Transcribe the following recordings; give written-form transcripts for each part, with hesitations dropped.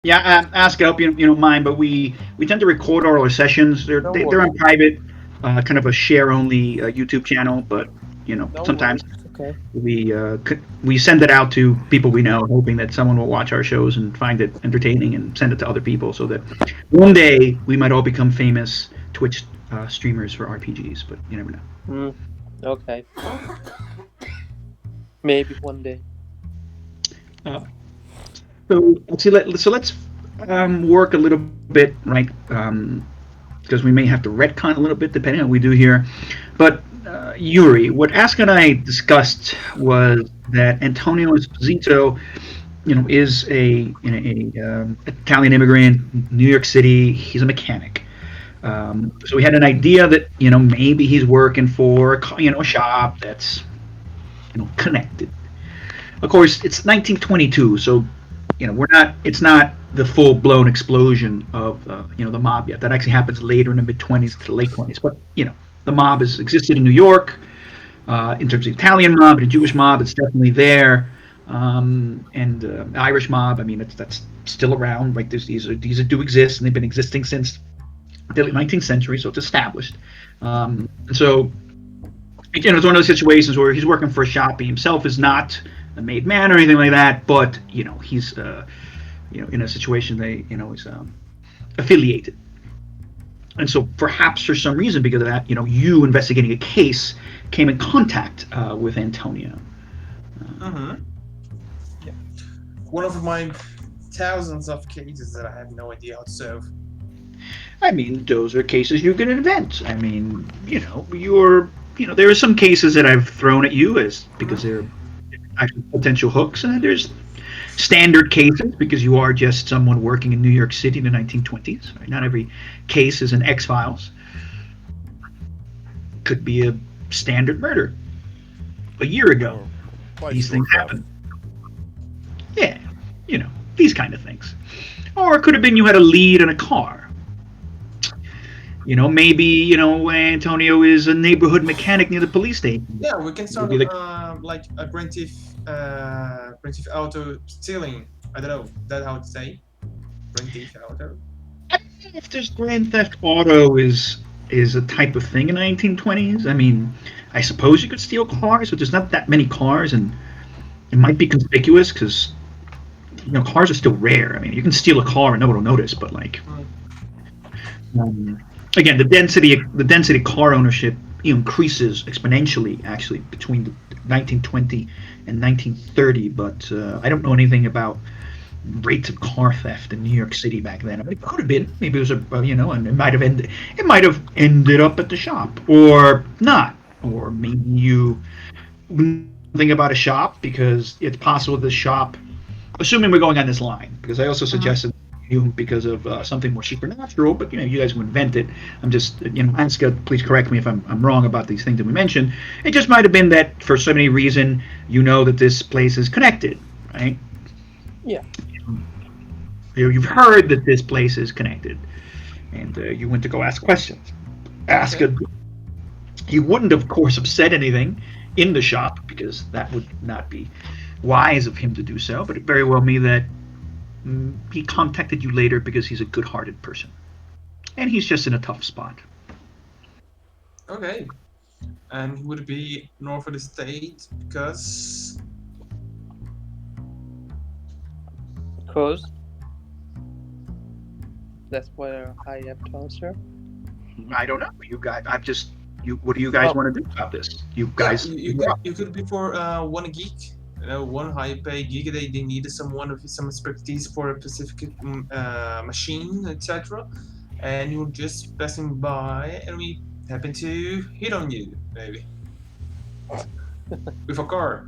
Yeah, ask. I hope you don't mind, but we tend to record all our sessions. Don't They're worry. on private, kind of a share only YouTube channel. But Don't sometimes worry. It's okay. we send it out to people we know, hoping that someone will watch our shows and find it entertaining and send it to other people, so that one day we might all become famous Twitch streamers for RPGs. But you never know. Mm, okay. Maybe one day. Uh, let's work a little bit, right? Because we may have to retcon a little bit depending on what we do here. But Yuri, what Ask and I discussed was that Antonio Esposito, is a Italian immigrant, New York City. He's a mechanic. So we had an idea that maybe he's working for a shop that's connected. Of course, it's 1922, so we're not. It's not the full blown explosion of the mob yet. That actually happens later in the mid 20s to late 20s. But the mob has existed in New York in terms of the Italian mob and the Jewish mob. It's definitely there, and the Irish mob. I mean, that's still around. Like these do exist, and they've been existing since the late 19th century, so it's established. And so it's one of those situations where he's working for a shop. He himself is not a made man or anything like that, but he's in a situation they is affiliated, and so perhaps for some reason because of that, you investigating a case came in contact with Antonio. Mm-hmm. Yeah. One of my thousands of cases that I have no idea how to solve. I mean, those are cases you can invent. I mean, there are some cases that I've thrown at you as because Mm-hmm. they're actually potential hooks, and there's standard cases because you are just someone working in New York City in the 1920s. Right? Not every case is an X Files. Could be a standard murder a year ago. Or These bicycle things theft. happen. Yeah, these kind of things. Or it could have been you had a lead in a car. Maybe Antonio is a neighborhood mechanic near the police station. Yeah, we can start Maybe the like a grand theft auto stealing. I don't know. That how to say grand theft auto. I don't know if this Grand Theft Auto is a type of thing in the 1920s. I mean, I suppose you could steal cars, but there's not that many cars, and it might be conspicuous because cars are still rare. I mean, you can steal a car and no one will notice, but like Mm. um, again, the density of car ownership increases exponentially actually between the 1920 and 1930. But I don't know anything about rates of car theft in New York City back then. I mean, it could have been. Maybe it was and it might have ended. It might have ended up at the shop, or not, or maybe you know something about a shop because it's possible the shop. Assuming we're going on this line, because I also Mm-hmm. suggested you because of something more supernatural, but you guys who invent it. I'm just Anska, please correct me if I'm wrong about these things that we mentioned. It just might have been that for some any reason that this place is connected, right? Yeah. You've heard that this place is connected, and you went to go ask questions. Ask Okay. a. He wouldn't, of course, have said anything in the shop because that would not be wise of him to do so. But it very well may that he contacted you later because he's a good-hearted person, and he's just in a tough spot. Okay. And he would be north of the state because Because that's what I have to answer. I don't know. You guys, I'm just. You, what do you guys Oh, want to do about this? You yeah, guys, you could be for one geek, one high pay geek. They needed someone with some expertise for a specific machine, etc. And you're just passing by, and we happen to hit on you, maybe with a car.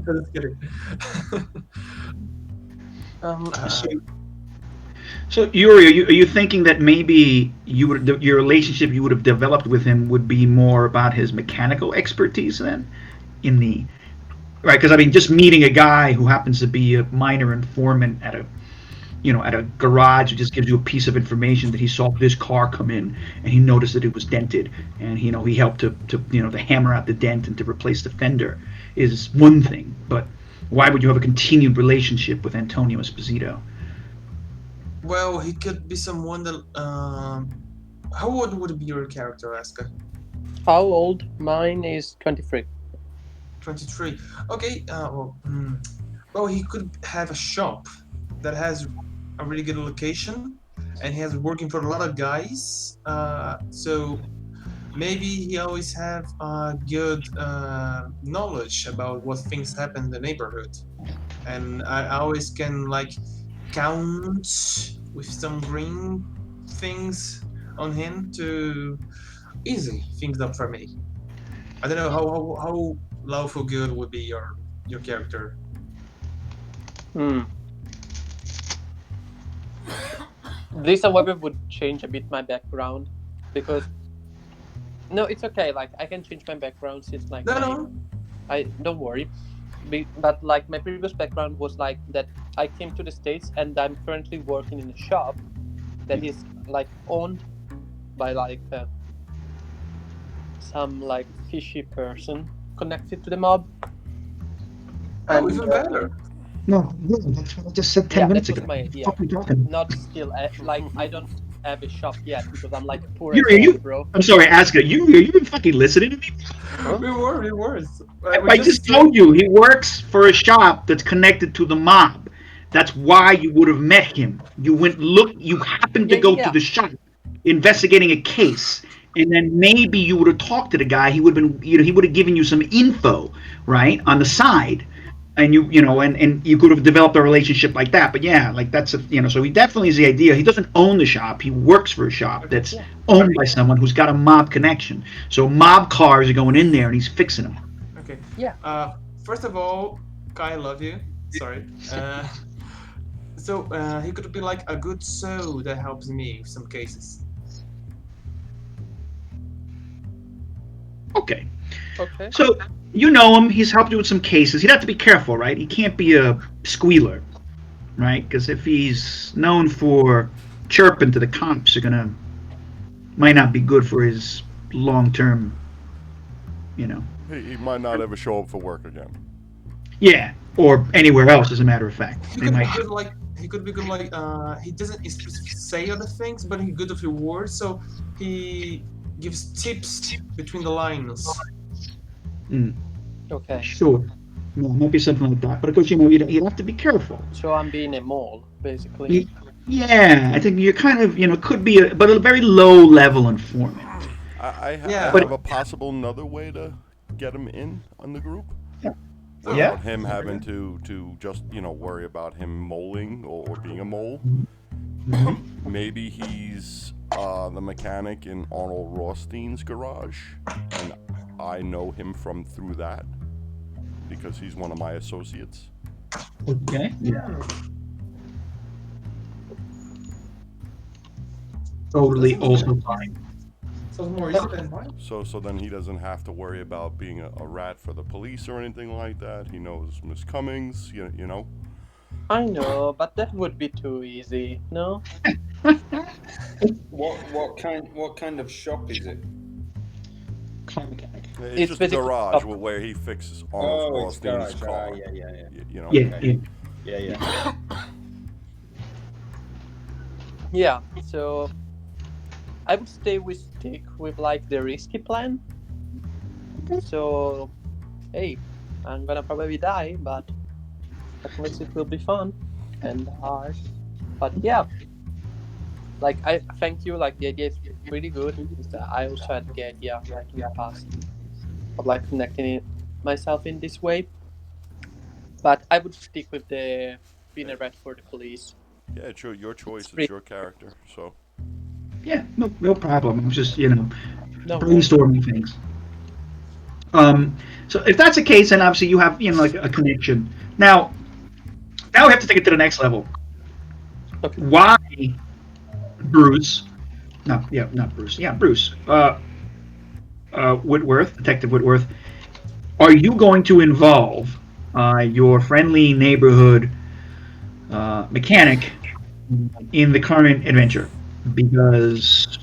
Just kidding. so, uh, so Yuri, are you thinking that maybe your relationship you would have developed with him would be more about his mechanical expertise then, in the right? Because I mean, just meeting a guy who happens to be a minor informant at a garage, it just gives you a piece of information that he saw this car come in and he noticed that it was dented, and he helped to hammer out the dent and to replace the fender is one thing. But why would you have a continued relationship with Antonio Esposito? Well, he could be someone that. How old would be your character, Aska? How old? Mine is 23. 23. Okay. Well, he could have a shop that has a really good location, and he has working for a lot of guys. So maybe he always have good knowledge about what things happen in the neighborhood, and I always can like count with some green things on him to easy things up for me. I don't know how lawful good would be your character. Hmm. This, however, would change a bit my background because no, it's okay. Like I can change my background since like No, my no. I don't worry. But like my previous background was like that. I came to the States and I'm currently working in a shop that is like owned by like some like fishy person connected to the mob. Oh, And even better. No, no, that's what I just said 10 yeah, that minutes was ago. my What the idea. fuck are you talking about? Not still like I don't have a shop yet because I'm like poor You, as are hell, you, bro. I'm sorry, Aska, you been fucking listening to me? Huh? We were. We I just just told you he works for a shop that's connected to the mob. That's why you would have met him. You went look. You happened to Yeah, go yeah, to yeah. the shop, investigating a case, and then maybe you would have talked to the guy. He would have been, he would have given you some info, right, on the side, and and you could have developed a relationship like that. But yeah, like that's so he definitely is the idea. He doesn't own the shop. He works for a shop okay. that's Yeah. owned by someone who's got a mob connection. So mob cars are going in there, and he's fixing them. Okay. Yeah. Uh, First of all, Kai, I love you. Sorry. So he could be like a good soul that helps me with some cases. Okay. Okay. So you know him. He's helped you with some cases. He'd have to be careful, right? He can't be a squealer, right? Because if he's known for chirping to the cops, are gonna might not be good for his long term, you know. He might not ever show up for work again. Yeah, or anywhere else, as a matter of fact. He They could be might. good like he could be good like he doesn't specifically say other things, but he's good with your words, so he gives tips between the lines. Mm, Okay. sure. No, might be something like that. But of course, you'd have to be careful. So I'm being a mole, basically. You, yeah, I think you're kind of, could be but a very low level informant. I Yeah. But have a possible another way to get him in on the group yeah, without him having to just worry about him moling or being a mole. Maybe he's the mechanic in Arnold Rothstein's garage, and I know him from through that because he's one of my associates. okay. Yeah. That Totally sounds also fine. sounds more easy than mine. So then he doesn't have to worry about being a rat for the police or anything like that. He knows Miss Cummings, you know. I know, but that would be too easy. No. What kind of shop is it? Car mechanic. It's It's just a basically garage where he fixes Arnold Oh, it's Rothstein's garage. car. Yeah. You know. Yeah, Okay. yeah. Yeah. Yeah. So I would stick with like the risky plan. So hey, I'm gonna probably die, but at least it will be fun and hard. But yeah, like I thank you. Like the idea is pretty good. I also had the idea like in the past of like connecting myself in this way. But I would stick with the being a rat for the police. Yeah, it's your It's choice. It's pretty your character. So Yeah, no problem. I'm just, no worries. brainstorming things. So if that's the case, then obviously you have, like a connection. Now we have to take it to the next level. Okay. Why Bruce? No, yeah, not Bruce. Yeah, Bruce. Whitworth, Detective Whitworth. Are you going to involve your friendly neighborhood mechanic in the current adventure? Because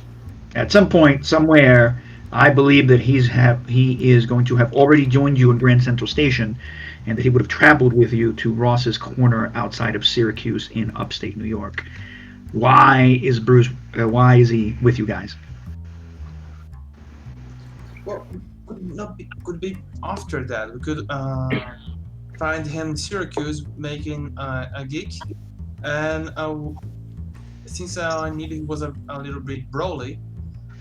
at some point, somewhere, I believe that he is going to have already joined you in Grand Central Station, and that he would have traveled with you to Ross's Corner outside of Syracuse in upstate New York. Why is he with you guys? Well, could be after that. We could find him in Syracuse making a gig, and since I knew he was a little bit brawly,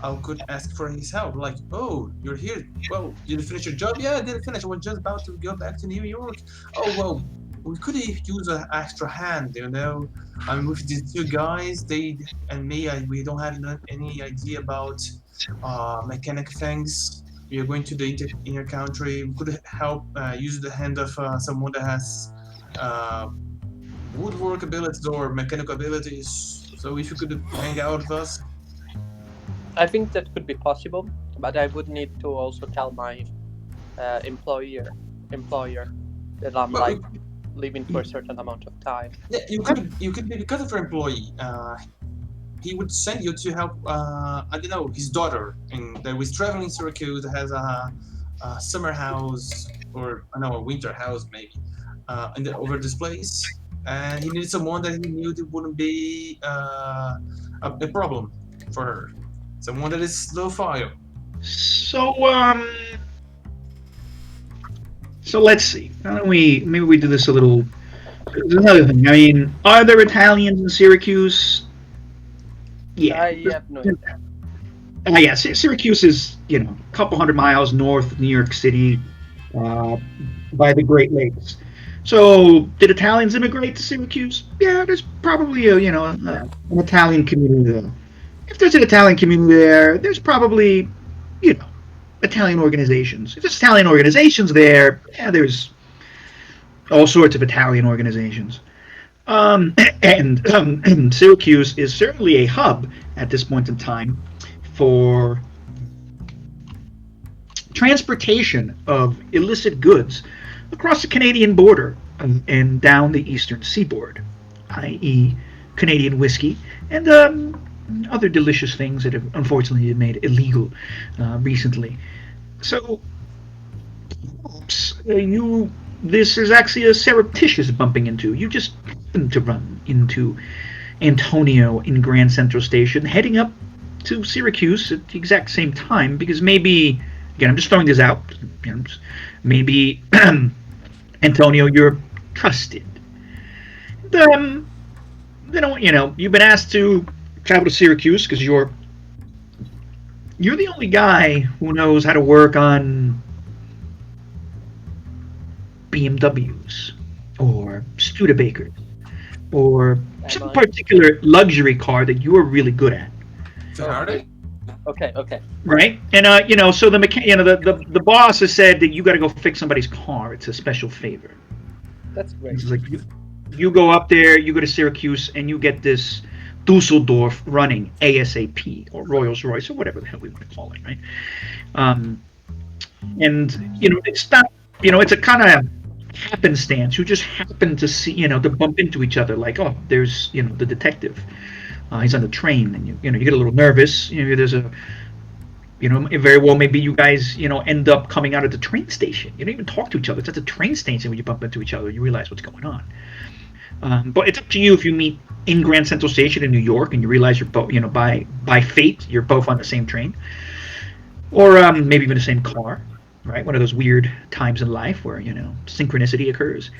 I could ask for his help. Like, oh, you're here. Well, did you finish your job? Yeah, I did finish. I was just about to go back to New York. Oh, well, we could use an extra hand, you know. I mean, with these two guys, they and me, we don't have any idea about mechanic things. We are going to the inner country. We could help use the hand of someone that has uh, woodwork abilities or mechanical abilities. So if you could hang out with us. I think that could be possible, but I would need to also tell my employer that I'm Well, like leaving for a certain amount of time. yeah, you could be because of your employee. He would send you to help. I don't know, his daughter, and that was traveling Syracuse, has a summer house, or I know, a winter house maybe, over this place, and he needed someone that he knew that wouldn't be a problem for her, someone that is low file. So so let's see. Why don't we maybe we do this a little. There's another thing. I mean, are there Italians in Syracuse? Yeah. I have no idea. Yeah, Syracuse is, a couple hundred miles north of New York City, uh, by the Great Lakes. So, did Italians immigrate to Syracuse? Yeah, there's probably an Italian community there. If there's an Italian community there, there's probably, you know, Italian organizations. If there's Italian organizations there, yeah, there's all sorts of Italian organizations. And Syracuse is certainly a hub at this point in time for transportation of illicit goods across the Canadian border and down the eastern seaboard, i.e., Canadian whiskey and other delicious things that have unfortunately been made illegal recently. So, you this is actually a surreptitious bumping into. You just happen to run into Antonio in Grand Central Station, heading up to Syracuse at the exact same time because maybe, again, I'm just throwing this out. Maybe Antonio, you're trusted. Um, you've been asked to travel to Syracuse because you're the only guy who knows how to work on BMWs or Studebakers or Am some I? particular luxury car that you are really good at. Ferrari? Okay, okay. Right, and so the boss has said that you got to go fix somebody's car. It's a special favor. That's great. It's like you go up there, you go to Syracuse, and you get this Dusseldorf running ASAP or Rolls Royce or whatever the hell we want to call it, right? Um, and it's not, it's a kind of happenstance. You just happen to see, to bump into each other. Like, oh, there's, the detective. He's on the train, and you get a little nervous. There's a very well maybe you guys end up coming out at the train station. You don't even talk to each other. It's at the train station when you bump into each other. You realize what's going on. But it's up to you if you meet in Grand Central Station in New York and you realize you're both by fate you're both on the same train, or maybe even the same car. Right, one of those weird times in life where synchronicity occurs.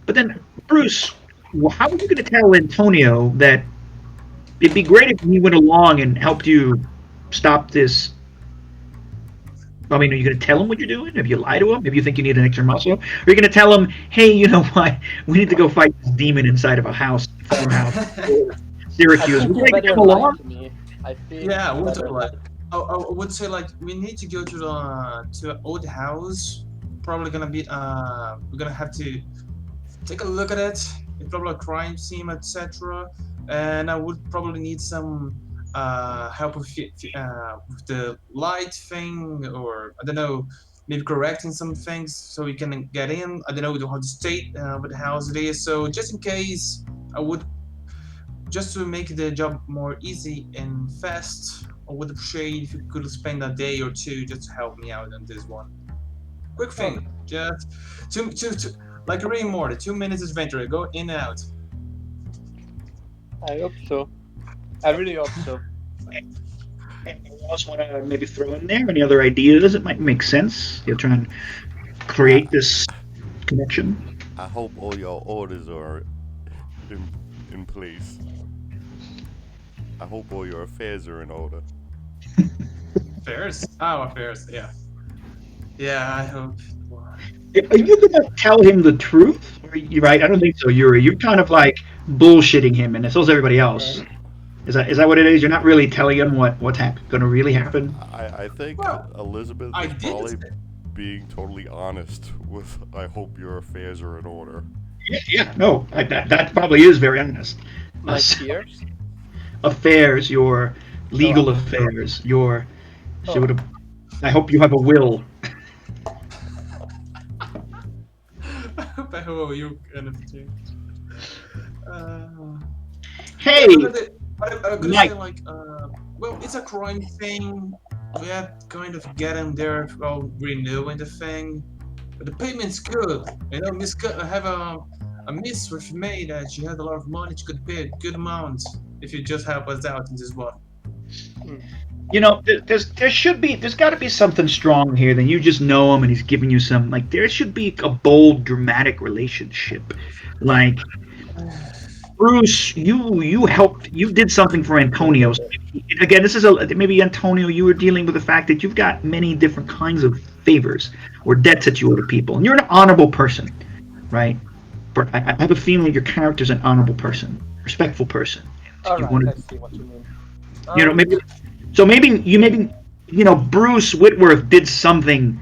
But then, Bruce, how are you going to tell Antonio that it'd be great if he went along and helped you stop this? I mean, are you going to tell him what you're doing? Have you lie to him? Maybe you think you need an extra muscle? Or are you going to tell him, hey, you know what? We need to go fight this demon inside of a house, farmhouse, I Syracuse. think Would you you like to better come lie along? to me. I think Yeah, I you would better like. lie. I would say like we need to go to an old house. Probably gonna be we're gonna have to take a look at it. It's probably a crime scene, etc. And I would probably need some help with the light thing, or I don't know, maybe correcting some things so we can get in. I don't know how the state what the house it is. So just in case, I would just to make the job more easy and fast. I would appreciate if you could spend a day or two just to help me out on this one. Quick Okay. thing, just two, like Rick and Morty, 2 minutes adventure, go in and out. I hope so. I really hope so. Anything else want to maybe throw in there? Any other ideas that might make sense? You're trying to I create this connection. I hope all your orders are in in place. I hope all your affairs are in order. Affairs? Oh, affairs. Yeah. Yeah, I hope. Are you gonna tell him the truth? Or you right? I don't think so, Yuri. You're kind of like bullshitting him, and so's everybody else. Is that what it is? You're not really telling him what's going to really happen. I think Well, Elizabeth I is did. probably being totally honest with I hope your affairs are in order. Yeah, yeah, no, that probably is very honest. My So fears. affairs, your Oh, legal affairs, your she would oh, have. I hope you have a will. I hope you kind of thing. Yeah, Hey, but I'm gonna say Mike. like, well, it's a crime thing. We have kind of get him there while renewing the thing. But the payment's good. You know, I have a miss with May that she has a lot of money. She could pay a good amount if you just help us out in this one. hmm. There's got to be something strong here. Than you just know him and he's giving you some like. There should be a bold, dramatic relationship, like Bruce, you helped, you did something for Antonio. So again, this is maybe Antonio. You were dealing with the fact that you've got many different kinds of favors or debts that you owe to people, and you're an honorable person, right? But I have a feeling your character's an honorable person, respectful person. All You right, want I to, see what you mean. maybe so maybe Bruce Whitworth did something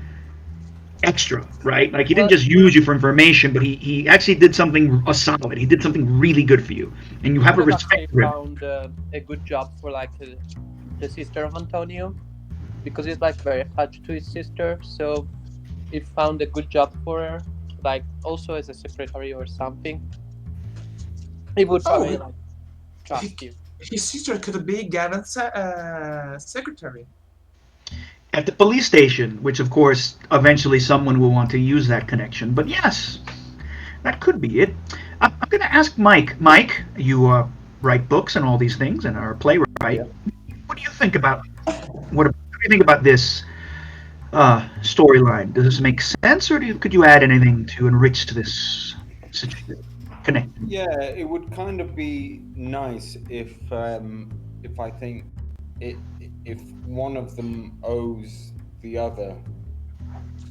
extra, right? Like he didn't Well, just use you for information, but he actually did something solid. He did something really good for you, and you he have could a have respect actually for him. found a good job for like the sister of Antonio, because he's like very attached to his sister. So he found a good job for her, like also as a secretary or something. He would Oh, probably like he, trust you. his sister could be Gavin's secretary. At the police station, which of course eventually someone will want to use that connection. But yes, that could be it. I'm going to ask Mike. Mike, you write books and all these things and are a playwright. Yeah. What do you think about what do you think about this storyline? Does this make sense, or could you add anything to enrich to this connection? Yeah, it would kind of be nice if I think it if one of them owes the other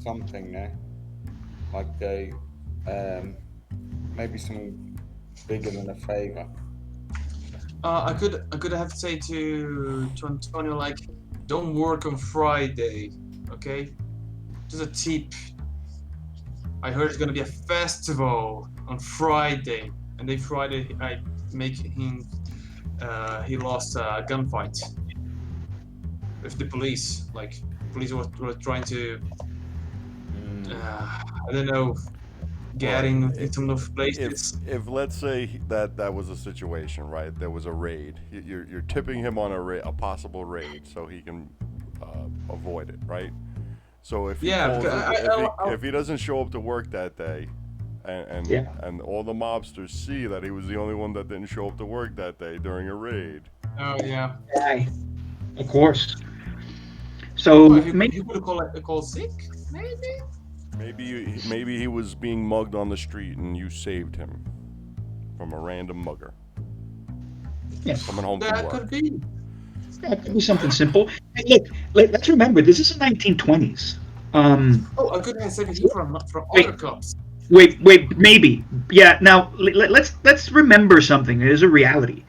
something there, like they maybe something bigger than a favor. I could have to say to Antonio like, don't work on Friday, okay? Just a tip. I heard it's gonna be a festival on Friday, and then Friday I make him he lost a gunfight with the police. Like police were trying to I don't know get Well, in some of places. if let's say that was a situation, right? There was a raid. You're tipping him on a possible raid so he can avoid it, right? So if he Yeah, calls, because if he doesn't show up to work that day, Yeah. and all the mobsters see that he was the only one that didn't show up to work that day during a raid, oh yeah. Aye, of course. So Well, maybe you could call sick, maybe. maybe he was being mugged on the street and you saved him from a random mugger yeah. coming home from That work. could be. Yeah, it could be something simple. Hey, look, let's remember this is the 1920s. Oh, I could have saved him from Wait, other cops. wait, maybe. Yeah. Now let's remember something. It is a reality.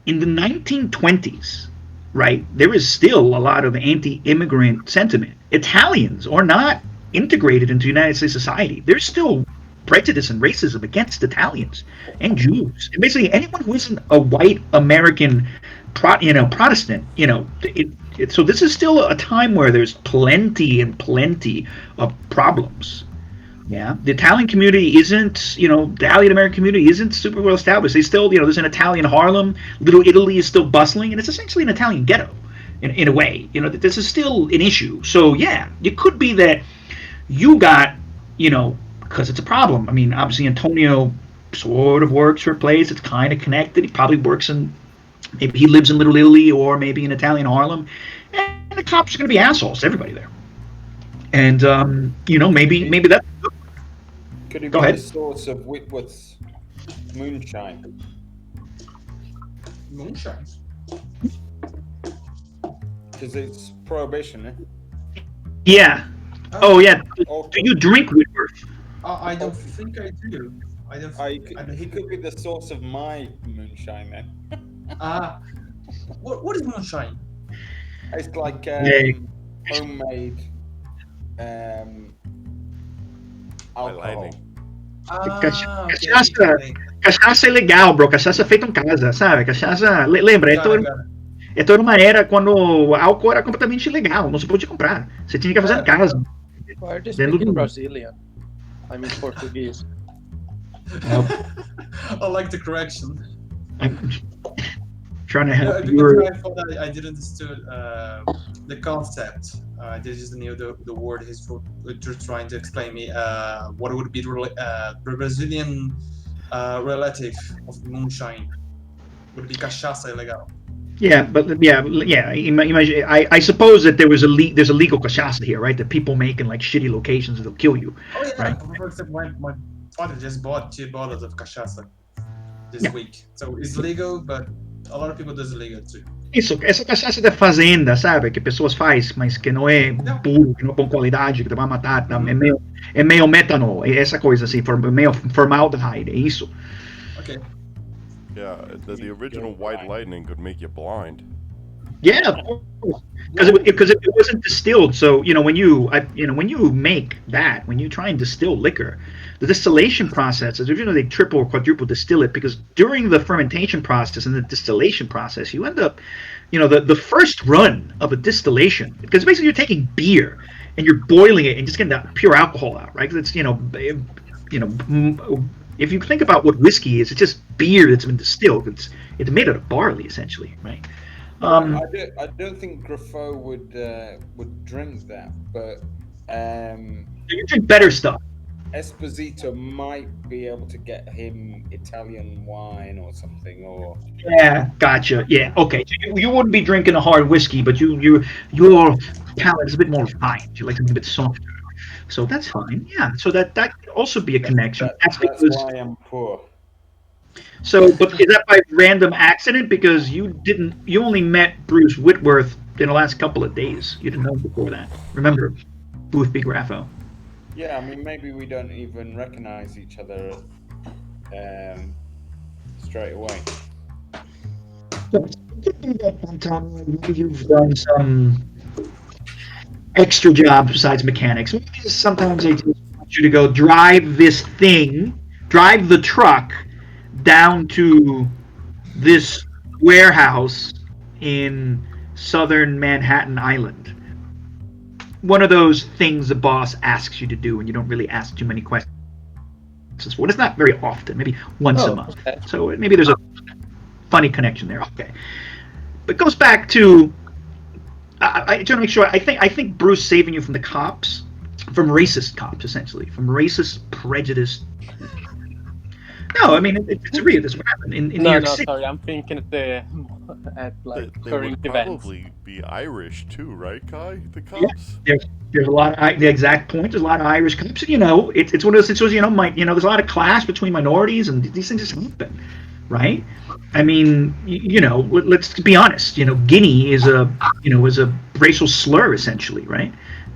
In the 1920s, right? There is still a lot of anti-immigrant sentiment. Italians are not integrated into United States society. There's still prejudice and racism against Italians and Jews, and basically anyone who isn't a white American, Protestant. So this is still a time where there's plenty and plenty of problems. Yeah, the Italian community isn't, the Italian American community isn't super well established. They still, there's an Italian Harlem. Little Italy is still bustling, and it's essentially an Italian ghetto, in a way. This is still an issue. So yeah, it could be that you got, because it's a problem. I mean, obviously Antonio sort of works for a place. It's kind of connected. He probably works in Maybe he lives in Little Italy or maybe in Italian Harlem, and the cops are going to be assholes to everybody there. And maybe that. Could it Go be the ahead. source of Whitworth's moonshine? Moonshine. Because it's prohibition, eh? Yeah. Oh yeah. Do Or you drink Whitworth? I don't think I do. I don't. I don't he think. could be the source of my moonshine then. Ah, what is moonshine? It's like Yeah. homemade um, By alcohol. lightning. Ah, okay. Cachaça, Okay. cachaça é legal, bro. Cachaça é feita em casa, sabe? Cachaça. Lembra, Got it, got it. é toda uma era quando o álcool era completamente ilegal, não se podia comprar. Você tinha que fazer em casa. Why are they Dentro speaking do. Brazilian? I mean Portuguese. I like the correction. I'm trying to No, help because you. I thought I didn't understood the concept. They just knew the word he's trying to explain me. What would be the Brazilian relative of moonshine? Would it be cachaça ilegal? Yeah, but yeah. Imagine, I suppose that there's a legal cachaça here, right? That people make in like shitty locations that'll kill you, Oh yeah, right? for example, my father just bought 2 bottles of cachaça this Yeah. week, so it's legal, but a lot of people does illegal too. Isso, essa cachaça da fazenda, sabe? Que pessoas faz, mas que não é Não. puro, que não é bom qualidade, que vai matar, tá? Uhum. É meio metanol, é essa coisa assim, meio formaldehyde, é isso. Okay. Yeah, the original White Lightning could make you blind. Yeah, of course. Because it wasn't distilled. So when you make that, when you try and distill liquor, the distillation process is they triple or quadruple distill it because during the fermentation process and the distillation process, you end up, the first run of a distillation because basically you're taking beer and you're boiling it and just getting that pure alcohol out, right? Because it's if you think about what whiskey is, it's just beer that's been distilled. It's made out of barley essentially, right? I don't think Grafo would drink that, but You drink better stuff. Esposito might be able to get him Italian wine or something, or Yeah, gotcha. Yeah, okay. So you wouldn't be drinking a hard whiskey, but your palate is a bit more refined. You like something a bit softer. So that's fine. Yeah. So that could also be a connection. That's that's because why I'm poor. but is that by random accident? Because you only met Bruce Whitworth in the last couple of days. You didn't know him before that. Remember, Booth B. Graffo. Yeah, I mean maybe we don't even recognize each other straight away. You've done some extra jobs besides mechanics. Sometimes they just want you to go drive the truck down to this warehouse in southern Manhattan Island. One of those things the boss asks you to do, and you don't really ask too many questions for. It's not very often, maybe once a month. Okay. So maybe there's a funny connection there. Okay, but it goes back to I just want to make sure. I think Bruce saving you from the cops, from racist cops, essentially, from racist, prejudiced. No, I mean it's real. This is what happened in New No, York no, City. sorry, I'm thinking at like They current would events. probably be Irish too, right, Kai? The cops. There's a lot of the exact point. There's a lot of Irish cops. It's one of those situations. There's a lot of clash between minorities, and these things just happen, right? I mean, let's be honest. Guinea is a racial slur essentially, right?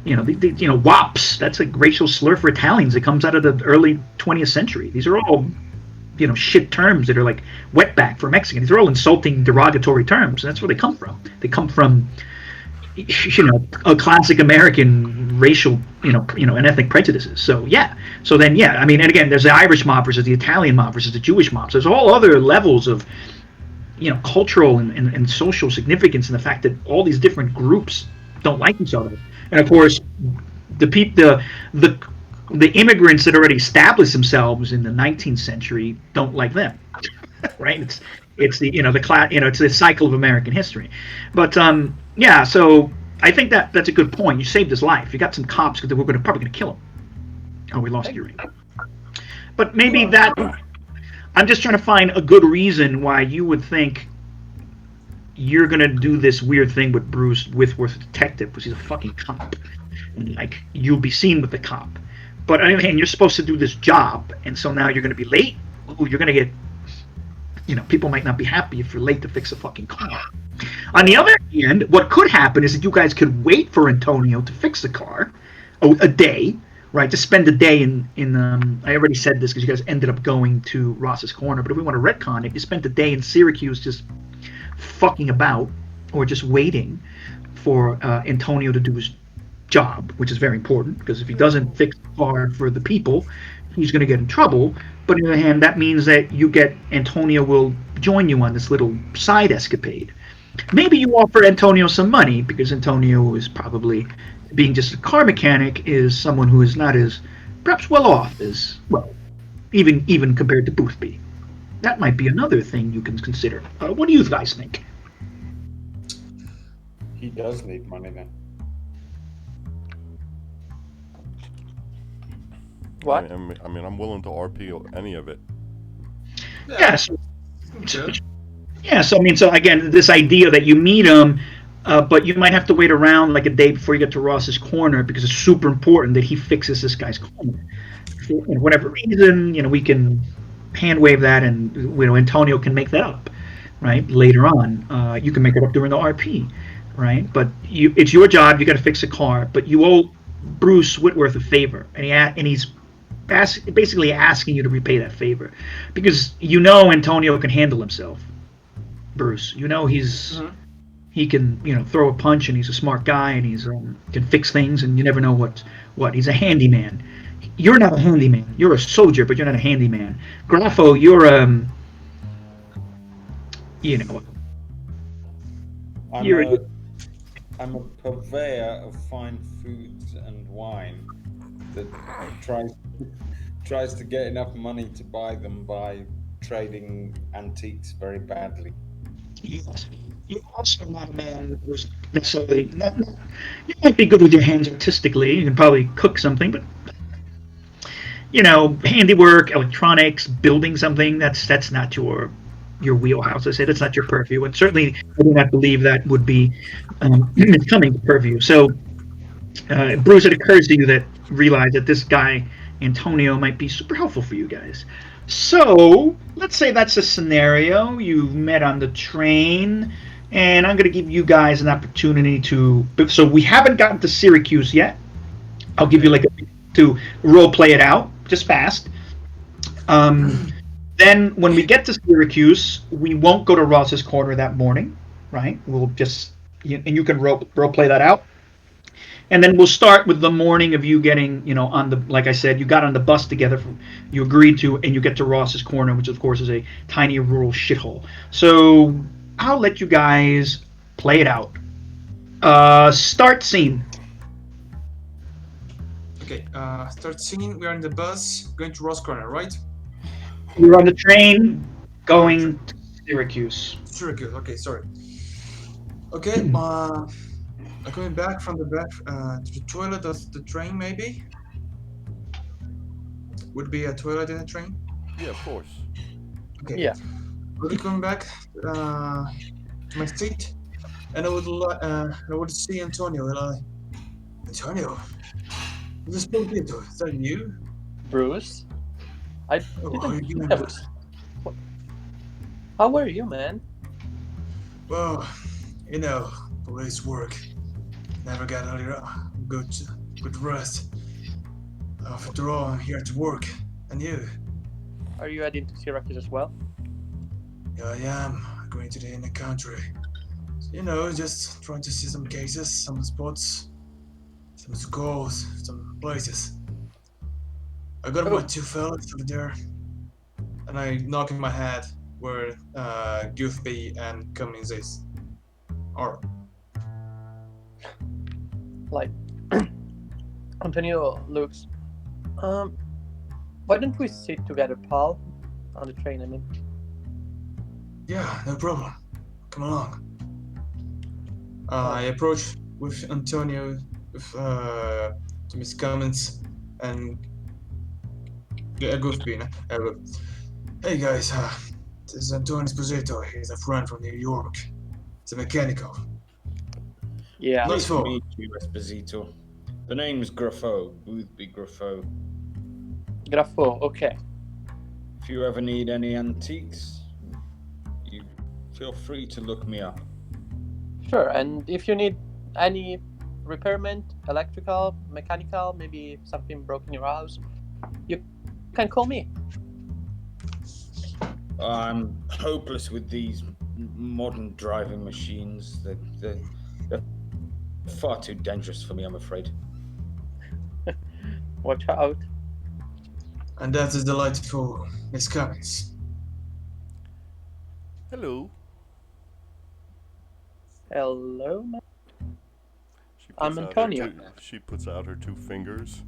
WAPs. That's a racial slur for Italians. It comes out of the early 20th century. These are all shit terms that are like wetback for Mexicans. These are all insulting, derogatory terms, and that's where they come from. They come from a classic American racial, and ethnic prejudices. So yeah. So then yeah, I mean, and again, there's the Irish mob versus the Italian mob versus the Jewish mob. So there's all other levels of, cultural and social significance in the fact that all these different groups don't like each other. And of course, the immigrants that already established themselves in the 19th century don't like them, right? It's the it's the cycle of American history. But yeah, so I think that's a good point. You saved his life. You got some cops that were probably going to kill him. Oh, we lost you. But maybe that. I'm just trying to find a good reason why you would think you're gonna do this weird thing with Bruce Whitworth, detective, because he's a fucking cop, and like you'll be seen with the cop. But on the other hand, you're supposed to do this job, and so now you're gonna be late. Ooh, you're gonna get, people might not be happy if you're late to fix a fucking car. On the other hand, what could happen is that you guys could wait for Antonio to fix the car, a day, right? To spend a day in. I already said this because you guys ended up going to Ross's Corner. But if we want to retcon it, you spent a day in Syracuse just fucking about, or just waiting for Antonio to do his job, which is very important because if he doesn't fix the car for the people, he's going to get in trouble. But on the other hand, that means that Antonio will join you on this little side escapade. Maybe you offer Antonio some money because Antonio is probably, being just a car mechanic, is someone who is not as perhaps well off as, well, even compared to Boothby. That might be another thing you can consider. What do you guys think? He does need money then. What? I mean, I'm willing to RP any of it. Yeah. So, Sure. yeah. So again, this idea that you meet him, but you might have to wait around like a day before you get to Ross's Corner because it's super important that he fixes this guy's corner. For whatever reason, we can hand wave that, and Antonio can make that up, right? Later on, you can make it up during the RP, right? But it's your job. You got to fix a car, but you owe Bruce Whitworth a favor, and he's basically asking you to repay that favor because Antonio can handle himself. Bruce, he can throw a punch, and he's a smart guy, and he's can fix things, and you never know what he's a handyman. You're not a handyman. You're a soldier, but you're not a handyman. Grafo, you're you know I'm you're a, I'm a purveyor of fine foods and wine that tries to get enough money to buy them by trading antiques very badly. you're also not a man who's necessarily you might be good with your hands artistically. You can probably cook something, but handiwork, electronics, building something, that's not your wheelhouse. I say that's not your purview, and certainly I do not believe that would be coming to purview. So, Bruce, it occurs to you that realize that this guy Antonio might be super helpful for you guys. So let's say that's a scenario. You've met on the train, and I'm going to give you guys an opportunity to. So we haven't gotten to Syracuse yet. I'll give you like to role play it out just fast. Then when we get to Syracuse, we won't go to Ross's Corner that morning, right? We'll just and you can role play that out. And then we'll start with the morning of you getting, on the, like I said, you got on the bus together, you agreed to, and you get to Ross's Corner, which of course is a tiny rural shithole. So I'll let you guys play it out. Start scene. Okay, start scene. We are in the bus going to Ross Corner, right? You're on the train going to Syracuse. Syracuse. Okay, sorry. Okay, coming back from the back to the toilet of the train, maybe? Would be a toilet in the train? Yeah, of course. Okay. Yeah. I'll be coming back to my seat, and I would see Antonio, and Antonio, this potato, is that you? Bruce? I Oh, how are you didn't doing? think that was. How are you, man? Well, police work. Never got a good rest. After all, I'm here to work. And you? Are you heading to Syracuse as well? Yeah, I am. Going to the inner country. Just trying to see some cases, some spots, some schools, some places. I got my two fellas over there, and I knock in my head where Goofy and Cummings are. Like, Antonio looks. Why don't we sit together, pal? On the train, I mean. Yeah, no problem. Come along. I approach with Antonio, with to Miss Cummins, and Goofy. Hey guys, this is Antonio Esposito. He's a friend from New York. It's a mechanical. Yeah. Not Nice to full. meet you, Esposito. The name's Gruffo, Boothby Gruffo. Grafo. Okay. If you ever need any antiques, you feel free to look me up. Sure. And if you need any repairment, electrical, mechanical, maybe something broke in your house, you can call me. I'm hopeless with these modern driving machines. They're far too dangerous for me, I'm afraid. Watch out. And that is delightful, Miss Cummings. Hello. Hello, man. She I'm puts out her Antonio. she puts out her two fingers.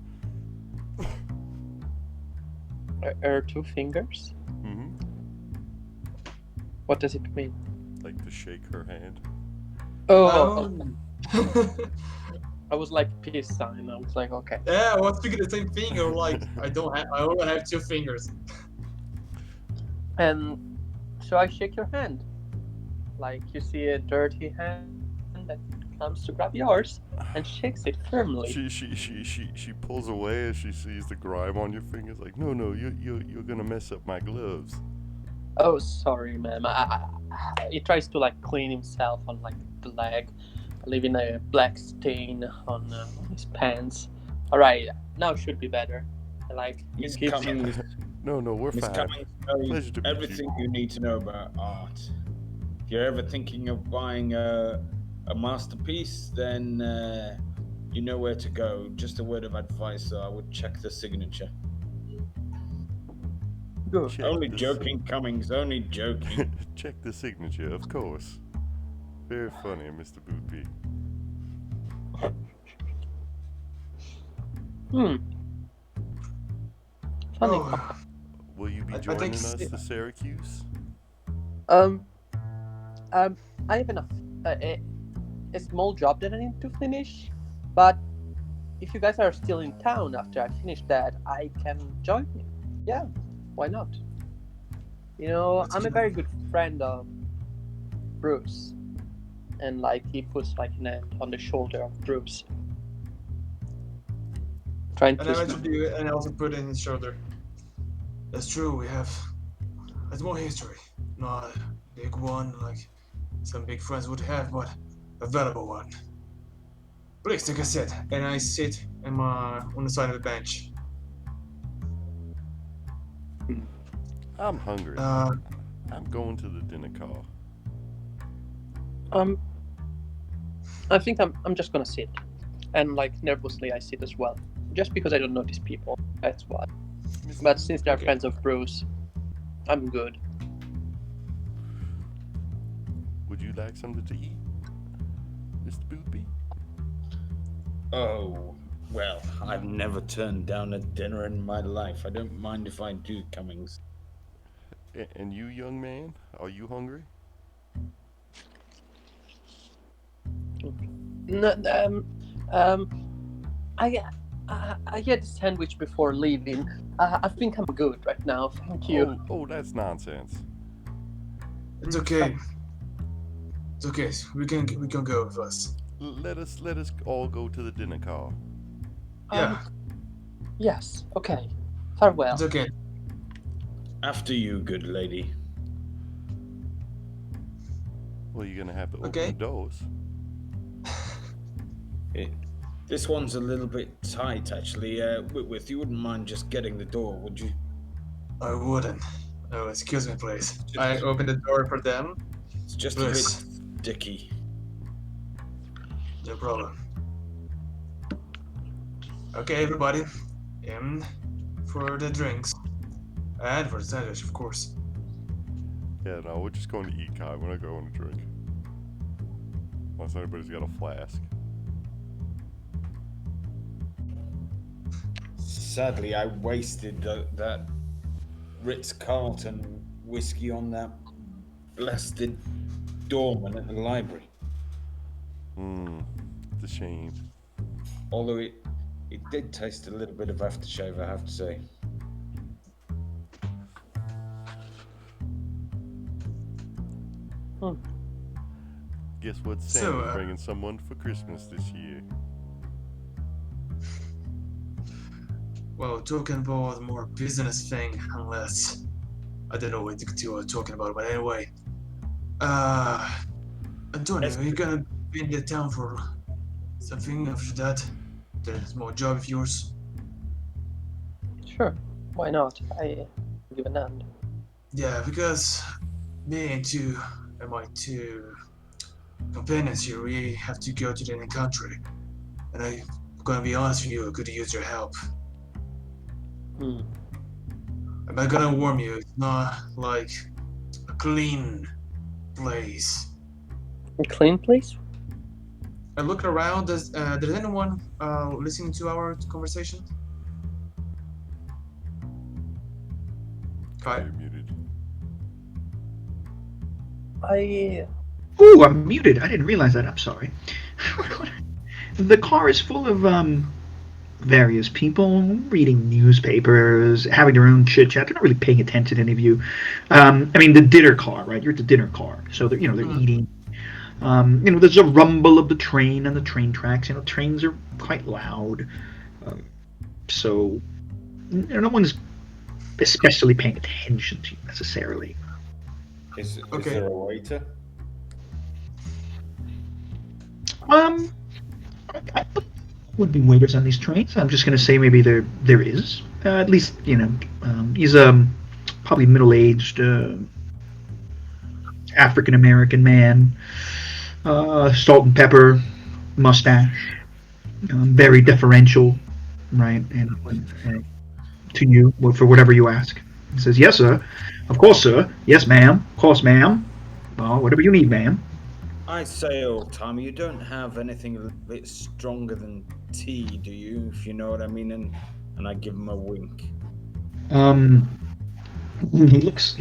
Her two fingers. Mm-hmm. What does it mean? Like to shake her hand. Oh, Oh. I was like peace sign. I was like, okay. Yeah, I was thinking the same thing. Or like, I only have 2 fingers. And so I shake your hand. Like you see a dirty hand that comes to grab yours and shakes it firmly. She pulls away as she sees the grime on your fingers. Like, no, you're gonna mess up my gloves. Oh, sorry, ma'am. He tries to like clean himself on like the leg, leaving a black stain on his pants. All right, now should be better. Like he Miss gives Cummings, No, we're Miss fine. Cummings knows Pleasure to meet everything you. you need to know about art. If you're ever thinking of buying a masterpiece, then you know where to go. Just a word of advice, I would check the signature. good. Check Only this- joking, Cummings, only joking. Check the signature, of course. Very funny, Mr. Boothby. Funny. Oh, Will you be I joining think us s- to Syracuse? Um, I have enough. A small job that I need to finish, but if you guys are still in town after I finish that, I can join you. Yeah, why not? You know, Let's I'm a go. very good friend of Bruce, and like he puts like an hand on the shoulder of Bruce, trying and I to. mentioned you, and I also put in his shoulder. That's true. We have a small history, not a big one like some big friends would have, but a valuable one. Please take a seat, and I sit on the side of the bench. I'm hungry. Uh, I'm going to the dinner car. Um, I think I'm just gonna sit, and like nervously I sit as well, just because I don't know these people. That's why. But since they're Okay. friends of Bruce, I'm good. Would you like something to eat, Mr. Boothby? Oh, well, I've never turned down a dinner in my life. I don't mind if I do, Cummings. And you, young man, are you hungry? No, I had a sandwich before leaving. I think I'm good right now. Thank you. Oh, that's nonsense. it's okay. It's okay. We can go with us. Let us all go to the dinner car. Yeah, Yes. Okay. Farewell. it's okay. After you, good lady. Well, you're gonna have to open Okay. the doors. This one's a little bit tight, actually. Whitworth, you wouldn't mind just getting the door, would you? I wouldn't. Oh, excuse me, please. I open the door for them. It's just Please. a bit sticky. No problem. Okay, everybody, in for the drinks and for the sandwich, of course. Yeah, no, we're just going to eat, Kai. We're not going to drink. Unless anybody's got a flask. Sadly, I wasted that Ritz-Carlton whiskey on that blasted doorman at the library. It's a shame. Although it did taste a little bit of aftershave, I have to say. Guess what So, Santa's bringing someone for Christmas this year? well, talking about more business thing, unless I don't know what you two are talking about, but anyway. Uh, Antonio, Yes. are you gonna be in the town for something after that? There's more job of yours. Sure, why not? I give an hand. Yeah, because me and my two companions here, we have to go to the new country. And I'm gonna be honest with you, I could use your help. Hmm. I'm not gonna warn you, it's not like a clean place. A clean place? I look around, does anyone listening to our conversation? Kai, Kai? you're muted. I Ooh, I'm muted. I didn't realize that. I'm sorry. The car is full of various people reading newspapers, having their own chit chat. They're not really paying attention to any of you. I mean, the dinner car, right? You're at the dinner car, so they're Mm. eating. There's a rumble of the train and the train tracks. Trains are quite loud, um, so no one's especially paying attention to you necessarily. Is Okay. there a waiter? Um, I would be waiters on these trains. I'm just going to say maybe there is. At least he's probably middle aged African American man, salt and pepper mustache, very deferential, right? And to you for whatever you ask. He says, "Yes, sir. Of course, sir. Yes, ma'am. Of course, ma'am. Well, whatever you need, ma'am." I say, old Tommy, you don't have anything a little bit stronger than tea, do you? If you know what I mean. And I give him a wink. Um, he looks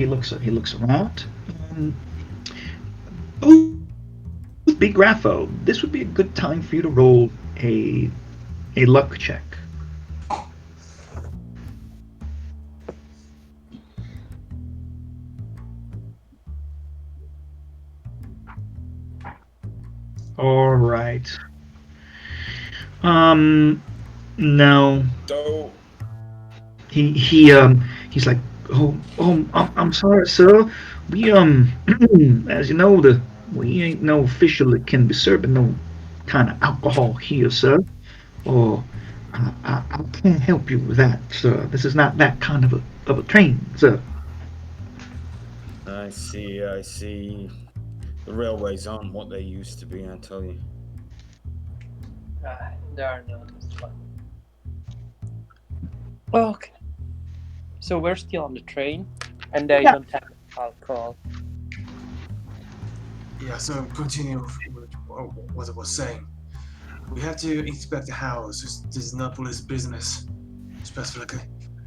around. Um, oh, Big Grapho, this would be a good time for you to roll a luck check. All right. Um, no, So, he's like, I'm sorry, sir. We as you know, the we ain't no official that can be serving no kind of alcohol here, sir. Or I can't help you with that, sir. This is not that kind of a train, sir. I see, I see. The railways aren't what they used to be, I tell you. they are not as fun. Okay, so we're still on the train, and they Yeah. don't have alcohol. Yeah, so continue with what I was saying. We have to inspect the house. This is not police business, specifically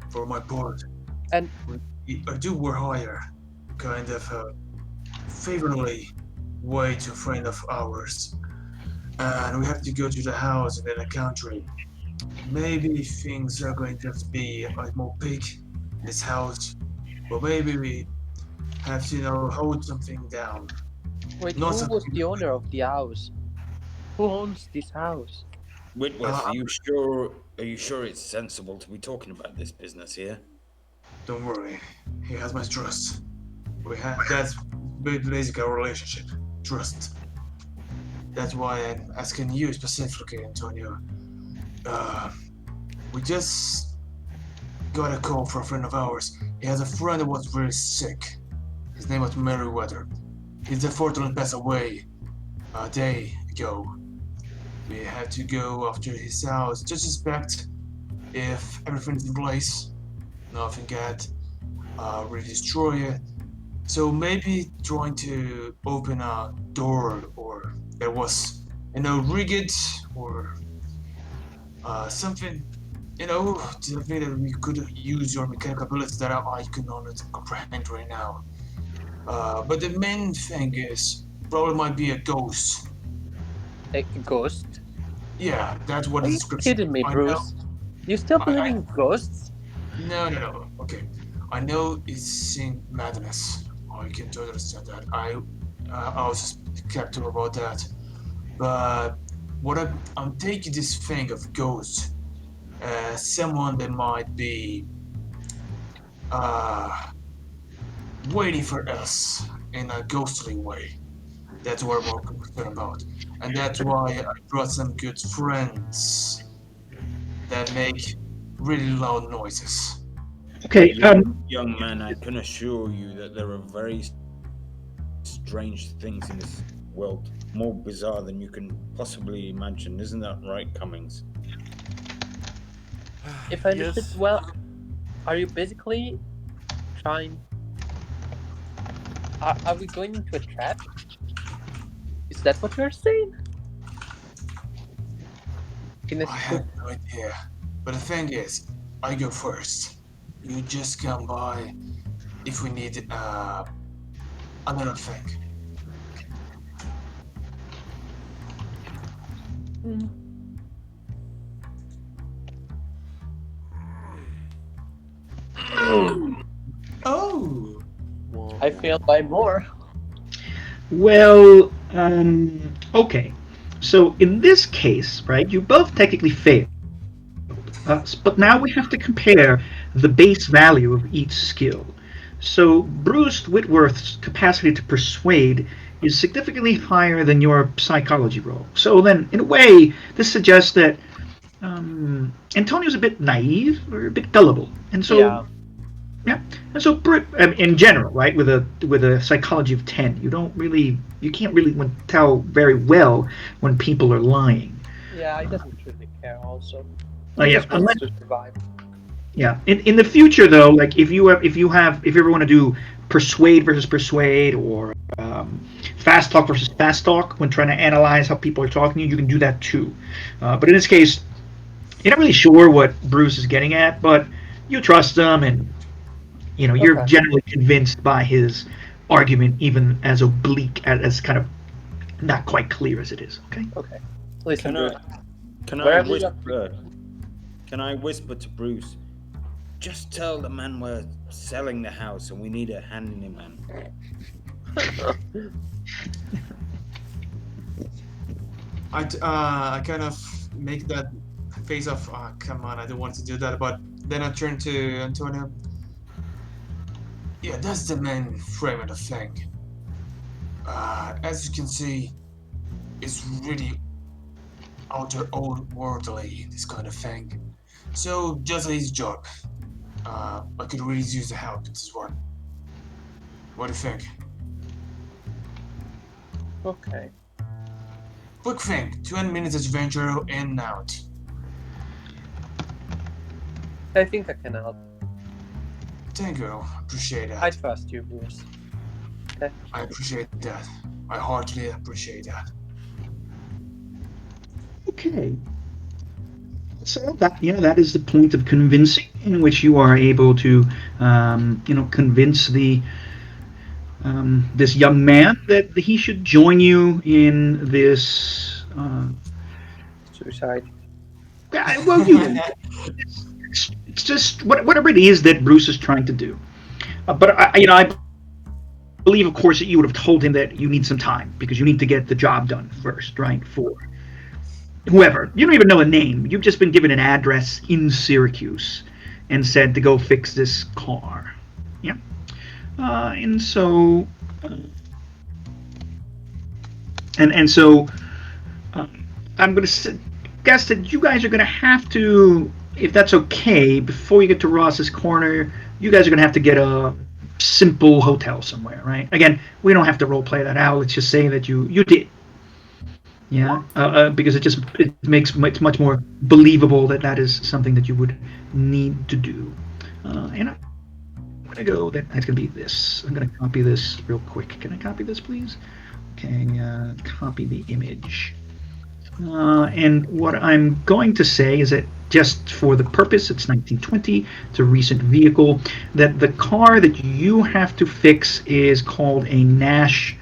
for my part. And I do work hire, kind of favorably way to a friend of ours. And we have to go to the house and then the country. Maybe things are going to have to be like more big in this house. But maybe we have to hold something down. wait, Not who was something. the owner of the house? Who owns this house? Whitworth, Uh, are you sure it's sensible to be talking about this business here? don't worry, he has my trust. We have that's basically our relationship. Trust. That's why I'm asking you specifically, Antonio. Uh, we just got a call from a friend of ours. He has a friend that was very sick. His name was Merriweather. He's unfortunately passed away a day ago. We had to go after his house, just inspect if everything's in place, nothing got really destroyed. So maybe trying to open a door or there was, rigged or something, something that we could use your mechanical abilities that I cannot comprehend right now. But the main thing is probably might be a ghost. A ghost? Yeah, that's what Are the you description. kidding me, I know. Bruce? You still believe I in ghosts? no. Okay, I know it's in madness. I can totally understand that. I was skeptical about that. But I'm taking this thing of ghost as someone that might be uh, waiting for us in a ghostly way. That's what I'm more concerned about. And that's why I brought some good friends that make really loud noises. Okay. Young man, I can assure you that there are very strange things in this world, more bizarre than you can possibly imagine. Isn't that right, Cummings? If I understood Yes. well, are you basically trying? Are we going into a trap? Is that what you're saying? In a I have situ- no idea. But the thing is, I go first. You just come by if we need another thing. Hmm, Oh! Wah, I wah, failed by wah. more. Well, okay. So in this case, right, you both technically failed. But now we have to compare the base value of each skill. So Bruce Whitworth's capacity to persuade is significantly higher than your psychology roll. So then, in a way, this suggests that Antonio's a bit naive or a bit gullible, and so Yeah, yeah, and so in general, right, with a psychology of 10, you can't really tell very well when people are lying. yeah. He doesn't really care. Also, he Yeah, just wants unless to survive. yeah. In the future though, like if you ever want to do persuade versus persuade or fast talk versus fast talk when trying to analyze how people are talking to you, you can do that too. But in this case, you're not really sure what Bruce is getting at, but you trust him, and you're Okay, generally convinced by his argument, even as oblique as kind of not quite clear as it is. Okay. okay. Listen, Can Bruce. I can I Wherever you're, whisper to Bruce? Just tell the man we're selling the house and we need a handyman. I kind of make that face of, oh, come on, I don't want to do that. But then I turn to Antonio. Yeah, that's the main frame of the thing. As you can see, it's really outer old worldly, this kind of thing. So just his job. I could really use the help in this one. What do you think? okay. Quick thing, 20 minutes adventure in and out. I think I can help. Thank you, appreciate I that. trust you, Bruce. Okay. I appreciate that. I heartily appreciate that. Okay. So that is the point of convincing, in which you are able to convince the this young man that he should join you in this. Suicide. Well, it's just whatever it is that Bruce is trying to do. But I believe, of course, that you would have told him that you need some time because you need to get the job done first, right? For whoever. You don't even know a name. You've just been given an address in Syracuse and said to go fix this car. Yeah. And so, and so, uh, I'm going to guess that you guys are going to have to, if that's okay, before you get to Ross's Corner, you guys are going to have to get a simple hotel somewhere, right? Again, we don't have to role play that out. Let's just say that you did. Yeah, because it makes it much more believable that that is something that you would need to do. And I'm gonna go. That's gonna be this. I'm gonna copy this real quick. Can I copy this, please? Okay, copy the image. And what I'm going to say is that just for the purpose, it's 1920. It's a recent vehicle. That the car that you have to fix is called a Nash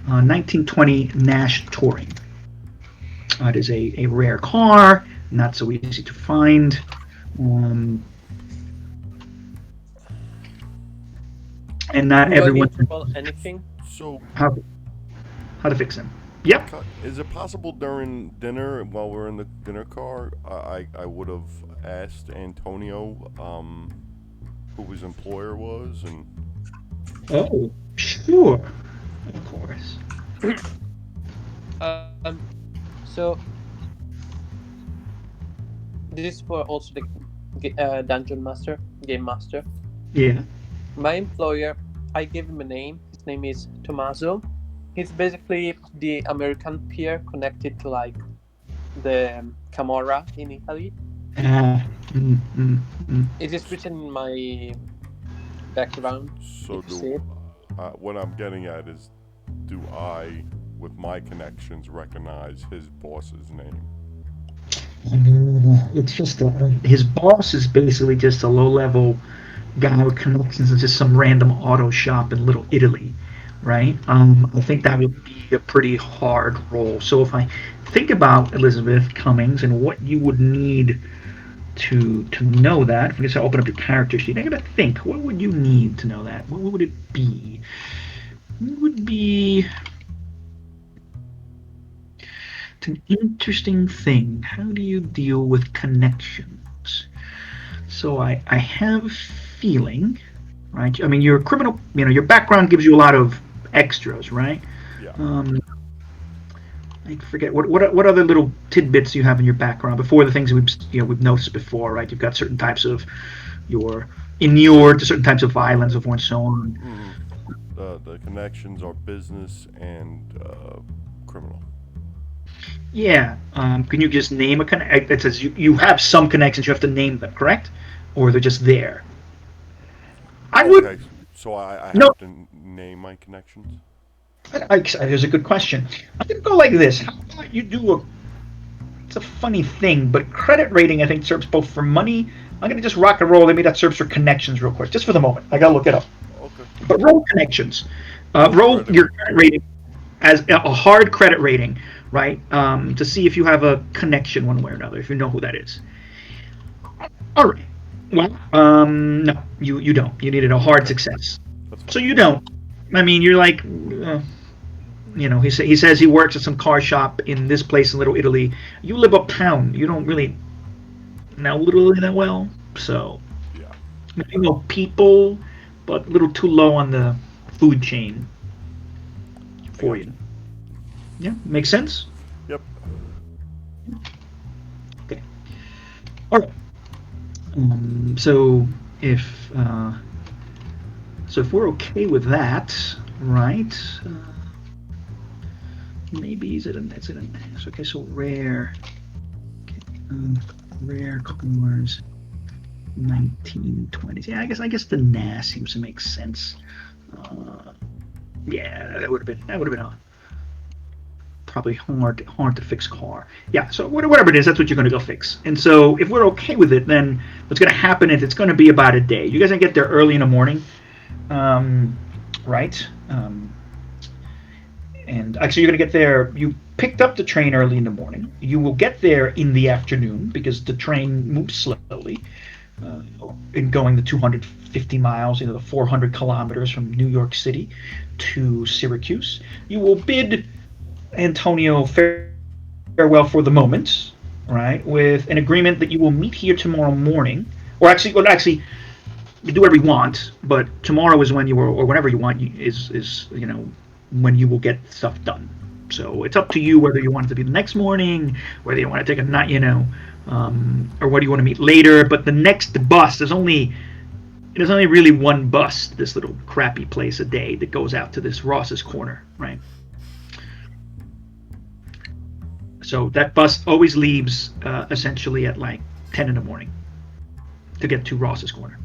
1920 Nash Touring. It is a rare car, not so easy to find. Um, and not Do I everyone. need to roll anything? So, How, how to fix them. Yep. Is it possible during dinner, while we're in the dinner car, I would have asked Antonio who his employer was, and Oh, sure. Of course. So this is for also the dungeon master, game master. Yeah. My employer, I gave him a name. His name is Tommaso. He's basically the American peer connected to like the Camorra in Italy. Ah. Mm. It is written in my background. so If you see it, what I'm getting at is, do I, with my connections, recognize his boss's name? It's just his boss is basically just a low-level guy with connections in just some random auto shop in Little Italy, right? I think that would be a pretty hard role. So if I think about Elizabeth Cummings and what you would need to know that, if we just open up your character sheet, I gotta think. What would you need to know that? What would it be? It would be it's an interesting thing. How do you deal with connections? So I have a feeling, right? I mean, your criminal, your background gives you a lot of extras, right? Yeah. I forget what other little tidbits you have in your background before the things we've noticed before, right? You've got certain types of you're inured to certain types of violence, and so on. The connections are business and criminal. Yeah. Can you just name a connect? It says you have some connections. You have to name them, correct? Or they're just there. I would Okay, so I no. have to name my connections. Here's a good question. I'm gonna go like this. How about you do a? It's a funny thing, but credit rating I think serves both for money. I'm gonna just rock and roll. Maybe that serves for connections real quick, just for the moment. I gotta look it up. Okay. But roll connections. Roll Credit. your credit rating as a hard credit rating, right? To see if you have a connection one way or another, if you know who that is. All right. Well, no, you don't. You needed a hard Okay, success, that's so fine. you don't. I mean, you're like, he says he works at some car shop in this place in Little Italy. You live uptown. You don't really know Little Italy that well, so Yeah. you know people, but a little too low on the food chain I for got you. you. Yeah, makes sense. Yep. Okay. All right. So if we're okay with that, right? Maybe is it an S? Okay, so rare. Okay, rare cores, 1920s. Yeah, I guess the NAS seems to make sense. Uh, yeah, that would have been a probably hard to fix car. Yeah, so whatever it is, that's what you're going to go fix. And so if we're okay with it, then what's going to happen is it's going to be about a day. You guys are going to get there early in the morning, right? And actually, you're going to get there. You picked up the train early in the morning. You will get there in the afternoon because the train moves slowly. In going the 250 miles, the 400 kilometers from New York City to Syracuse. You will bid Antonio farewell for the moment, right? With an agreement that you will meet here tomorrow morning, or actually, you do whatever you want, but tomorrow is when or whenever you want, is when you will get stuff done. So it's up to you whether you want it to be the next morning, whether you want to take a night, or whether you want to meet later. But the next bus, there's only really one bus, this little crappy place a day that goes out to this Ross's Corner, right? So that bus always leaves essentially at like 10 in the morning to get to Ross's Corner,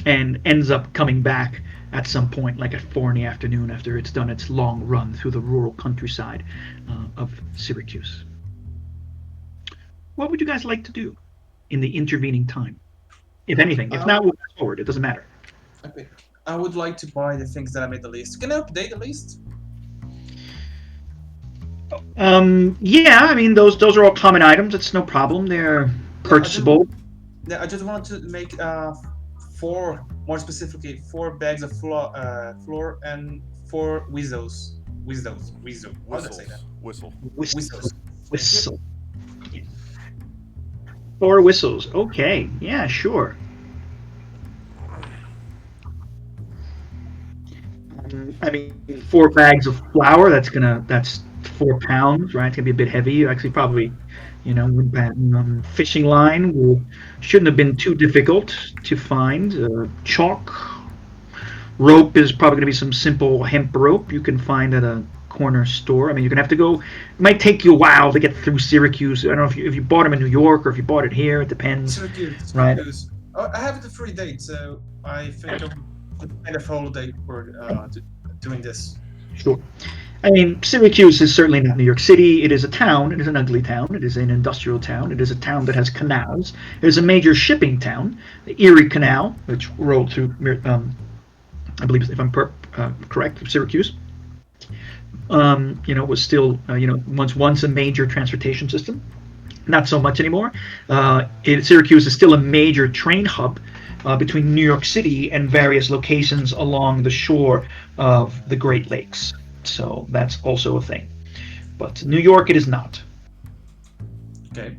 and ends up coming back at some point, like at 4 in the afternoon, after it's done its long run through the rural countryside of Syracuse. What would you guys like to do in the intervening time, if anything? If I, not, we'll fast forward. It doesn't matter. okay. I would like to buy the things that I made the list. Can I update the list? Yeah, I mean those are all common items. It's no problem. They're Yeah, I just purchasable. yeah, I just want to make four, more specifically, 4 bags of flour and 4 whistles. Wisdom. How do I say that? Whistle. Whistle. Whistles. Thank you. Whistle. Four whistles. Okay. Yeah, sure. I mean, 4 bags of flour. That's 4 pounds, right? It's gonna be a bit heavy. Actually, probably, that fishing line shouldn't have been too difficult to find. Chalk rope is probably gonna be some simple hemp rope you can find at a corner store. I mean, you're gonna have to go. It might take you a while to get through Syracuse. I don't know if you bought them in New York or if you bought it here. It depends, Syracuse. right? Syracuse. Oh, I have the free date, so I think I'm kind of holiday for doing this. Sure. I mean, Syracuse is certainly not New York City. It is a town. It is an ugly town. It is an industrial town. It is a town that has canals. It is a major shipping town. The Erie Canal, which rolled through, I believe, if I'm correct, Syracuse, was still, once a major transportation system. Not so much anymore. Syracuse is still a major train hub between New York City and various locations along the shore of the Great Lakes. So that's also a thing. But New York, it is not. Okay.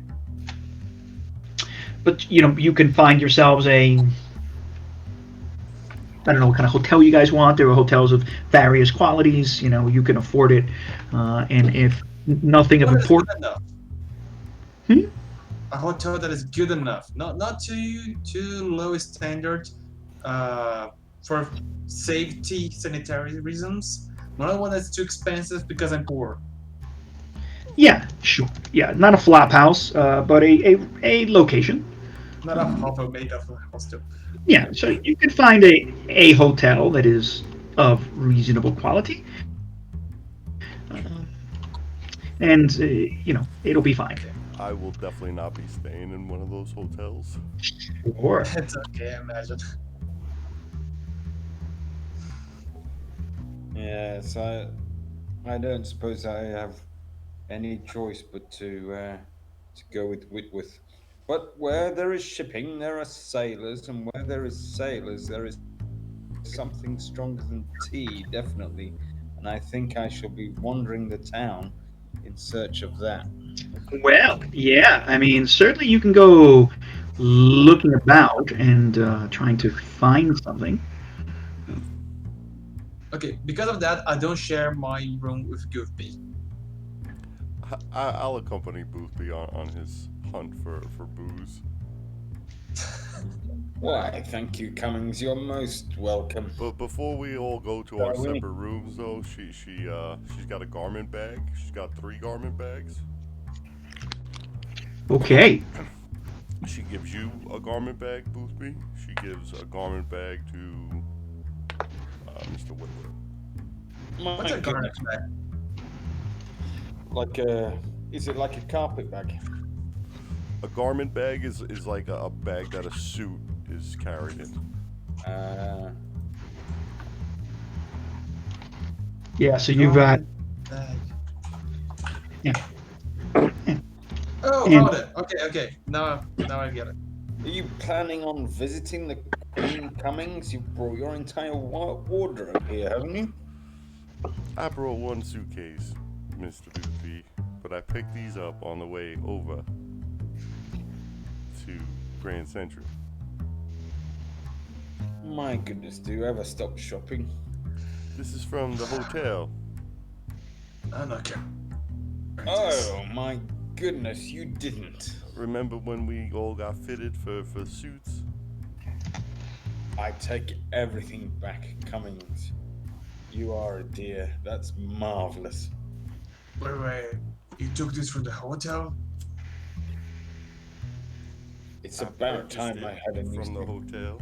But you can find yourselves I don't know what kind of hotel you guys want. There are hotels of various qualities. You can afford it, and if nothing of What is importance. good enough? Hmm? A hotel that is good enough, not too low standard, uh, for safety sanitary reasons. Not one that's too expensive because I'm poor. Yeah, sure. Yeah, not a flop house, but a location. Not a hovel made of hostel. Yeah, so you can find a hotel that is of reasonable quality, and it'll be fine. I will definitely not be staying in one of those hotels. Or It's okay, I imagine. Yes, I don't suppose I have any choice but to go with Whitworth. But where there is shipping, there are sailors, and where there is sailors, there is something stronger than tea, definitely. And I think I shall be wandering the town in search of that. well, yeah. I mean, certainly you can go looking about and trying to find something. Okay, because of that, I don't share my room with Goofy. I'll accompany Boothby on his hunt for booze. Why, thank you, Cummings. You're most welcome. But before we all go to our Shall we? separate rooms, though, she's got a garment bag. She's got 3 garment bags. Okay. She gives you a garment bag, Boothby. She gives a garment bag to Mr. Whitworth. My What's a garnet goodness. bag? Like a, is it like a carpet bag? A garment bag is like a bag that a suit is carried in. Uh, Yeah. So you've got. Bag. Yeah. Oh, And found it. Okay. Now I get it. are you planning on visiting the Queen Cummings? You brought your entire wardrobe here, haven't you? I brought 1 suitcase, Mr. Boothby, but I picked these up on the way over to Grand Central. My goodness, do you ever stop shopping? This is from the hotel. I'm not care. Oh my goodness, you didn't. Remember when we all got fitted for suits? I take everything back, Cummings. You are a dear. That's marvelous. Wait. You took this from the hotel? It's I about purchased time it I had a new from the suit. hotel.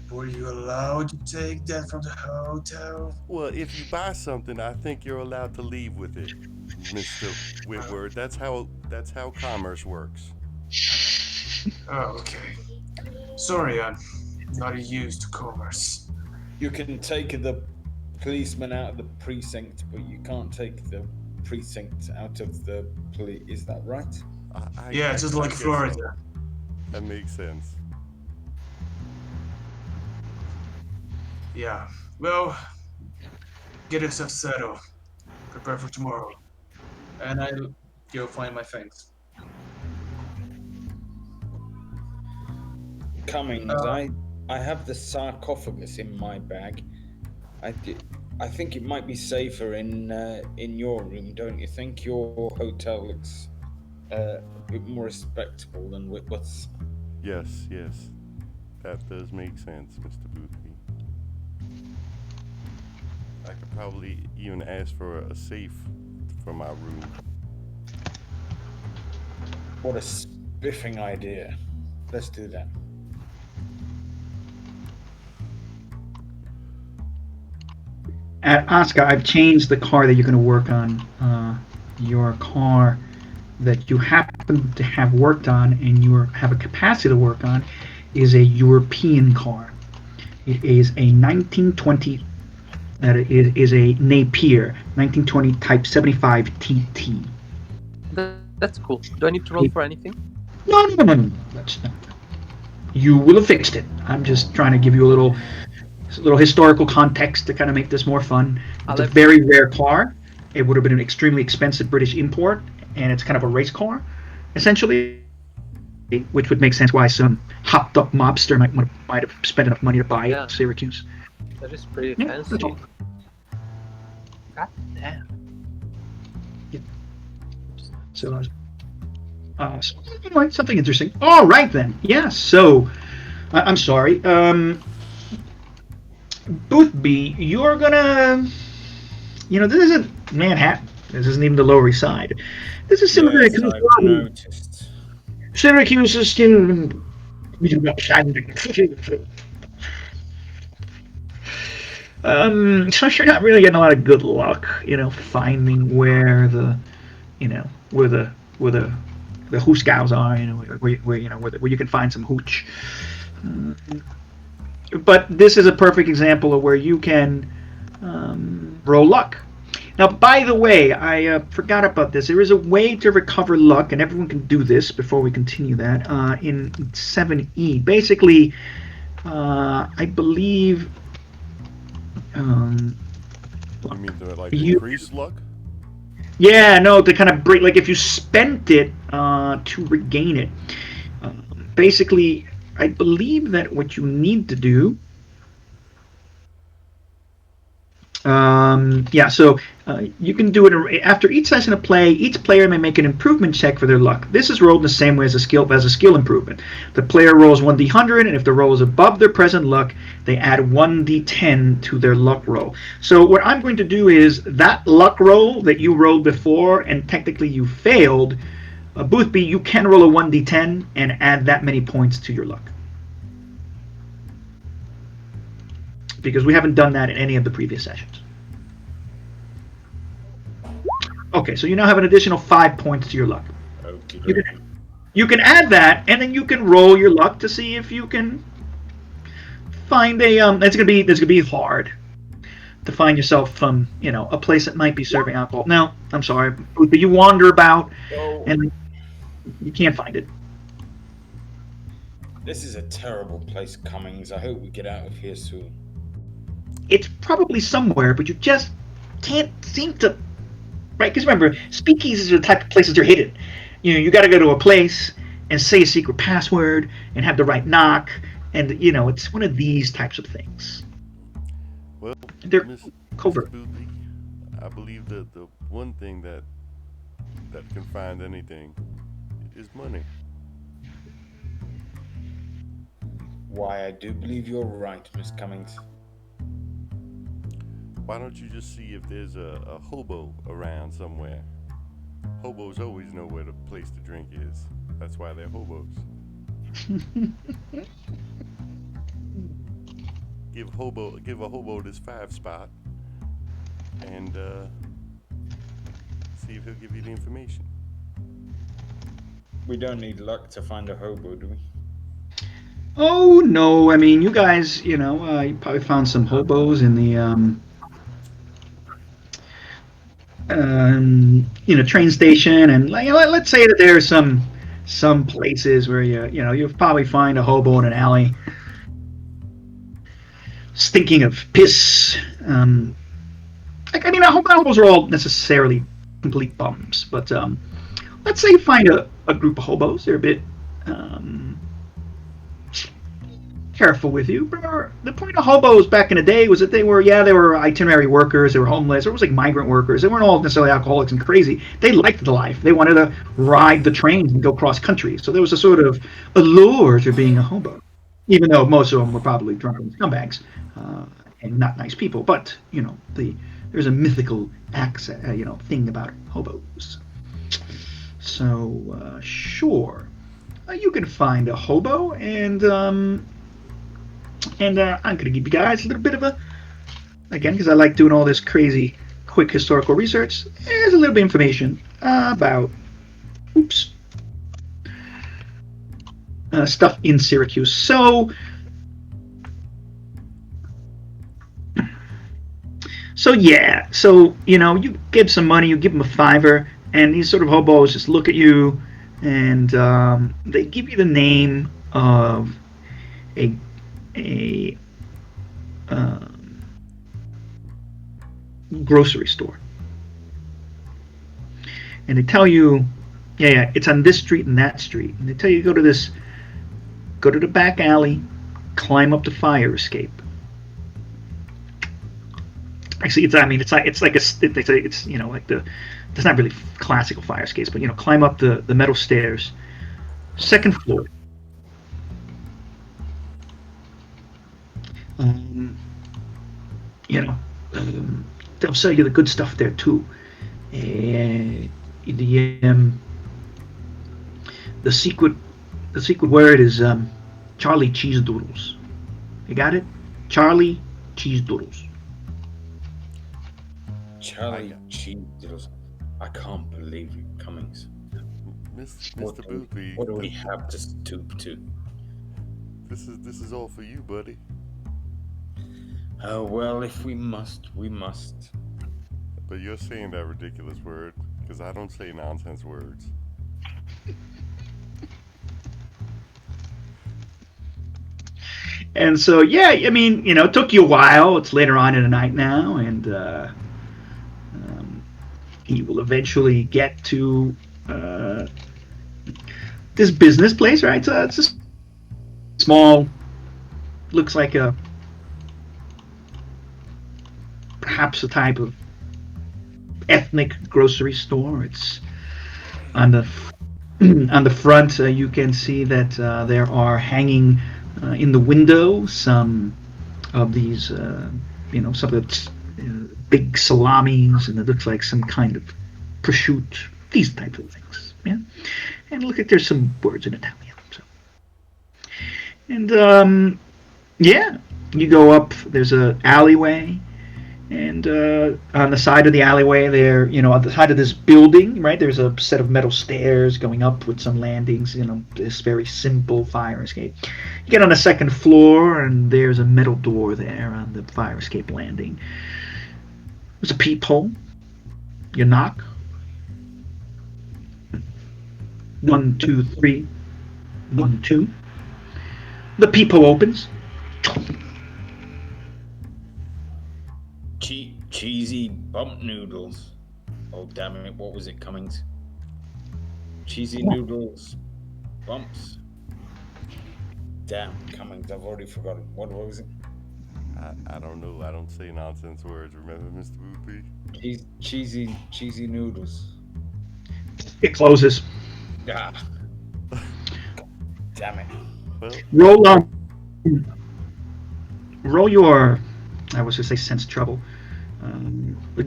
Were you allowed to take that from the hotel? Well, if you buy something, I think you're allowed to leave with it, Mr. Whitworth. That's how commerce works. Oh, okay. Sorry, I'm not used to commerce. You can take the policeman out of the precinct, but you can't take the precinct out of the police. Is that right? Yeah, just I like guess Florida. so. That makes sense. Yeah. Well, Get yourself settled. Prepare for tomorrow. And I'll go find my things. Cummings, Uh, I have the sarcophagus in my bag. I di- I think it might be safer in your room, don't you think? Your hotel looks a bit more respectable than Whitworth's. Yes, yes, that does make sense, Mr. Boothby. I could probably even ask for a safe for my room. What a spiffing idea. Let's do that. At Oscar, I've changed the car that you're going to work on. Your car that you happen to have worked on and you have a capacity to work on is a European car. It is a 1920 that is a Napier 1920 Type 75 TT. That's cool. Do I need to roll for anything? No, no, no, no, no. That's not. You will have fixed it. I'm just trying to give you a little historical context to kind of make this more fun. It's I'll a have. very rare car. It would have been an extremely expensive British import, and it's kind of a race car, essentially, which would make sense why some hopped up mobster might have spent enough money to buy it in Yeah, Syracuse. that is pretty Yeah, that's all. fancy. God damn. Yeah. So, so anyway, something interesting. All right then. Yeah. So, I'm sorry. Boothby, you're gonna. This isn't Manhattan. This isn't even the Lower East Side. This is Yes, Syracuse. I've noticed. Syracuse is still. So you're not really getting a lot of good luck, finding where the hooskows are, where you can find some hooch. But this is a perfect example of where you can roll luck. Now, by the way, I forgot about this. There is a way to recover luck, and everyone can do this before we continue that in 7E. Basically, I believe You mean to like you. increase luck? Yeah, no, to kind of break, like if you spent it to regain it. Basically, I believe that what you need to do. Yeah, so you can do it after each session of play. Each player may make an improvement check for their luck. This is rolled in the same way as a skill improvement. The player rolls 1d100, and if the roll is above their present luck, they add 1d10 to their luck roll. So what I'm going to do is that luck roll that you rolled before, and technically you failed. Boothby, you can roll a 1d10 and add that many points to your luck, because we haven't done that in any of the previous sessions. Okay, so you now have an additional 5 points to your luck. Okie You dokie. can, you can add that, and then you can roll your luck to see if you can find a. That's gonna be hard to find yourself a place that might be serving alcohol. Now, I'm sorry, but you wander about So, and you can't find it. this is a terrible place, Cummings. I hope we get out of here soon. It's probably somewhere, but you just can't seem to. Right? Because remember, speakeasies are the type of places they're hidden. You got to go to a place and say a secret password and have the right knock, and it's one of these types of things. Well, They're Mr. covert. Boothby, I believe that the one thing that can find anything is money. Why, I do believe you're right, Miss Cummings. Why don't you just see if there's a hobo around somewhere? Hobos always know where the place to drink is. That's why they're hobos. Give a hobo this 5 spot, and see if he'll give you the information. We don't need luck to find a hobo, do we? Oh no! I mean, you guys, you probably found some hobos in the train station, and let's say that there are some places where you'll probably find a hobo in an alley, stinking of piss. like I mean, hobos are all necessarily complete bums, but let's say you find a group of hobos. They're a bit um, careful with you. Remember, the point of hobos back in the day was that they were itinerary workers, they were homeless, it was like migrant workers. They weren't all necessarily alcoholics and crazy. They liked the life. They wanted to ride the trains and go cross country. So there was a sort of allure to being a hobo, even though most of them were probably drunken scumbags uh, and not nice people. But there's a mythical accent, thing about hobos. So sure, you can find a hobo and I'm going to give you guys a little bit of again, because I like doing all this crazy, quick historical research. There's a little bit of information about, oops, stuff in Syracuse. So yeah, you give some money, you give them a fiver, and these sort of hobos just look at you, and they give you the name of a a um, grocery store, and they tell you, yeah, it's on this street and that street, and they tell you go to the back alley, climb up the fire escape. Actually, it's like it's like it's not really classical fire escapes, but climb up the metal stairs, second floor. Um, you know, they'll sell you the good stuff there too. And the secret the secret word is Charlie cheese doodles. You got it? Charlie cheese doodles. Charlie Cheetos. I can't believe it, Cummings. Mr. Boothby, What do we have to stoop to? this is all for you, buddy. Oh, well, if we must, we must. But you're saying that ridiculous word because I don't say nonsense words. And so, yeah, I mean, it took you a while. It's later on in the night now, and he will eventually get to this business place, right? So it's a small, looks like perhaps a type of ethnic grocery store. It's on the on the front. You can see that there are hanging in the window some of these, some of the big salamis, and it looks like some kind of prosciutto. These types of things. Yeah, and look at there's some words in Italian. So, and yeah, you go up. There's a alleyway. And on the side of the alleyway, there, on the side of this building, right, there's a set of metal stairs going up with some landings. This very simple fire escape. You get on the second floor, and there's a metal door there on the fire escape landing. There's a peephole. You knock. 1, 2, 3. 1, 2. The peephole opens. Cheesy bump noodles. Oh, damn it. What was it, Cummings? Cheesy noodles. Bumps. Damn, Cummings. I've already forgotten. What was it? I don't know. I don't say nonsense words. Remember, Mr. Boothby? Cheesy noodles. It closes. Ah. Damn it. Well, Roll your, I was going to say sense trouble.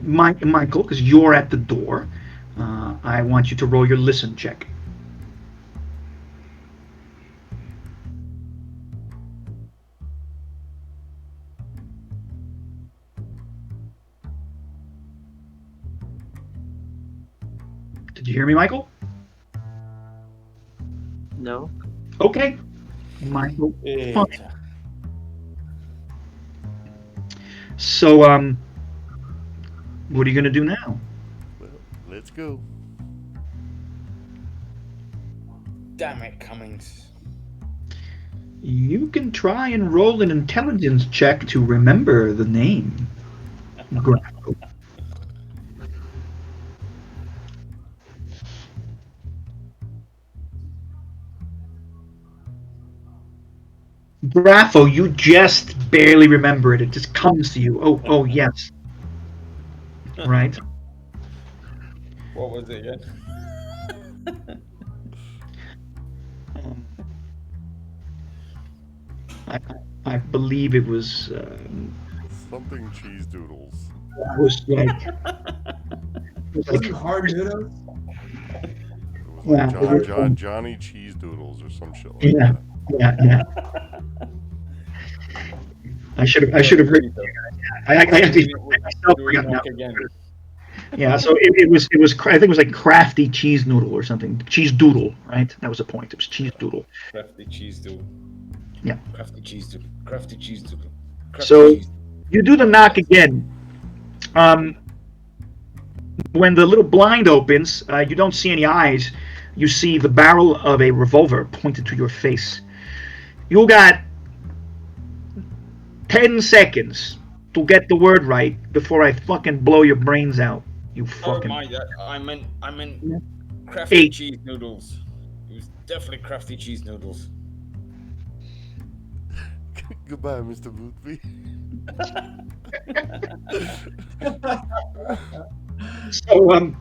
Michael, because you're at the door, I want you to roll your listen check. Did you hear me, Michael? No. Okay. Michael. Fine. So, what are you going to do now? well, let's go. Damn it, Cummings. You can try and roll an intelligence check to remember the name. Grapho, you just barely remember it. It just comes to you. Oh, yes. Right. What was it again? Um, I, I believe it was. Something cheese doodles. It was like. It was Wasn't like. hard noodles? It was like Yeah. It was, Johnny Cheese Doodles or some shit like yeah. that. Yeah. I should have. I should have heard. I actually myself Do we forgot now. knock again? Yeah. So it was. It was. I think it was like crafty cheese noodle or something. Cheese doodle. Right. That was the point. It was cheese doodle. Crafty cheese doodle. Yeah. Crafty cheese doodle. Crafty cheese doodle. Crafty So cheese. you do the knock again. When the little blind opens, you don't see any eyes. You see the barrel of a revolver pointed to your face. You got 10 seconds to get the word right before I fucking blow your brains out. You Oh fucking. my! I meant crafty 8. cheese noodles. It was definitely crafty cheese noodles. Goodbye, Mr. Boothby. So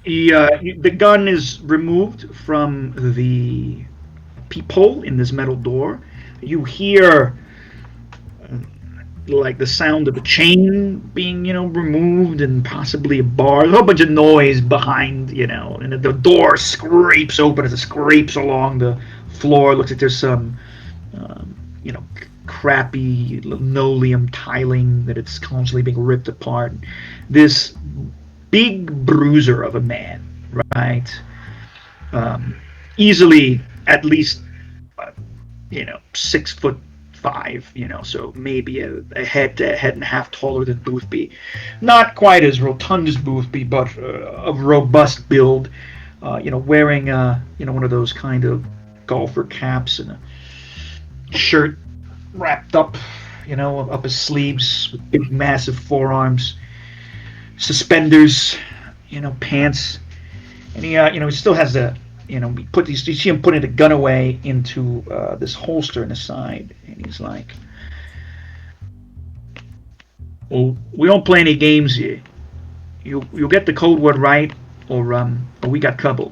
the gun is removed from the peephole in this metal door. You hear like the sound of a chain being, removed and possibly a bar. There's a whole bunch of noise behind, and the door scrapes open as it scrapes along the floor. It looks like there's some, crappy linoleum tiling that it's constantly being ripped apart. This big bruiser of a man, right? Easily at least, 6'5", so maybe a head and a half taller than Boothby. Not quite as rotund as Boothby, but of robust build. Wearing one of those kind of golfer caps and a shirt wrapped up, up his sleeves with big massive forearms, suspenders, pants, and he still has the you see him putting the gun away into this holster in the side, and he's like, "Well, we don't play any games here. You'll get the code word right, or we got trouble.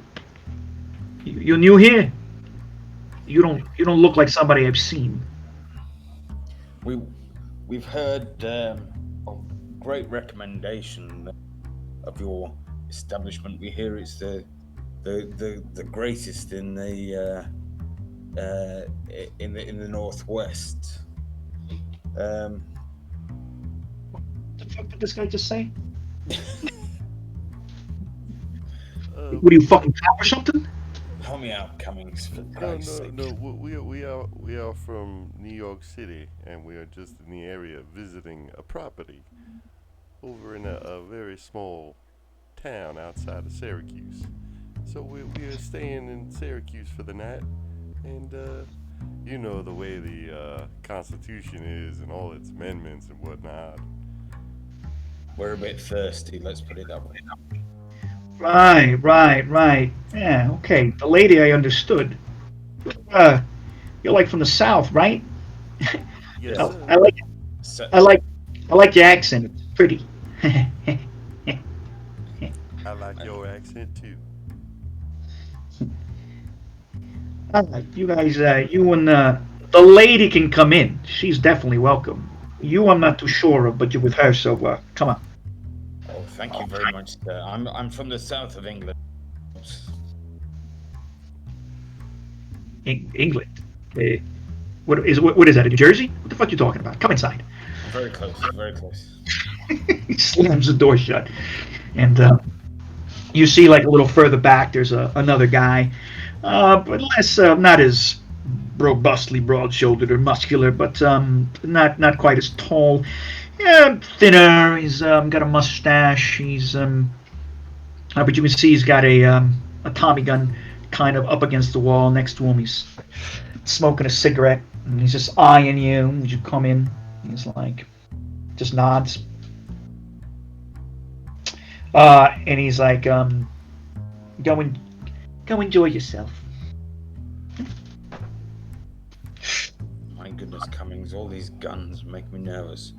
You're new here. You don't look like somebody I've seen." We've heard a great recommendation of your establishment. We hear it's the greatest in the northwest. What the fuck did this guy just say? What are you, fucking cop or something? Help me out, Cummings, for No, Christ's no, sake. no. We are from New York City, and we are just in the area visiting a property over in a very small town outside of Syracuse. So we are staying in Syracuse for the night, and you know the way the Constitution is and all its amendments and whatnot. We're a bit thirsty, let's put it that way. Right. Yeah, okay. The lady I understood. You're like from the South, right? Yes, Oh, sir. I like So, I like your accent. It's pretty. I like your accent too. All right, you guys. You and the lady can come in. She's definitely welcome. You, I'm not too sure of, but you're with her, so come on. oh, thank you very much, sir. I'm from the south of England. England. What is that? In Jersey? What the fuck you talking about? Come inside. Very close, very close. He slams the door shut, and you see like a little further back. There's another guy, but less, not as robustly broad-shouldered or muscular, but not quite as tall. Yeah, thinner. He's got a mustache. But you can see he's got a Tommy gun kind of up against the wall next to him. He's smoking a cigarette, and he's just eyeing you as you come in. He's like, just nods. And he's like, go enjoy yourself. things, all these guns make me nervous.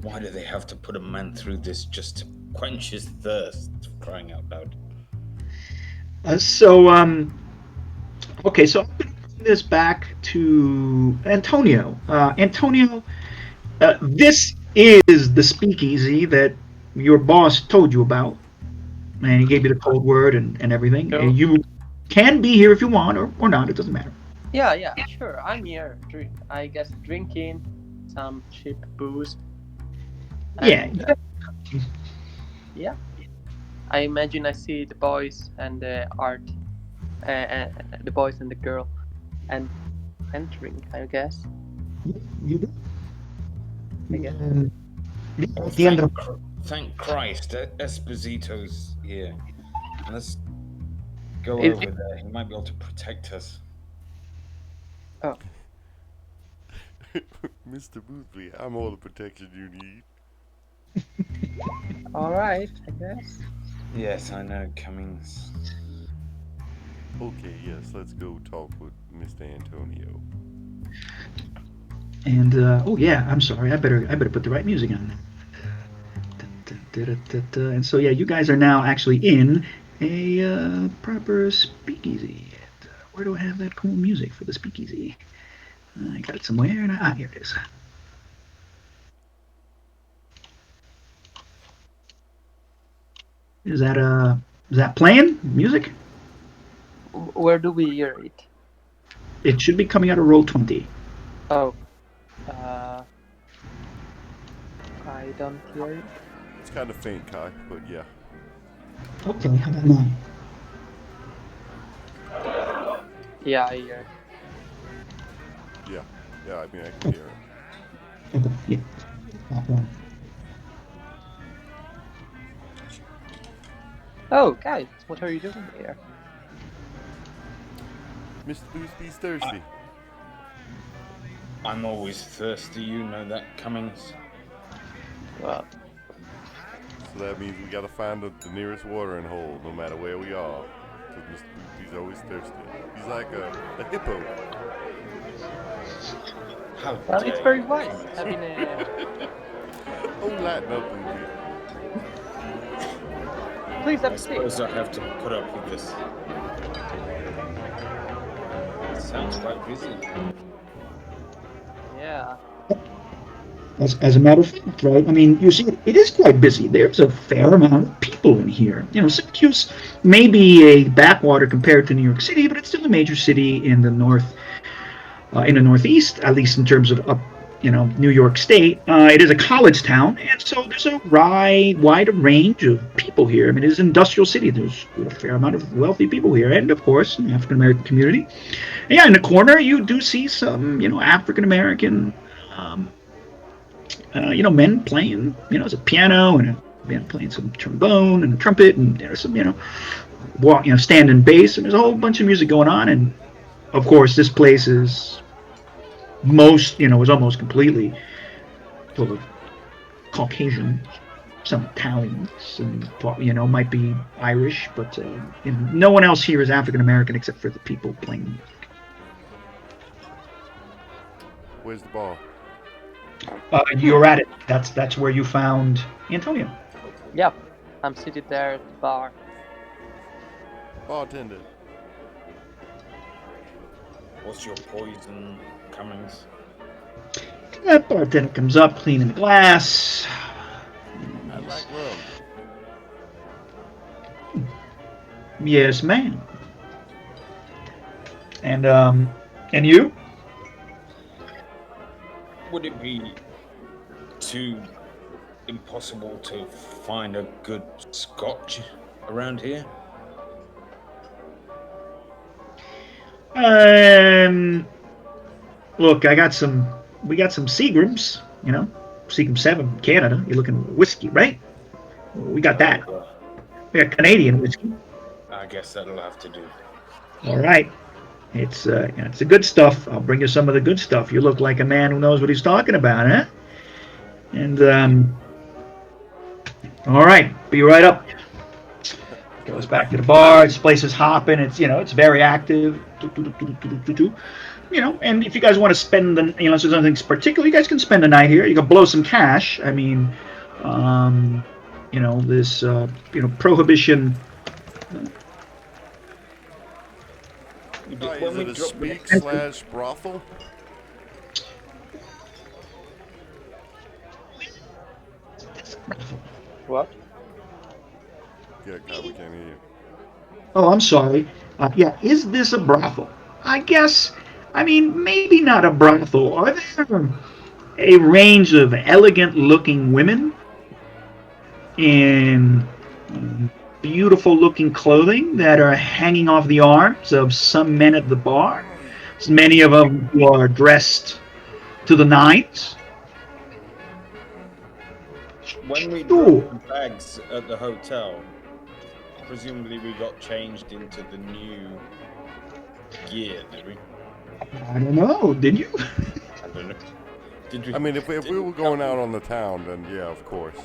Why do they have to put a man through this just to quench his thirst? Crying out loud. So, okay, so I'm going to bring this back to Antonio. Antonio, this is the speakeasy that your boss told you about, and he gave you the code word and everything. So You can be here if you want, or not. It doesn't matter. yeah, yeah, sure. I'm here. I guess drinking some cheap booze. Yeah. And yeah, I imagine I see the boys and the art, the boys and the girl, and entering. I guess. You do. I guess. Oh, At the end of thank Christ, Esposito's here. Let's go Is over it- there. He might be able to protect us. Oh, Mr. Boothby, I'm all the protection you need. all right. I guess. Yes, I know, Cummings. Okay, yes, let's go talk with Mr. Antonio. and oh yeah, I'm sorry. I better put the right music on. And so yeah, you guys are now actually in a proper speakeasy. And, where do I have that cool music for the speakeasy? I got it somewhere, and here it is. Is that playing music? Where do we hear it? It should be coming out of Roll20. Oh, uh, I don't hear it. It's kind of faint, Kai, but yeah. Okay, how about now? Yeah, I hear. Yeah, I mean, I can hear it. Okay, yeah, that one. Oh, guys, what are you doing here? Mr. Boothby's thirsty. I'm always thirsty, you know that, Cummings. Well, So that means we gotta find the nearest watering hole, no matter where we are. Because Mr. Boothby's always thirsty. He's like a hippo. How well, dare it's very you, wise Cummings. having a. Oh, lighten up, Boothby. Please have I a seat. suppose I have to put up with this. Sounds quite busy. Yeah. As a matter of fact, right? I mean, you see, it is quite busy. There's a fair amount of people in here. Syracuse may be a backwater compared to New York City, but it's still a major city in the in the Northeast, at least in terms of New York State. It is a college town, and so there's a wide range of people here. I mean, it is an industrial city. There's a fair amount of wealthy people here, and of course, an African American community. And yeah, in the corner, you do see some, African American. Um, Men playing, there's a piano and a man playing some trombone and a trumpet, and there's some, standing bass, and there's a whole bunch of music going on. And of course, this place is is almost completely full of Caucasians, some Italians, and might be Irish, but no one else here is African American except for the people playing music. Where's the bar? You're at it. That's where you found Antonio. Yeah. I'm sitting there at the bar. Bartender. What's your poison, Cummings? That bartender comes up, cleaning the glass. I like rum. Yes, ma'am. And you? Would it be too impossible to find a good scotch around here? Look, we got some Seagrams, Seagram 7, Canada. You're looking for whiskey, right? We got that. We got Canadian whiskey. I guess that'll have to do. All right. It's the good stuff. I'll bring you some of the good stuff. You look like a man who knows what he's talking about, huh? And all right, be right up. Goes back to the bar. This place is hopping. It's it's very active. And if you guys want to spend the unless there's anything particular, you guys can spend the night here. You can blow some cash. I mean, this prohibition. When Is we it a drop the speak/brothel? What? Yeah, God, we can't hear you. Oh, I'm sorry. Yeah, is this a brothel? I guess. I mean, maybe not a brothel. Are there a range of elegant-looking women in beautiful-looking clothing that are hanging off the arms of some men at the bar? Many of them who are dressed to the nines. when we Sure. dropped the bags at the hotel, presumably we got changed into the new gear, did we? I don't know. Did you? I don't know. Did we? I mean, if we were going out on the town, then yeah, of course.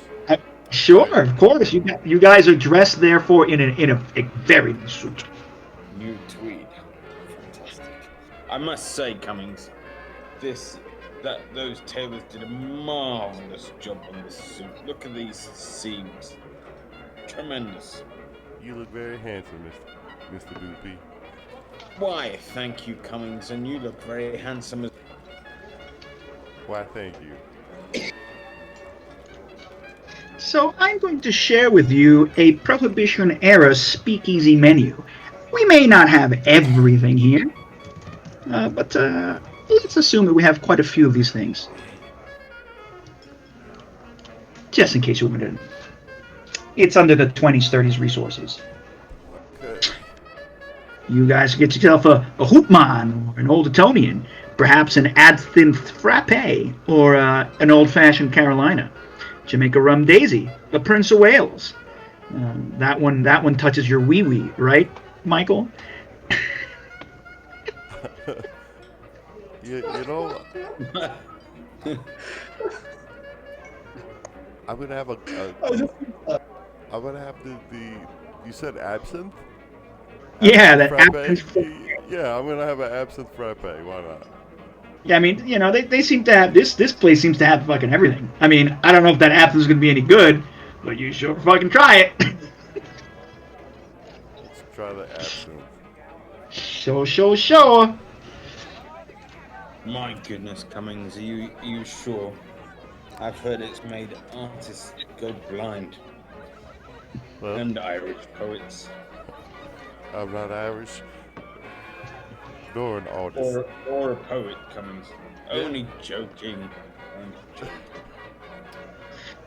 Sure, of course. You guys are dressed, therefore, in a very nice suit. New tweed, fantastic. I must say, Cummings, those tailors did a marvelous job on this suit. Look at these seams, tremendous. You look very handsome, Mr. Doopy. Why, thank you, Cummings, and you look very handsome as. Why, thank you. So I'm going to share with you a Prohibition-era speakeasy menu. We may not have everything here, but let's assume that we have quite a few of these things. Just in case you wanted to. It's under the 20s, 30s resources. Okay. You guys get yourself a hoopman or an old Etonian, perhaps an absinthe frappe or an old-fashioned Carolina. Jamaica rum daisy, a Prince of Wales. That one touches your wee-wee, right, Michael? you know, I'm gonna have I'm gonna have the you said absinthe? Yeah, that Frappe? absinthe. Yeah, I'm gonna have an absinthe frappe. Why not? Yeah, I mean, they seem to have this place seems to have fucking everything. I mean, I don't know if that absinthe is gonna be any good, but you sure fucking try it. Let's try the absinthe. Sure. My goodness, Cummings, are you sure? I've heard it's made artists go blind. Well, And Irish poets. I'm not Irish. Nor an artist. Or a poet, Cummings. Only joking. Only joking.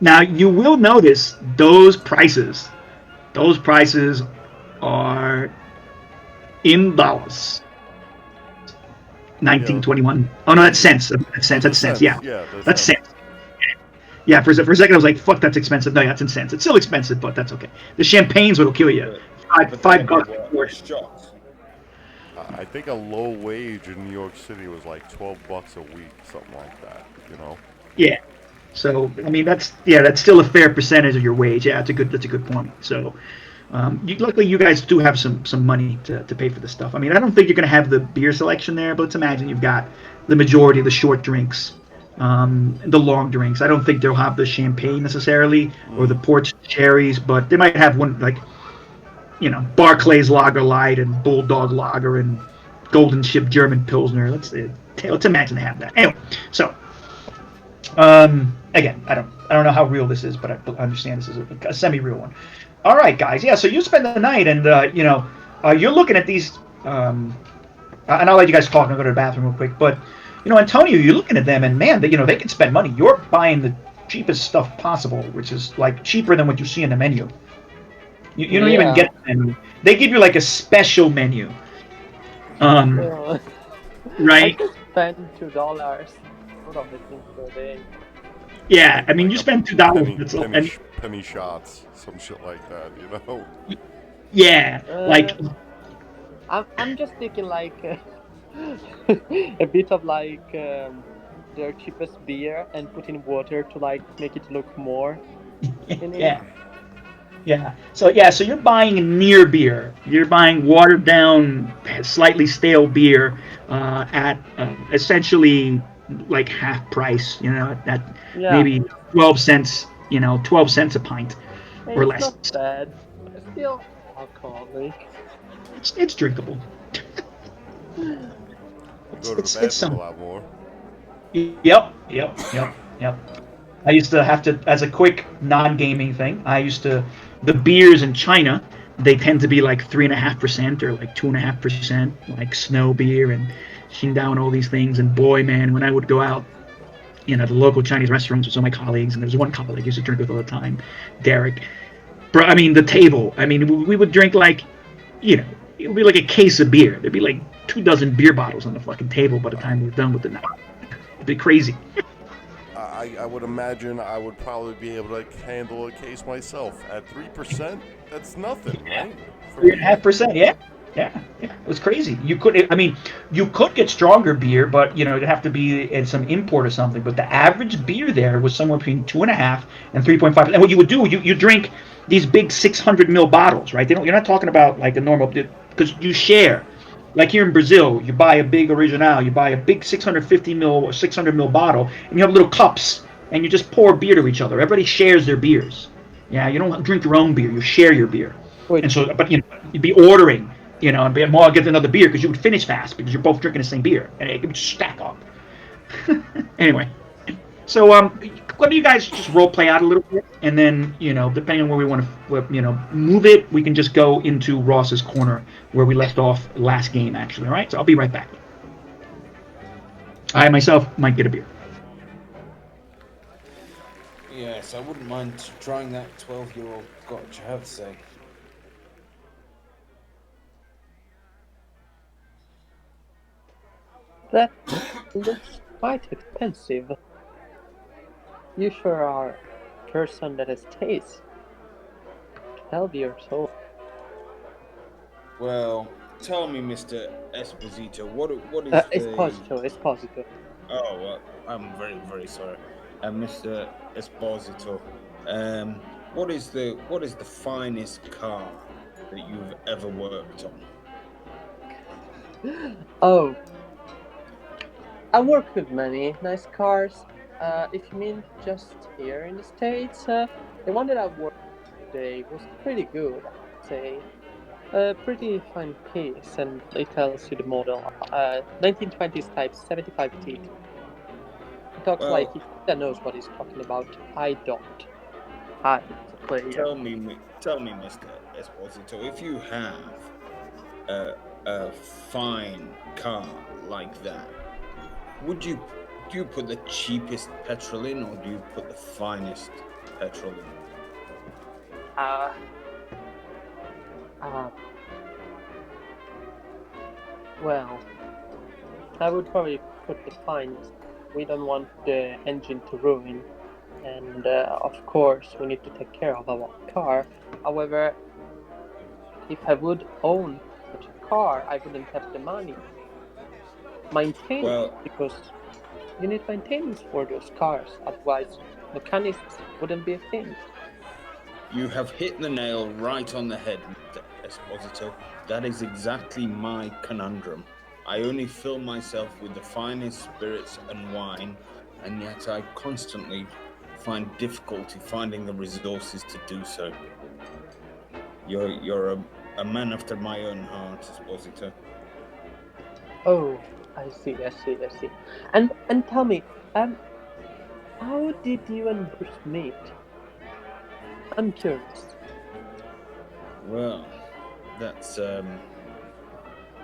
Now you will notice those prices. Those prices are in dollars. 1921. Oh no, that's cents. That's cents. Yeah, that's cents. Yeah, for a second I was like, "Fuck, that's expensive." No, that's in cents. It's still expensive, but that's okay. The champagne's what'll kill you. Five bucks. Shots. Uh, I think a low wage in New York City was like $12 a week, something like that. You know. Yeah. So I mean that's still a fair percentage of your wage. Yeah, that's a good point. So luckily you guys do have some money to pay for this stuff. I mean I don't think you're gonna have the beer selection there, but let's imagine you've got the majority of the short drinks, the long drinks. I don't think they'll have the champagne necessarily or the port cherries, but they might have one like Barclays Lager Light and Bulldog Lager and Golden Ship German Pilsner. Let's imagine they have that. Anyway, so. Again, I don't know how real this is, but I understand this is a semi-real one. All right, guys. Yeah, so you spend the night, and you're looking at these. And I'll let you guys talk. And I'll go to the bathroom real quick. But Antonio, you're looking at them, and man, they can spend money. You're buying the cheapest stuff possible, which is like cheaper than what you see in the menu. You don't even get the menu. They give you like a special menu. I Right? could spend $2 out of the thing per day. Yeah, I mean, you spend $2. Penny shots, some shit like that, you know. Yeah, like. I'm just thinking like a bit of like their cheapest beer and put in water to like make it look more. Yeah. Yeah. So you're buying near beer. You're buying watered down, slightly stale beer at essentially like half price. At Yeah, maybe 12 cents. 12 cents a pint or it's less. not bad, but it's still alcoholic. It's drinkable. You It's go to the it's it's bathroom a some. lot more. Yep. I used to have to, as a quick non-gaming thing. The beers in China. They tend to be like 3.5% or like 2.5%, like snow beer and Qingdao and all these things. And boy, man, when I would go out, the local Chinese restaurants with some of my colleagues, and there was one colleague I used to drink with all the time, Derek. Bro, I mean the table. I mean we would drink like, it would be like a case of beer. There'd be like 2 dozen beer bottles on the fucking table by the time we were done with the night. It'd be crazy. I would imagine I would probably be able to handle a case myself. At 3%, that's nothing, right? For Three and a beer? half percent. Yeah. It was crazy. I mean, you could get stronger beer, but it'd have to be in some import or something. But the average beer there was somewhere between 2.5 and 3.5. And what you would do, you drink these big 600 ml bottles, right? You're not talking about like a normal, because you share. Like here in Brazil, you buy a big original, you buy a big 650 ml or 600 ml bottle, and you have little cups, and you just pour beer to each other. Everybody shares their beers. Yeah, you don't drink your own beer; you share your beer. And Which so, but you'd be ordering, and be more, I'll get another beer because you would finish fast because you're both drinking the same beer, and it would stack up. Anyway, so why don't you guys just role play out a little bit, and then depending on where we want to, move it, we can just go into Ross's corner where we left off last game, actually. All right, so I'll be right back. I myself might get a beer. Yes, I wouldn't mind trying that 12-year-old Scotch, I have to say. that looks quite expensive. You sure are a person that has taste. 12 years old. Well, tell me, Mr. Esposito, what is the? Esposito. Oh, I'm very very sorry, Mr. Esposito. What is the finest car that you've ever worked on? Oh, I work with many nice cars. If you mean just here in the States, the one that I worked today was pretty good, I'd say. A pretty fine piece, and it tells you the model. 1920s type 75 teeth. He talks like Well, he knows what he's talking about. I don't. I'm just a player. tell me, Mr. Esposito, if you have a fine car like that, do you put the cheapest petrol in, or do you put the finest petrol in? Uh, uh, well, I would probably put the finest. We don't want the engine to ruin, and of course, we need to take care of our car. However, if I would own such a car, I wouldn't have the money maintaining it Well, because you need maintenance for those cars. Otherwise, mechanics wouldn't be a thing. you have hit the nail right on the head, Mr. Esposito. That is exactly my conundrum. I only fill myself with the finest spirits and wine, and yet I constantly find difficulty finding the resources to do so. You're a man after my own heart, Esposito. Oh, I see. And tell me, how did you and Bruce meet? I'm curious. Well, that's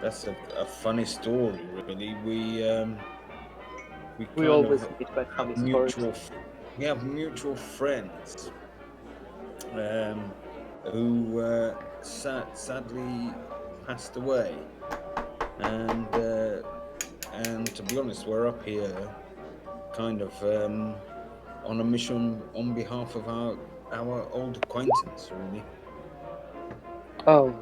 that's a funny story, really. We We kind always of meet by funny have stories. we have mutual friends um, who sadly passed away, and to be honest, we're up here kind of on a mission on behalf of our old acquaintance, really. Oh,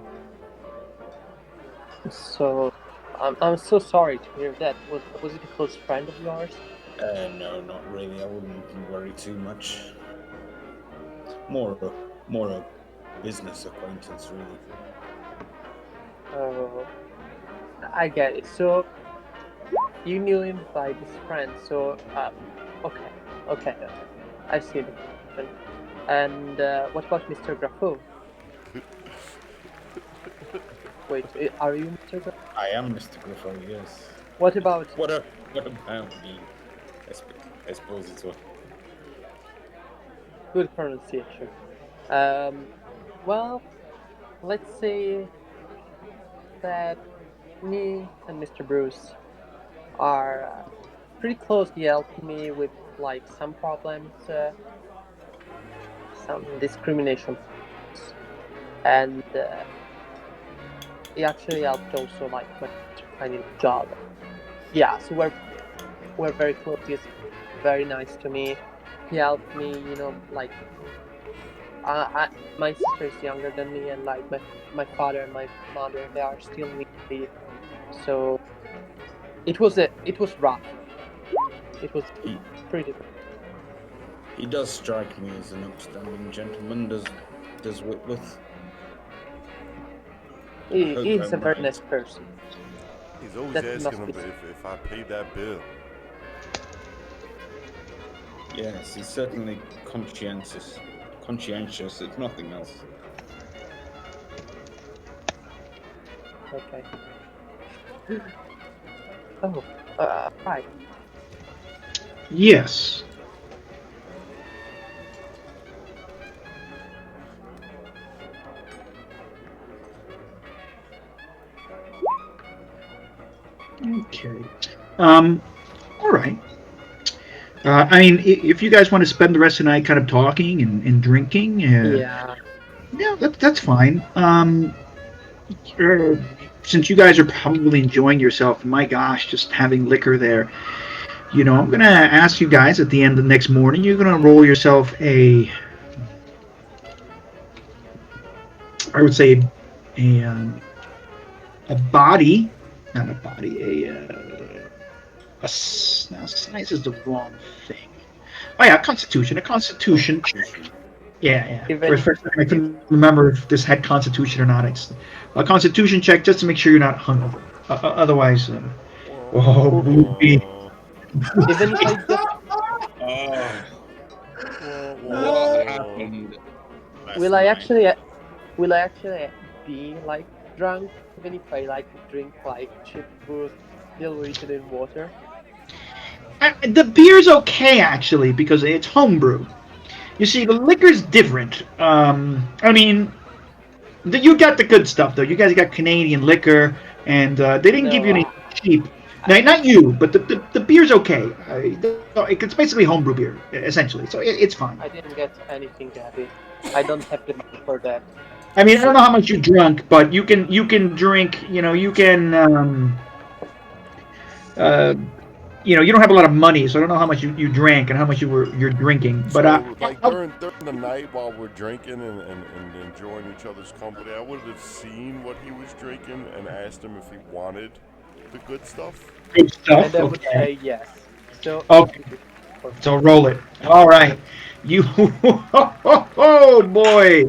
so I'm so sorry to hear that. Was it a close friend of yours? No, not really. I wouldn't worry too much. More a business acquaintance, really. Oh, I get it. So you knew him by his friend. So okay, okay. I see the question. And what about Mr. Grafo? Wait, are you Mr. Grafo? I am Mr. Griffo, yes. What about What about me? I suppose it's what. good pronunciation? Um, well, let's say that me and Mr. Bruce are pretty close. He helped me with like some problems, some discrimination, and he actually helped also like my sister finding a job. Yeah, so we're very close. He's very nice to me. He helped me, like my sister is younger than me, and like my father and my mother, they are still needy. So it was rough. It was He pretty rough. he does strike me as an upstanding gentleman. Does Whitworth? I hope He's a I'm very right. nice person. He's always That asking must be. if I paid that bill. Yes, he's certainly conscientious. Conscientious, if nothing else. Okay. Oh, right. Yes. Okay. Um, all right. I mean, if you guys want to spend the rest of the night kind of talking and drinking, Yeah. yeah, that's fine. Uh, since you guys are probably enjoying yourself, my gosh, just having liquor there, I'm gonna ask you guys at the end of the next morning. You're gonna roll yourself I would say, a body, not a body, now size is the wrong thing. Oh yeah, a Constitution check. Constitution. Yeah, yeah. Even First time I couldn't remember if this had Constitution or not. It's a Constitution check just to make sure you're not hungover. Otherwise, oh, if, booby. even if I just Oh, what Wah. happened last will I night? actually will I actually be like drunk even if I like drink like cheap booze diluted in water? The beer's okay actually because it's homebrew. You see, the liquor's different. I mean, you got the good stuff though. You guys got Canadian liquor, and they didn't give No, you any cheap. I, No, not you, but the beer's okay. It's basically homebrew beer essentially, so it's fine. I didn't get anything heavy. I don't have the money for that. I mean, I don't So, know how much you drunk, but you can drink. You can. Uh, you don't have a lot of money, so I don't know how much you drank and how much you're drinking. But So, like during the night while we're drinking and enjoying each other's company, I would have seen what he was drinking and asked him if he wanted the good stuff. good And stuff. I would Okay. say yes. So Okay. for So roll it. All right. You. Oh boy,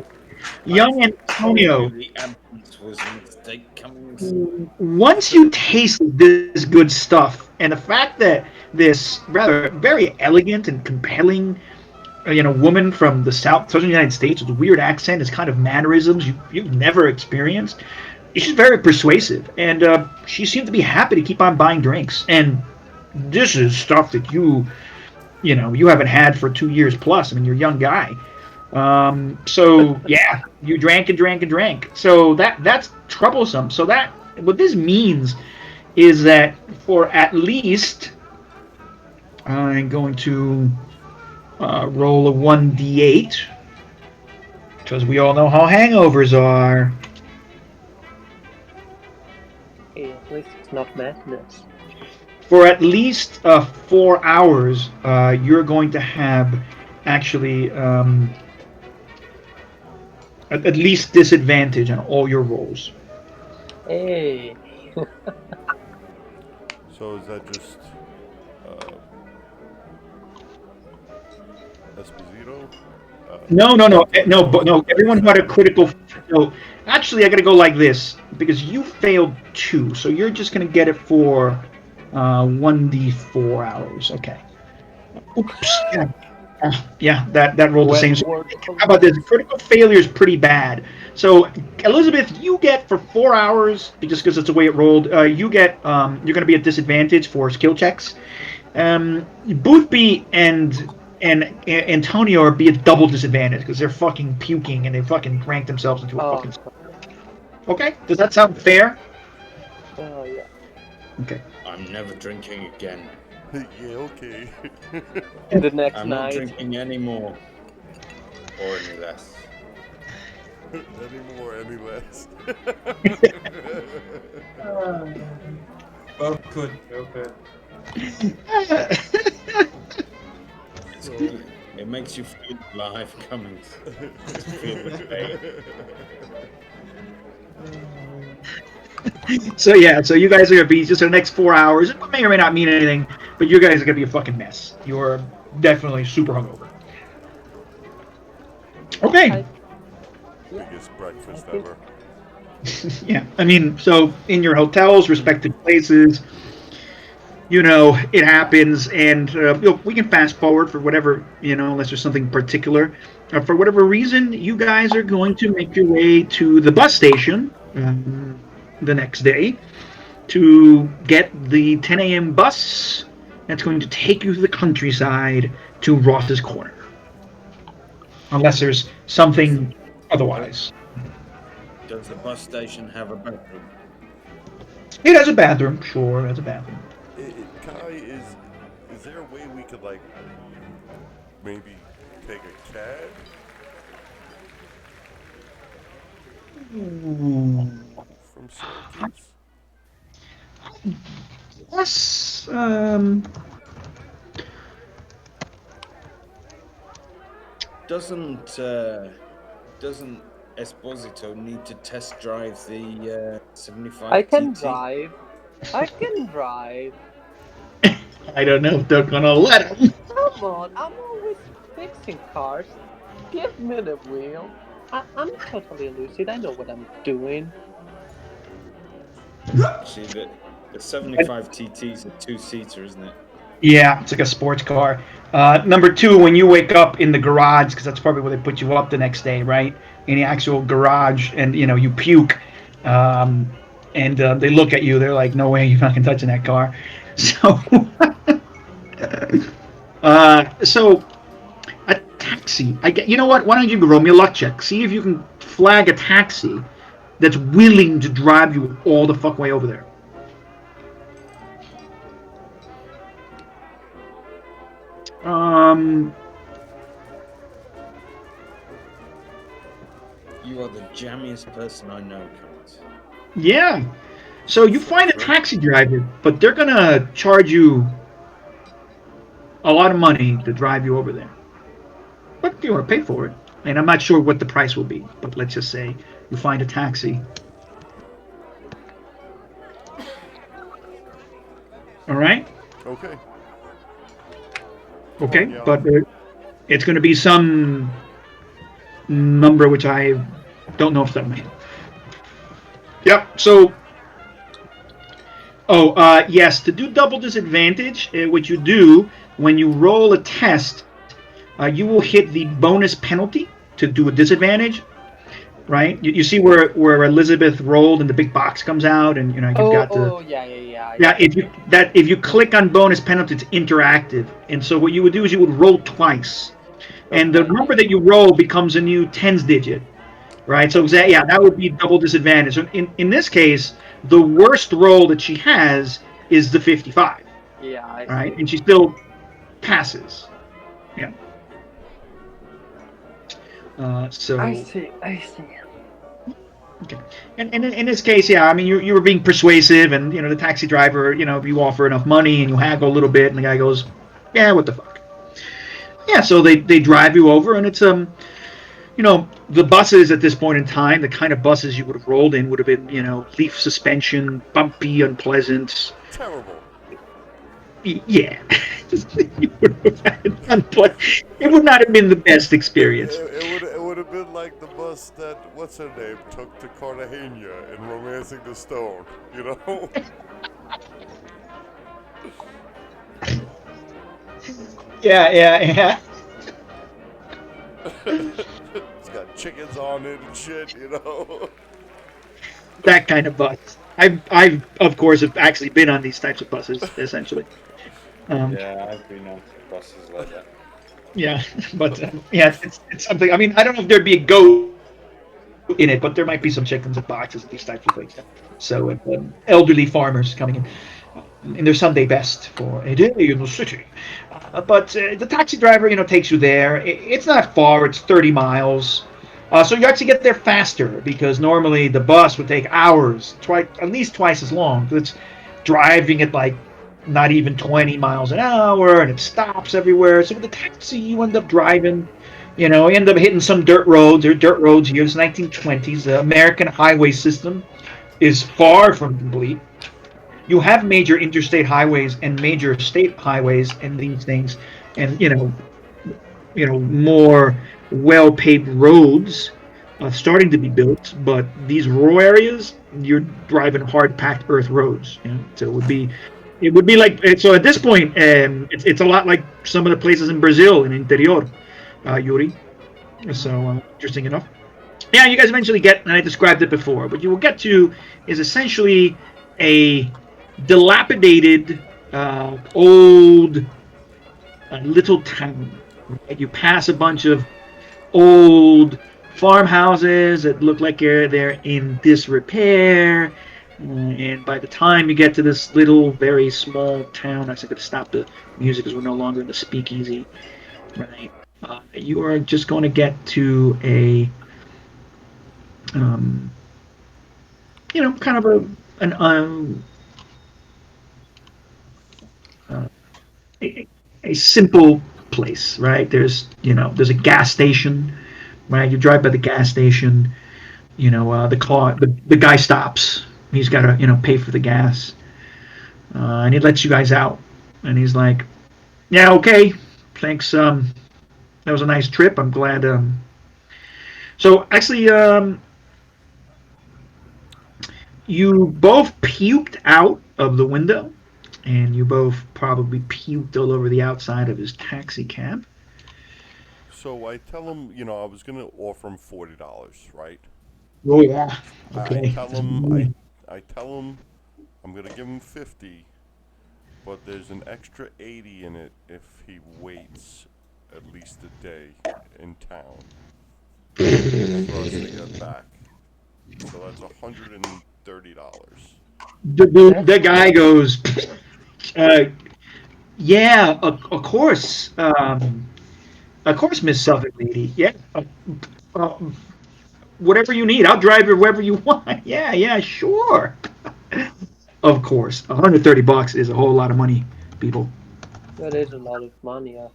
I young told Antonio. you the absence was a mistake, Cummings. Once you taste this good stuff, and the fact that this rather very elegant and compelling, woman from the southern United States with a weird accent, this kind of mannerisms you've never experienced, she's very persuasive, and she seemed to be happy to keep on buying drinks. And this is stuff that you haven't had for 2 years plus. I mean, you're a young guy. So yeah, you drank and drank and drank. So that's troublesome. So that what this means is that for at least I'm going to roll a 1d8 because we all know how hangovers are. at least it's not madness. For at least 4 hours, you're going to have actually at least disadvantage on all your rolls. Hey, So is that just uh, Esposito? No. Everyone who had a critical. No, actually, I got to go like this because you failed 2, so you're just going to get it for 1d4 hours. Okay. Oops. Yeah. Yeah, that rolled the same. Well So worth how about this? collected. Critical failure is pretty bad. So Elizabeth, you get for 4 hours just because it's the way it rolled. You get you're going to be at disadvantage for skill checks. Boothby and Antonio are be at double disadvantage because they're fucking puking and they fucking drank themselves into a Oh, fucking. Okay, does that sound fair? yeah. Okay. I'm never drinking again. Yeah, okay. The next I'm not night. drinking any more. Or any less. Any more, any less. Well, good. So, It makes you feel alive coming to feel the pain. So yeah, so you guys are gonna be just for the next 4 hours. It may or may not mean anything, but you guys are gonna be a fucking mess. You're definitely super hungover. Okay. biggest breakfast I think- ever. Yeah, I mean, so in your hotels, respected places, it happens, and we can fast forward for whatever, unless there's something particular. For whatever reason, you guys are going to make your way to the bus station the next day to get the 10 a.m. bus that's going to take you to the countryside to Ross's Corner. Unless there's something otherwise. Does the bus station have a bathroom? It has a bathroom, sure, it has a bathroom. Kai, is there a way we could, like, maybe take a cab? From Syracuse? Yes, Doesn't Esposito need to test drive the 75 I can TT? drive. I can drive. I don't know if they're gonna let him. Come on, I'm always fixing cars. Give me the wheel. I'm totally lucid. I know what I'm doing. See, the 75 TT's a two-seater, isn't it? Yeah, it's like a sports car. Number 2, when you wake up in the garage, because that's probably where they put you up the next day, right? In the actual garage, and you puke, and they look at you. They're like, "No way, you fucking touching that car." So, so a taxi. You know what? Why don't you roll me a luck check? See if you can flag a taxi that's willing to drive you all the fuck way over there. You are the jammiest person I know, Count. Yeah. So you find a taxi driver, but they're gonna charge you a lot of money to drive you over there. But you want to pay for it. And I'm not sure what the price will be, but let's just say you find a taxi. All right? Okay. Okay, Yeah. but it's going to be some number which I don't know if that means. Yep, so. Oh, yes, to do double disadvantage, what you do when you roll a test, you will hit the bonus penalty to do a disadvantage, right? You see where Elizabeth rolled and the big box comes out, and you've got the. Yeah. Yeah, if you click on bonus penalty, it's interactive, and so what you would do is you would roll twice, and the Okay. number that you roll becomes a new tens digit, right? So that would be double disadvantage. So in this case, the worst roll that she has is the 55, Yeah, I right? see. And she still passes. Yeah. So. I see. Okay. And in this case, yeah, I mean, you were being persuasive, and the taxi driver, if you offer enough money and you haggle a little bit, and the guy goes, "Yeah, what the fuck." Yeah, so they drive you over, and it's the buses at this point in time, the kind of buses you would have rolled in would have been leaf suspension, bumpy, unpleasant. Terrible. Yeah, you would have had fun, but it would not have been the best experience. It would have been like the bus that what's her name took to Cartagena in *Romancing the Stone*. You know, Yeah, yeah, yeah. it's got chickens on it and shit. You know. That kind of bus. I've of course have actually been on these types of buses essentially. Um, Yeah, I've been on some buses like that. yeah, but yeah, it's something. I mean, I don't know if there'd be a goat in it, but there might be some chickens and boxes and these types of things. So elderly farmers coming in their Sunday best for a day in the city. But the taxi driver, takes you there. It's not far. It's 30 miles. So you actually get there faster because normally the bus would take hours, at least twice as long. It's driving at like not even 20 miles an hour, and it stops everywhere. So with the taxi, you end up driving. You end up hitting some dirt roads. There are dirt roads here. It's 1920s. The American highway system is far from complete. You have major interstate highways and major state highways and these things, and more well paved roads starting to be built. But these rural areas, you're driving hard packed earth roads. So it would be like so at this point, it's a lot like some of the places in Brazil in Interior, Yuri. So interesting enough. Yeah, you guys eventually get, and I described it before, but you will get to is essentially a dilapidated, old little town. Right? You pass a bunch of old farmhouses that look like they're in disrepair. And by the time you get to this little, very small town, I said, going to stop the music because we're no longer in the speakeasy, right? You are just going to get to um, kind of an uh, a, a simple place, right? There's a gas station, right? You drive by the gas station. The guy stops. He's got to pay for the gas, and he lets you guys out. And he's like, "Yeah, okay, thanks. That was a nice trip. I'm glad." So actually, you both puked out of the window, and you both probably puked all over the outside of his taxi cab. So I tell him, I was gonna offer him $40, right? Oh yeah. I Okay. tell him, I tell him I'm gonna give him 50, but there's an extra 80 in it if he waits at least a day in town for us to get back. So that's $130. The guy goes, uh, yeah, of course, Miss Southern Lady. Yeah, uh, whatever you need, I'll drive you wherever you want. Yeah, yeah, sure. Of course, $130 is a whole lot of money, people. That is a lot of money. Yeah.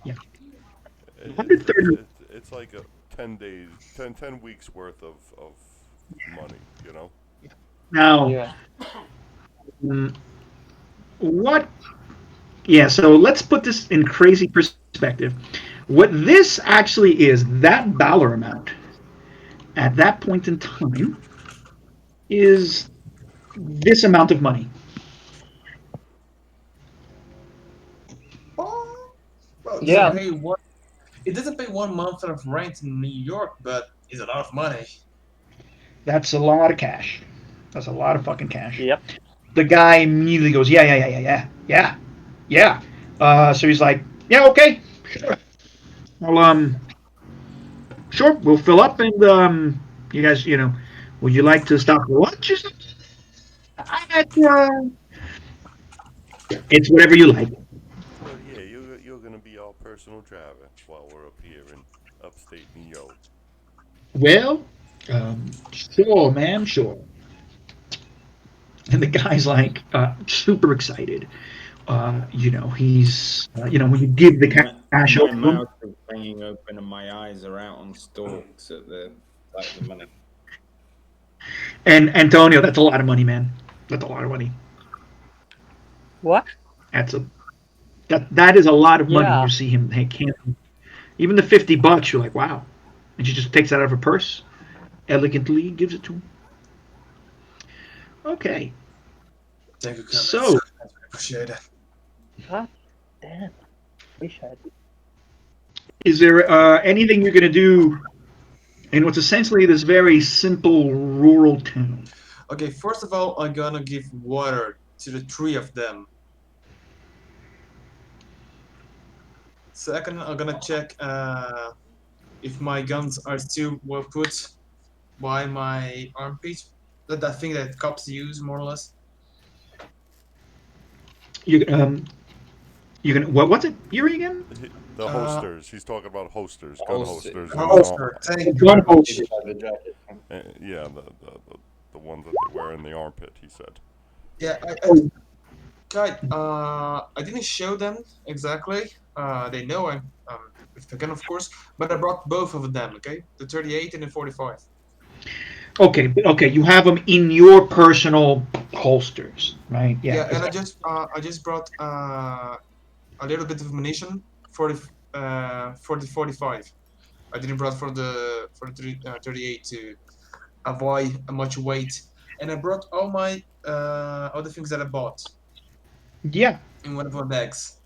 Yeah, It's it's 130. it's, it's like a 10 days, 10 weeks worth of money. Now, Yeah. mm, what? Yeah, so let's put this in crazy perspective. What this actually is, that dollar amount at that point in time is this amount of money. Oh, well, Yeah. it doesn't pay 1 month of rent in New York, but it's a lot of money. That's a lot of cash. That's a lot of fucking cash. Yep. The guy immediately goes, yeah, yeah, yeah, yeah, yeah, yeah, yeah. So he's like, yeah, okay, sure. Well, sure, we'll fill up, and you guys, would you like to stop for lunch or something? It's whatever you like. So yeah, you're gonna be our personal driver while we're up here in upstate New York. Well, sure, ma'am, sure. And the guy's like super excited. When you give the cash over My to him, mouth is hanging open and my eyes are out on stalks at the sight of the money. and Antonio, that's a lot of money, man. That's a lot of money. What? That's a that is a lot of money. Yeah, You see him handle even the $50. You're like, wow, and she just takes that out of her purse, elegantly gives it to him. Okay, Thank you, comrades. so I appreciate it. god damn. Wish I had. is there anything you're going to do in what's essentially this very simple rural town? Okay, first of all, I'm gonna give water to the three of them. Second, I'm gonna check if my guns are still well put by my armpit. That thing that cops use, more or less. You you're gonna what's it? Yuri again? The Uh, holsters. He's talking about holsters, gun Holster, holsters on his arm. holster. Thank you Gun very much. holster. inside the jacket. Yeah, the ones that they wear in the armpit. He said. Yeah, guy, I didn't show them exactly. They know I'm with the gun, of course, but I brought both of them. Okay, the 38 and the 45. Okay, okay, you have them in your personal holsters, right? Yeah. Yeah, 'Cause and I just brought a little bit of ammunition for the 45. I didn't brought for the 38 to avoid much weight, and I brought all my other things that I bought yeah, in one of my bags.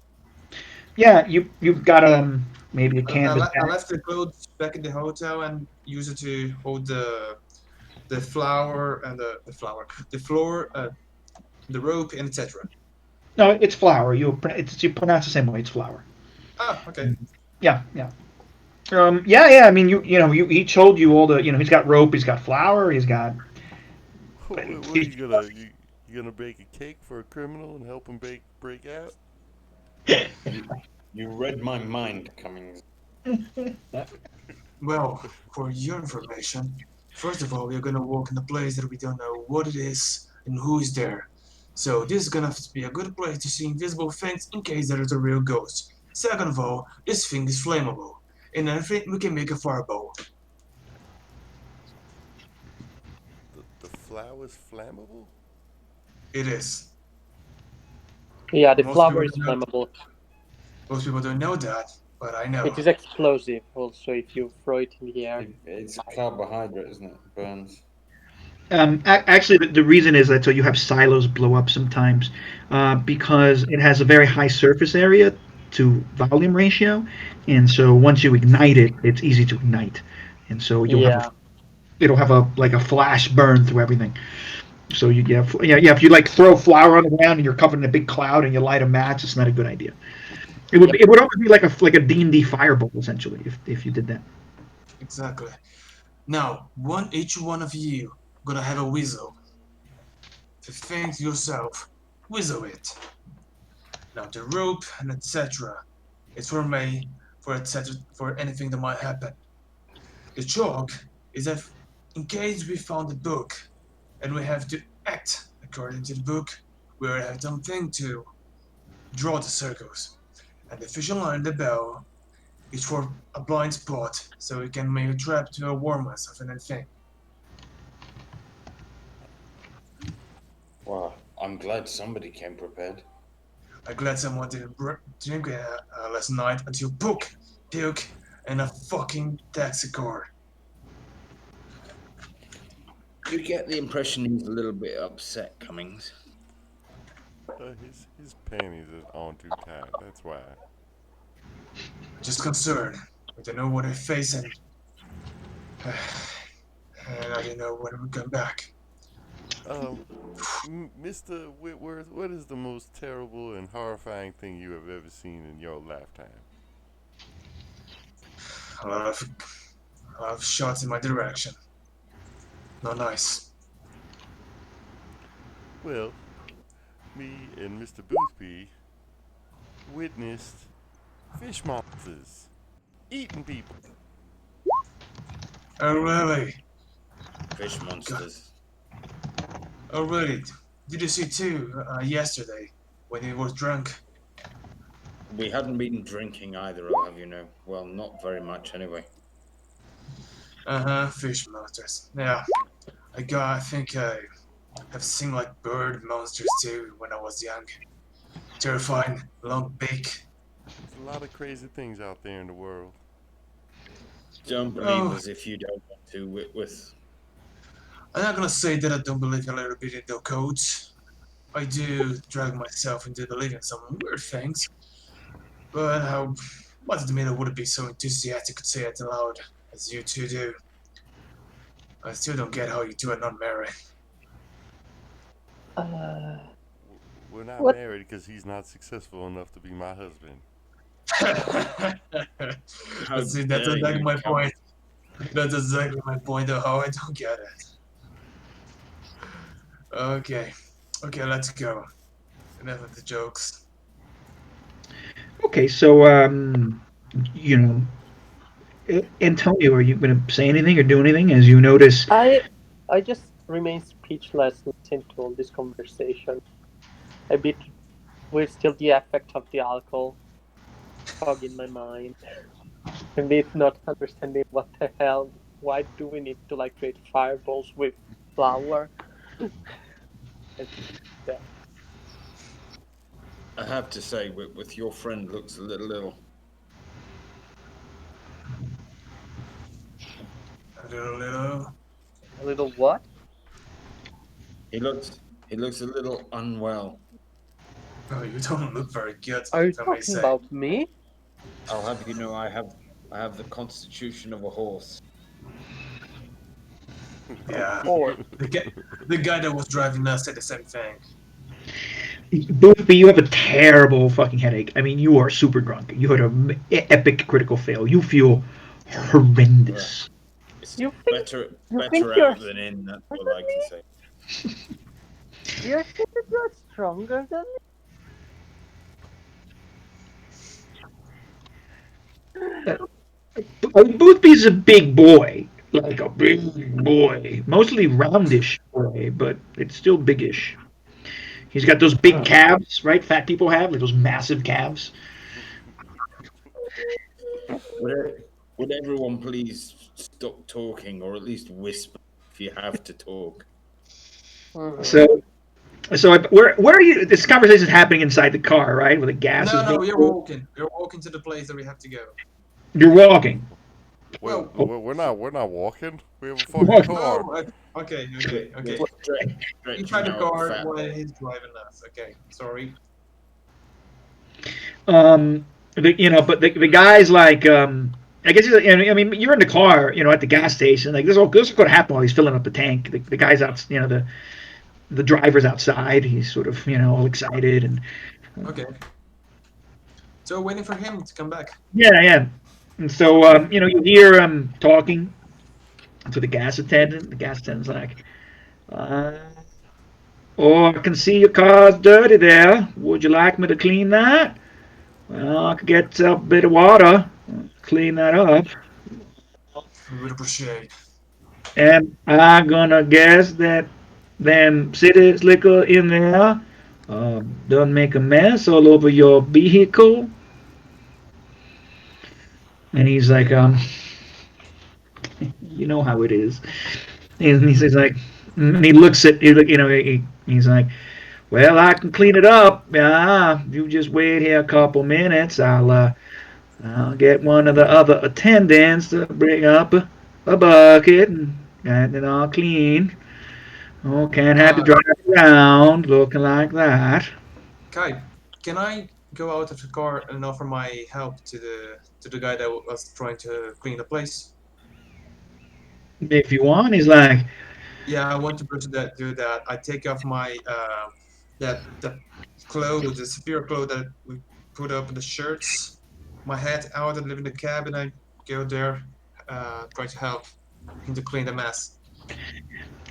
yeah, you've got maybe a canvas I bag. left the clothes back in the hotel and used it to hold the flour and the floor, the rope, and etc. No, it's flour. You pronounce the same way. It's flour. Ah, okay. Yeah, yeah. Yeah, yeah. I mean, you he told you all the he's got rope, he's got flour, he's got. What are you gonna you gonna bake a cake for a criminal and help him break out? You, you read my mind, Cummings. Well, for your information, first of all, we're gonna walk in a place that we don't know what it is and who is there. So this is gonna be a good place to see invisible things in case there is a real ghost. Second of all, this thing is flammable, and I think we can make a fireball. The flour's flammable. It is. Yeah, the Most flower people is don't know. flammable. Most people don't know that, but I know. It is explosive also if you throw it in the air. It's carbohydrate, isn't it? It burns. Actually, the reason is that so you have silos blow up sometimes because it has a very high surface area to volume ratio, and so once you ignite it, it's easy to ignite, and so Yeah. it'll have a like a flash burn through everything. So yeah. If you like throw flour on the ground and you're covered in a big cloud and you light a match, it's not a good idea. Yep. It would almost be like a D&D fireball essentially if you did that. Exactly. Now, each one of you gonna have a whistle. To think yourself, whistle it. Now the rope and etc. is for me, for etc. for anything that might happen. The chalk is if in case we found a book and we have to act according to the book, we will have something to draw the circles. And the fishing line and the bell is for a blind spot, so we can make a trap to warm us of anything. Wow, I'm glad somebody came prepared. I'm glad someone didn't drink last night until puke, and a fucking taxi car. You get the impression he's a little bit upset, Cummings. His panties are on too tight. That's why. Just concerned. We don't know what we're facing, and I don't know when we come back. Um, Mr. Whitworth, what is the most terrible and horrifying thing you have ever seen in your lifetime? A lot of, a lot of shots in my direction. Not nice. Well, me and Mr. Boothby witnessed fish monsters eating people. Oh really? Fish monsters. Oh really? Did you see two yesterday when he was drunk? We hadn't been drinking either, I'll have you know. Well, not very much anyway. Fish monsters. Yeah, I think I have seen like bird monsters too when I was young. Terrifying, long beak. There's a lot of crazy things out there in the world. Don't believe Oh, us if you don't want to, Whitworth. I'm not gonna say that I don't believe a little bit in the codes. I do drag myself into believing some weird things, but what in the middle wouldn't be so enthusiastic to say it aloud as you two do. I still don't get how you two are not married. Uh, We're not what? married because he's not successful enough to be my husband. How See, that's dare exactly you my come? point. That's exactly my point of how I don't get it. Okay, okay, let's go. Enough of the jokes. Okay, so you know, Antonio, are you going to say anything or do anything as you notice? I I just remain speechless listening to all this conversation. A bit with still the effect of the alcohol fog in my mind. A bit not understanding what the hell. Why do we need to like create fireballs with flour? And yeah. I have to say, Whitworth, your friend looks a little. A little. A little what? He looks a little unwell. Oh, you don't look very good, Are you if I may talking say. about me? I'll have you know, I have the constitution of a horse. Of Yeah, course. the guy, the guy that was driving us said the same thing. Both of you have a terrible fucking headache. I mean, you are super drunk. You had an epic critical fail. You feel Well, horrendous. it's You think better you think better you're out than in. That's stronger all I than can me? say. You think that you're stronger than Uh, Boothby's a big boy, like a big boy, mostly roundish boy, but it's still biggish. He's got those big me? calves, right? Fat people have like those massive calves. Would would everyone please stop talking, or at least whisper if you have to talk? Mhm. So, where are you? This conversation is happening inside the car, right? Where the gas is No, no, being. we're walking. We're walking to the place that we have to go. You're walking. Well, Oh, We're not walking. We have a you're fucking walking. car. oh, okay, We're, okay, we're okay. Inside stretching the our car fat while leg. he's driving us. Okay, sorry. Um, but the guy's like, I guess he's, I mean, you're in the car, at the gas station. Like this is going to happen while he's filling up the tank. The guy's out, the driver's outside. He's sort of, all excited and Okay, so waiting for him to come back. yeah, yeah. And so, you hear talking to the gas attendant. The gas attendant's like, uh, "Oh, I can see your car's dirty there. Would you like me to clean that? Well, I could get a bit of water, clean that up." We would appreciate. And I'm gonna guess that them city slicker in there done make a mess all over your vehicle. And he's like, you know how it is. And he says like, and he looks at, he's like, well, I can clean it up. Yeah, you just wait here a couple minutes. I'll get one of the other attendants to bring up a bucket and then I'll clean. Oh, can't have to Uh, drive around looking like that. Kai, can I go out of the car and offer my help to the guy that was trying to clean the place? If you want, he's like, Yeah, I want to do that. I take off my that clothes, the severe clothes that we put up the shirts, my hat out and live in the cab, and I go there, try to help him to clean the mess.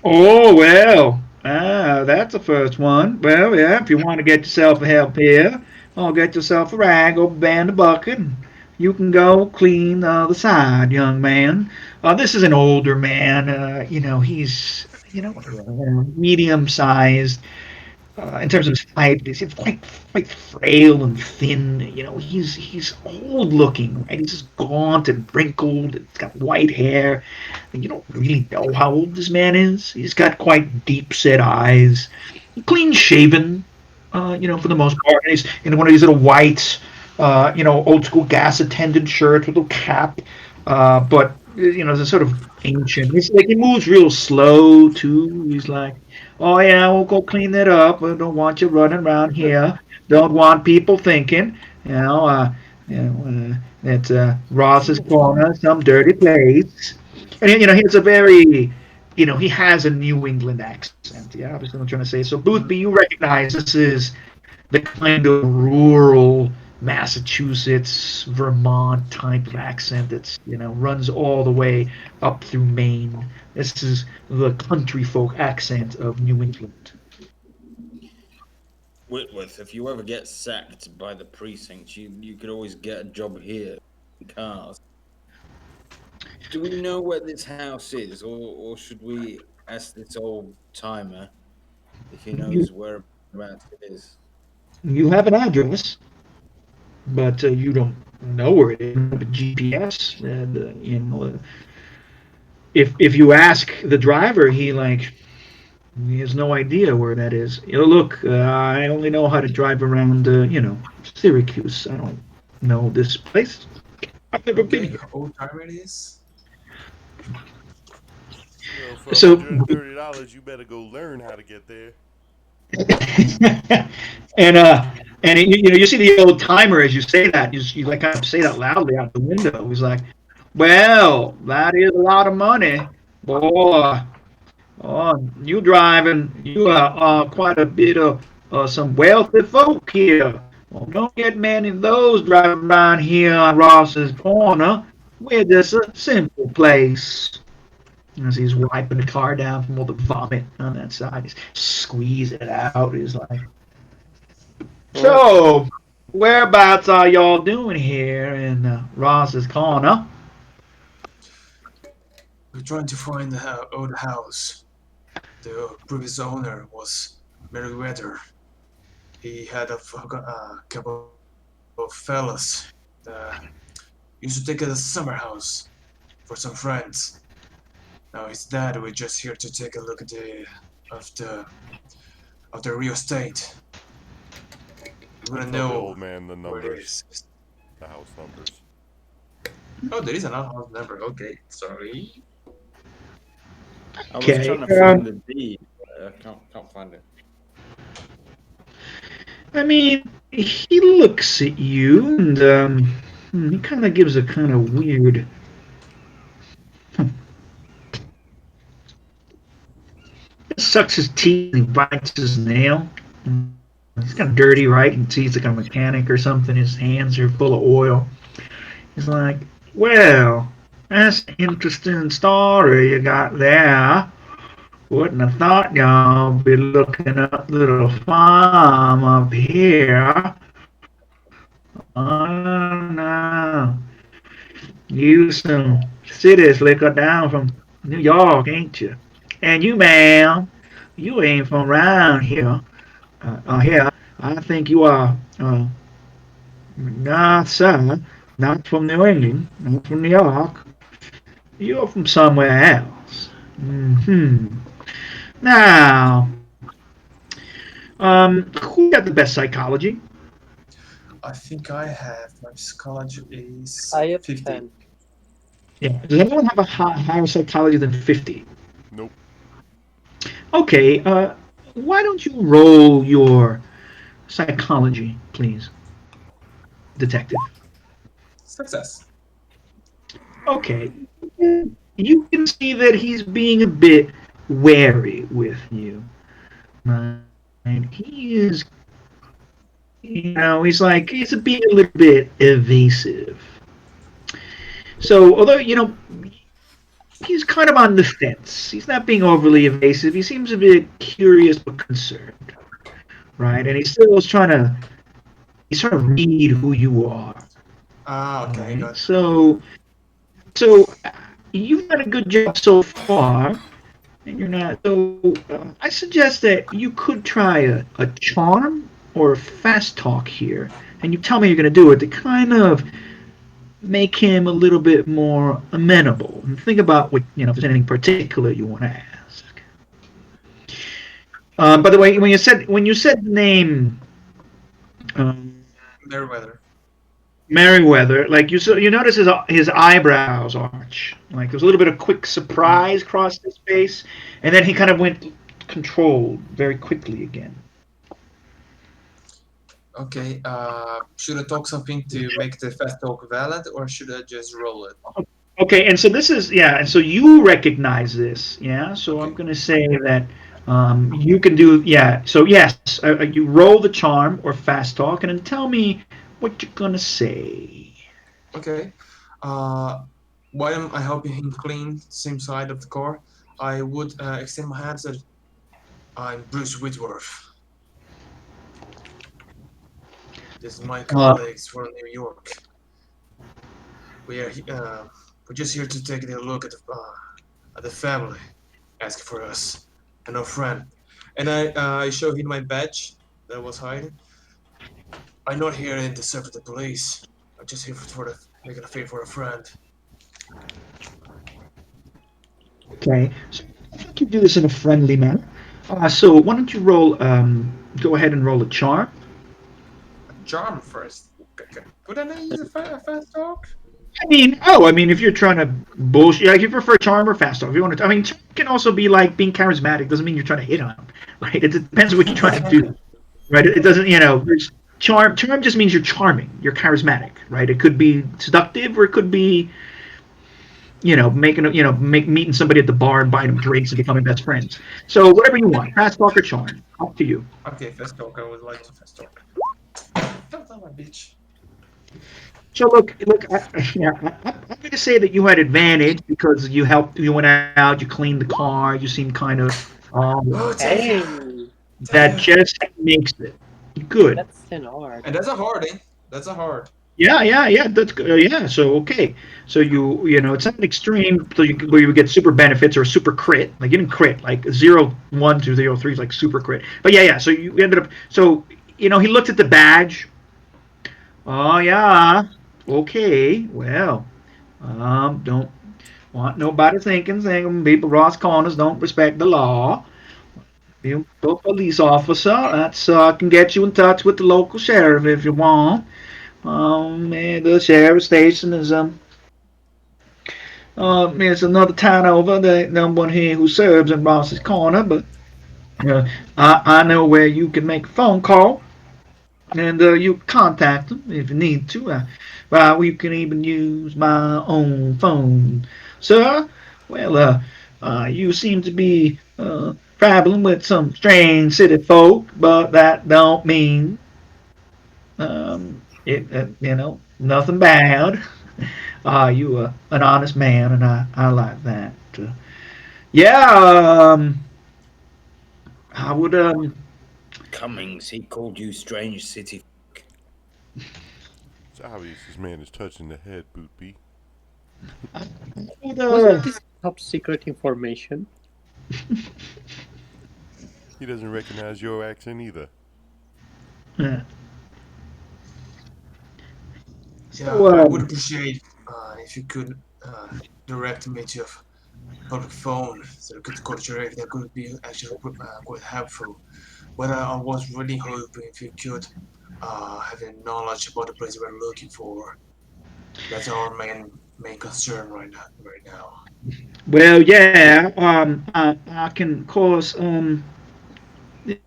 oh, well, that's the first one. Well, yeah, if you want to get yourself a help here, or get yourself a rag or band a bucket, and you can go clean the other side, young man. This is an older man. He's, medium sized. In terms of his height, he's quite frail and thin. He's old looking, right? He's just gaunt and wrinkled. He's got white hair. And you don't really know how old this man is. He's got quite deep set eyes, clean shaven. for the most part. And he's in one of these little white, old school gas attendant shirts with a little cap. But it's a sort of ancient. He's like he moves real slow too. He's like, "Oh yeah, we'll go clean that up. I don't want you running around here. Don't want people thinking, you know, uh, that Ross's Corner, some dirty place." And he has a very, he has a New England accent. Yeah, obviously, what I'm trying to say. So Boothby, you recognize this is the kind of rural Massachusetts, Vermont type of accent that's runs all the way up through Maine. This is the country folk accent of New England. Whitworth, if you ever get sacked by the precinct, you could always get a job here in cars. Do we know where this house is, or should we ask this old timer if he You knows whereabouts it is? you have an address, but you don't know where it is. You don't have a GPS, and if you ask the driver, he has no idea where that is. Look, I only know how to drive around, Syracuse. I don't know this place. I've never been Okay, here. how old timer it is? For So, $130, you better go learn how to get there. and you see the old timer as you say that. You like kind of say that loudly out the window. He's like, "Well, that is a lot of money, boy. Oh, you driving? You are quite a bit of some wealthy folk here. Well, don't get many of those driving around here on Ross's Corner. We're just a simple place." As he's wiping the car down from all the vomit on that side, he's squeezing it out. He's like, Mm. "So, whereabouts are y'all doing here in Ross's Corner?" We're trying to find the old house. The previous owner was Meriwether. He had a couple of fellas that used to take a summer house for some friends. Now his dad. We're just here to take a look at of the of the real estate. We I wanna tell the know old man the where it numbers, is. the house numbers. Oh, there is another house number. Okay, sorry. I was Okay. trying to find the deed, but I can't find it. I mean, he looks at you and he kind of gives a kind of weird. Sucks his teeth and he bites his nail. He's kind of dirty, right? You can see he's like a mechanic or something. His hands are full of oil. He's like, "Well, that's an interesting story you got there. Wouldn't have thought y'all be looking up little farm up here. Oh no. You some city slicker down from New York, ain't you? And you, ma'am, you ain't from around here. Here, I think you are. Not sir, not from New England, not from New York. You're from somewhere else. Hmm. Now, who got the best psychology? I think I have my psychology is I have 50. 10. Yeah. Does anyone have a higher psychology than 50? Nope. Okay. Why don't you roll your psychology, please, detective? Success. Okay. You can see that he's being a bit wary with you. Right? He is, he's being a little bit evasive. So, although, he's kind of on the fence, he's not being overly evasive. He seems a bit curious but concerned, right? And he's trying to read who you are, Ah, all okay, I right? got. So you've done a good job so far, and you're not. So I suggest that you could try a charm or a fast talk here, and you tell me you're going to do it to kind of make him a little bit more amenable. And think about what if there's anything particular you want to ask. By the way, when you said the name um, Meriwether. Merriweather, like you notice his eyebrows arch, like there was a little bit of quick surprise across his face, and then he kind of went controlled very quickly again. Okay, should I talk something to make the fast talk valid, or should I just roll it? Okay, and so this is yeah, and so you recognize this, yeah. So I'm Okay. going to say that you can do yeah. So yes, you roll the charm or fast talk, and then tell me what you're gonna say. Okay. Uh, while I helping him clean the same side of the car, I would extend my hand and say, I'm Bruce Whitworth. This is my Uh, colleagues from New York. We are we're just here to take a look at the family asking for us and our friend. And I show him my badge that I was hiding. I'm not here in to serve the police. I'm just here for the making a favor for a friend. okay, so I think you do this in a friendly manner. So why don't you roll? Go ahead and roll a charm. A charm first. Okay. Could I not use a fast talk? I mean, if you're trying to bullshit, like if you prefer charm or fast talk, if you want to, I mean, charm can also be like being charismatic. Doesn't mean you're trying to hit on them, right? It depends what you're trying to do, right? It doesn't, charm just means you're charming, you're charismatic, right? It could be seductive, or it could be, making, meeting somebody at the bar and buying them drinks and becoming best friends. So whatever you want, fast talk or charm, up to you. Okay, fast talk. I would like to fast talk. Don't tell my bitch. So look, yeah, I'm going to say that you had advantage because you helped, you went out, you cleaned the car, you seemed kind of, Oh, thank you. Hey, Thank that you. just makes it good. that's an art. And that's a hard, eh? That's a hard. Yeah. That's good. Yeah. So okay. So it's not an extreme. So where you would get super benefits or super crit. Like you didn't crit. Like 0, 1, 2, 0, 3 is like super crit. But yeah. So you ended up. So he looked at the badge. Oh yeah. Okay. Well, don't want nobody thinking people Ross Corners don't respect the law. You a police officer. That's can get you in touch with the local sheriff if you want. And the sheriff station is it's another town over. The number one here who serves in Ross's Corner, but uh, I know where you can make a phone call and you contact them if you need to. Well, we can even use my own phone, sir. Well, you seem to be traveling with some strange city folk, but that don't mean nothing bad. You an honest man, and I like that. Yeah, I would Cummings, he called you strange city. It's obvious this man is touching the head, Bootby. I would Wasn't this top secret information? He doesn't recognize your accent either. uh, Yeah, so I would appreciate if you could direct me to a public phone so I could call direct. That could be actually quite helpful. But I was really hoping if you could have a knowledge about the place we're looking for. That's our main concern right now. well, yeah. I can, of course.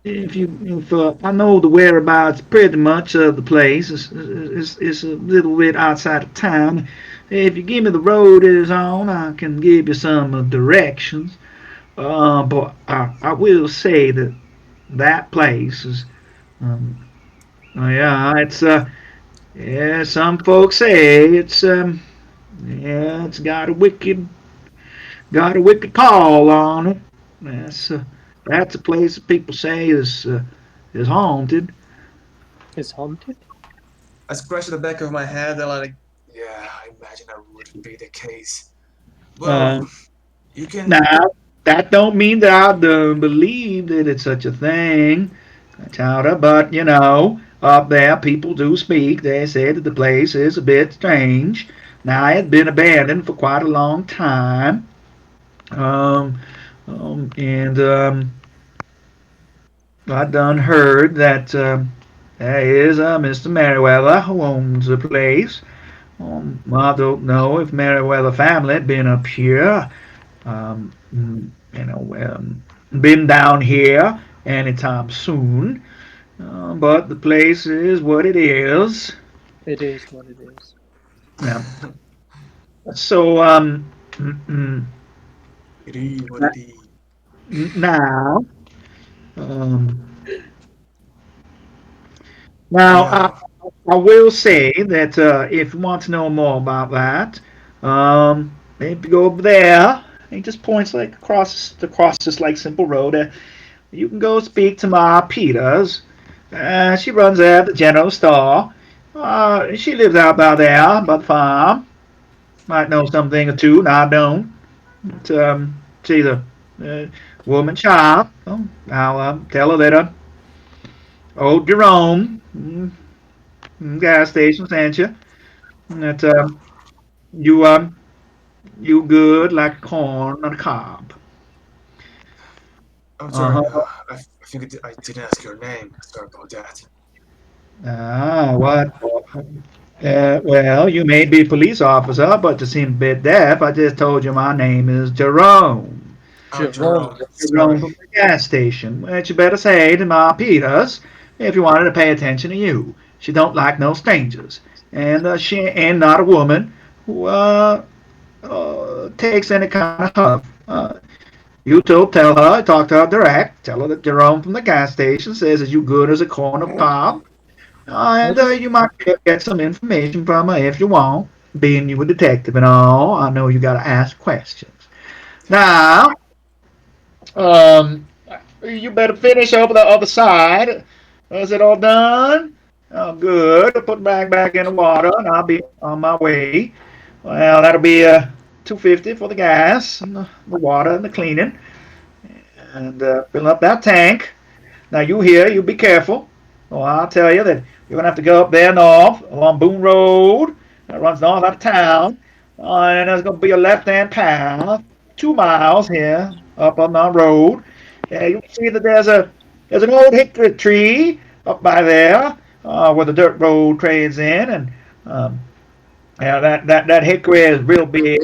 If I know the whereabouts pretty much of the place, it's a little bit outside of town. If you give me the road it is on, I can give you some directions. But I will say that that place is, um, yeah, it's yeah. Some folks say it's yeah, it's got a wicked call on it. That's a place that people say is haunted. Is haunted? I scratched the back of my head and like, yeah, I imagine that would be the case. Well, Uh, you can. Now, that don't mean that I don't believe that it's such a thing, Chowder, but up there people do speak. They say that the place is a bit strange. Now, it's been abandoned for quite a long time. And I done heard that there is Mr. Merriweather who owns the place. I don't know if Merriweather family been up here, been down here anytime soon. But the place is what it is. It is what it is. Yeah. So It is what it is. now um, now Yeah. I will say that if you want to know more about that, if you go over there, he just points like across this like simple road. You can go speak to Ma Peters. She runs at the general store. She lives out by there, by the farm. Might know something or two, and I don't. She's a woman child. Oh, I'll tell her that old Jerome gas station sent you. And that you you good like corn on the cob. I'm Uh sorry. huh. I think I didn't ask your name. Sorry about that. What? Well, you may be a police officer, but you seem a bit deaf. I just told you my name is Jerome. Oh, Jerome. Jerome. Jerome Sorry. from the gas station. What you better say to Ma Peters if you wanted to pay attention to you. She don't like no strangers, and she ain't not a woman who takes any kind of huff. You tell her, talk to her direct. Tell her that Jerome from the gas station says that you good as a corn of cob. And you might get some information from her if you want. Being you a detective and all, I know you got to ask questions. Now, um, you better finish over the other side. Is it all done? Oh, good. I'll put back in the water, and I'll be on my way. Well, that'll be 250 for the gas and the water and the cleaning, and fill up that tank. Now you here, you be careful. Oh, I'll tell you that you're gonna have to go up there north along Boone Road that runs north out of town, and there's gonna be a left-hand path, 2 miles here up on the road. You'll see that there's an old hickory tree up by there where the dirt road trades in, and um, yeah, that hickory is real big.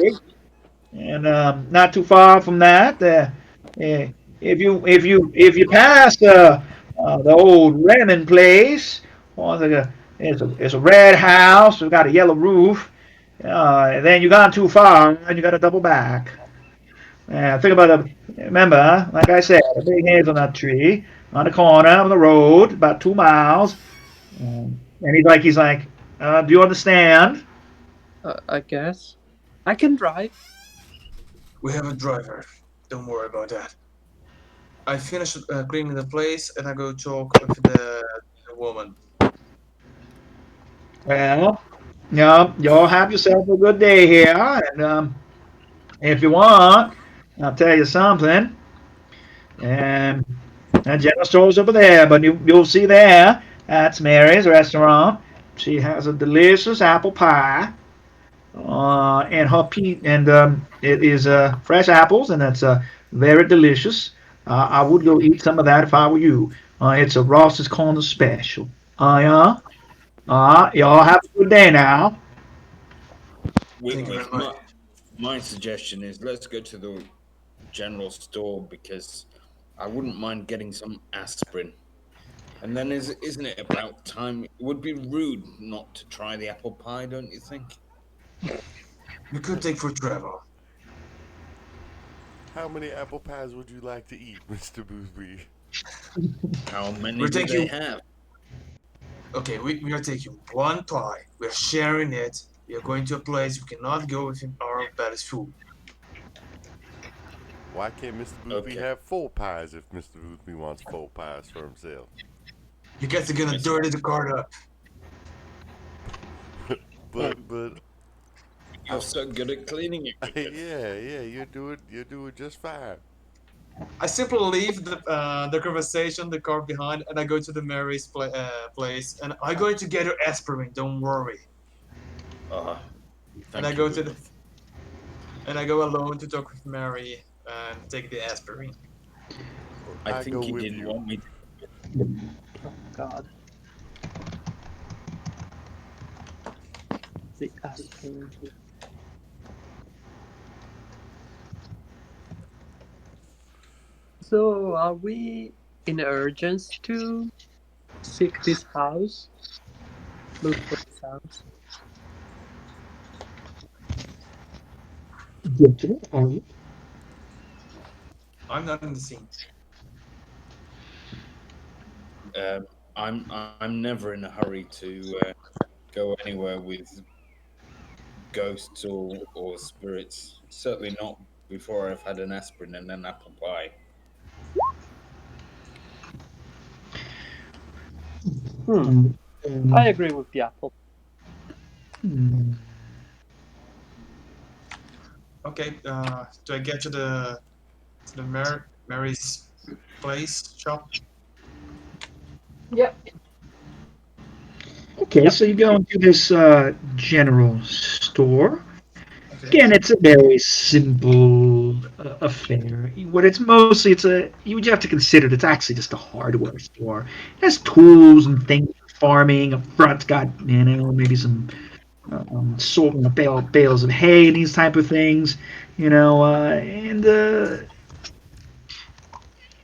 And not too far from that, eh, if you pass the old Redmond place, or it's a red house. It's got a yellow roof. Then you gone too far, and you got to double back. Think about it. Remember, like I said, the big heads on that tree on the corner of the road, about 2 miles. And he's like, do you understand? I guess. I can drive. We have a driver. Don't worry about that. I finished cleaning the place and I go talk with the woman. Well, yeah, y'all have yourself a good day here, and if you want, I'll tell you something. And that general store's over there, but you'll see there. That's Mary's restaurant. She has a delicious apple pie, and it is fresh apples, and it's very delicious. I would go eat some of that if I were you. It's a Ross's Corner special. Yeah. Y'all have a good day now. Thank you very Whitworth, much. my suggestion is let's go to the general store because I wouldn't mind getting some aspirin. And then isn't it about time? It would be rude not to try the apple pie, don't you think? We could take for travel. How many apple pies would you like to eat, Mr. Boothby? How many We're do they taking. have? Okay, we are taking one pie. We are sharing it. We are going to a place we cannot go with our bad food. Why can't Mr. Boothby Okay, have 4 pies if Mr. Boothby wants 4 pies for himself? You guys are gonna Mister. dirty the card up. but You're so good at cleaning it, Whitworth. yeah, you're doing just fine. I simply leave the conversation, the car behind, and I go to the Mary's place, and I'm going to get her aspirin. Don't worry. Uh, And I thank you, go to the Whitworth. and I go alone to talk with Mary and take the aspirin. I I think go he with didn't you. want me to. Oh God, the Aspen. So, are we in urgency to seek this house? Look for this house. I'm not in the scene. Um, I'm never in a hurry to go anywhere with ghosts or spirits. Certainly not before I've had an aspirin and an apple pie. Hmm. I agree with the apple. Okay, do I get to the Mary's place shop? Yep. Okay, Yep. so you go into this general store. Okay. Again, it's a very simple affair. What it's mostly, you would have to consider it's actually just a hardware store. It has tools and things for farming. Up front's got maybe some sort of bales of hay and these type of things. And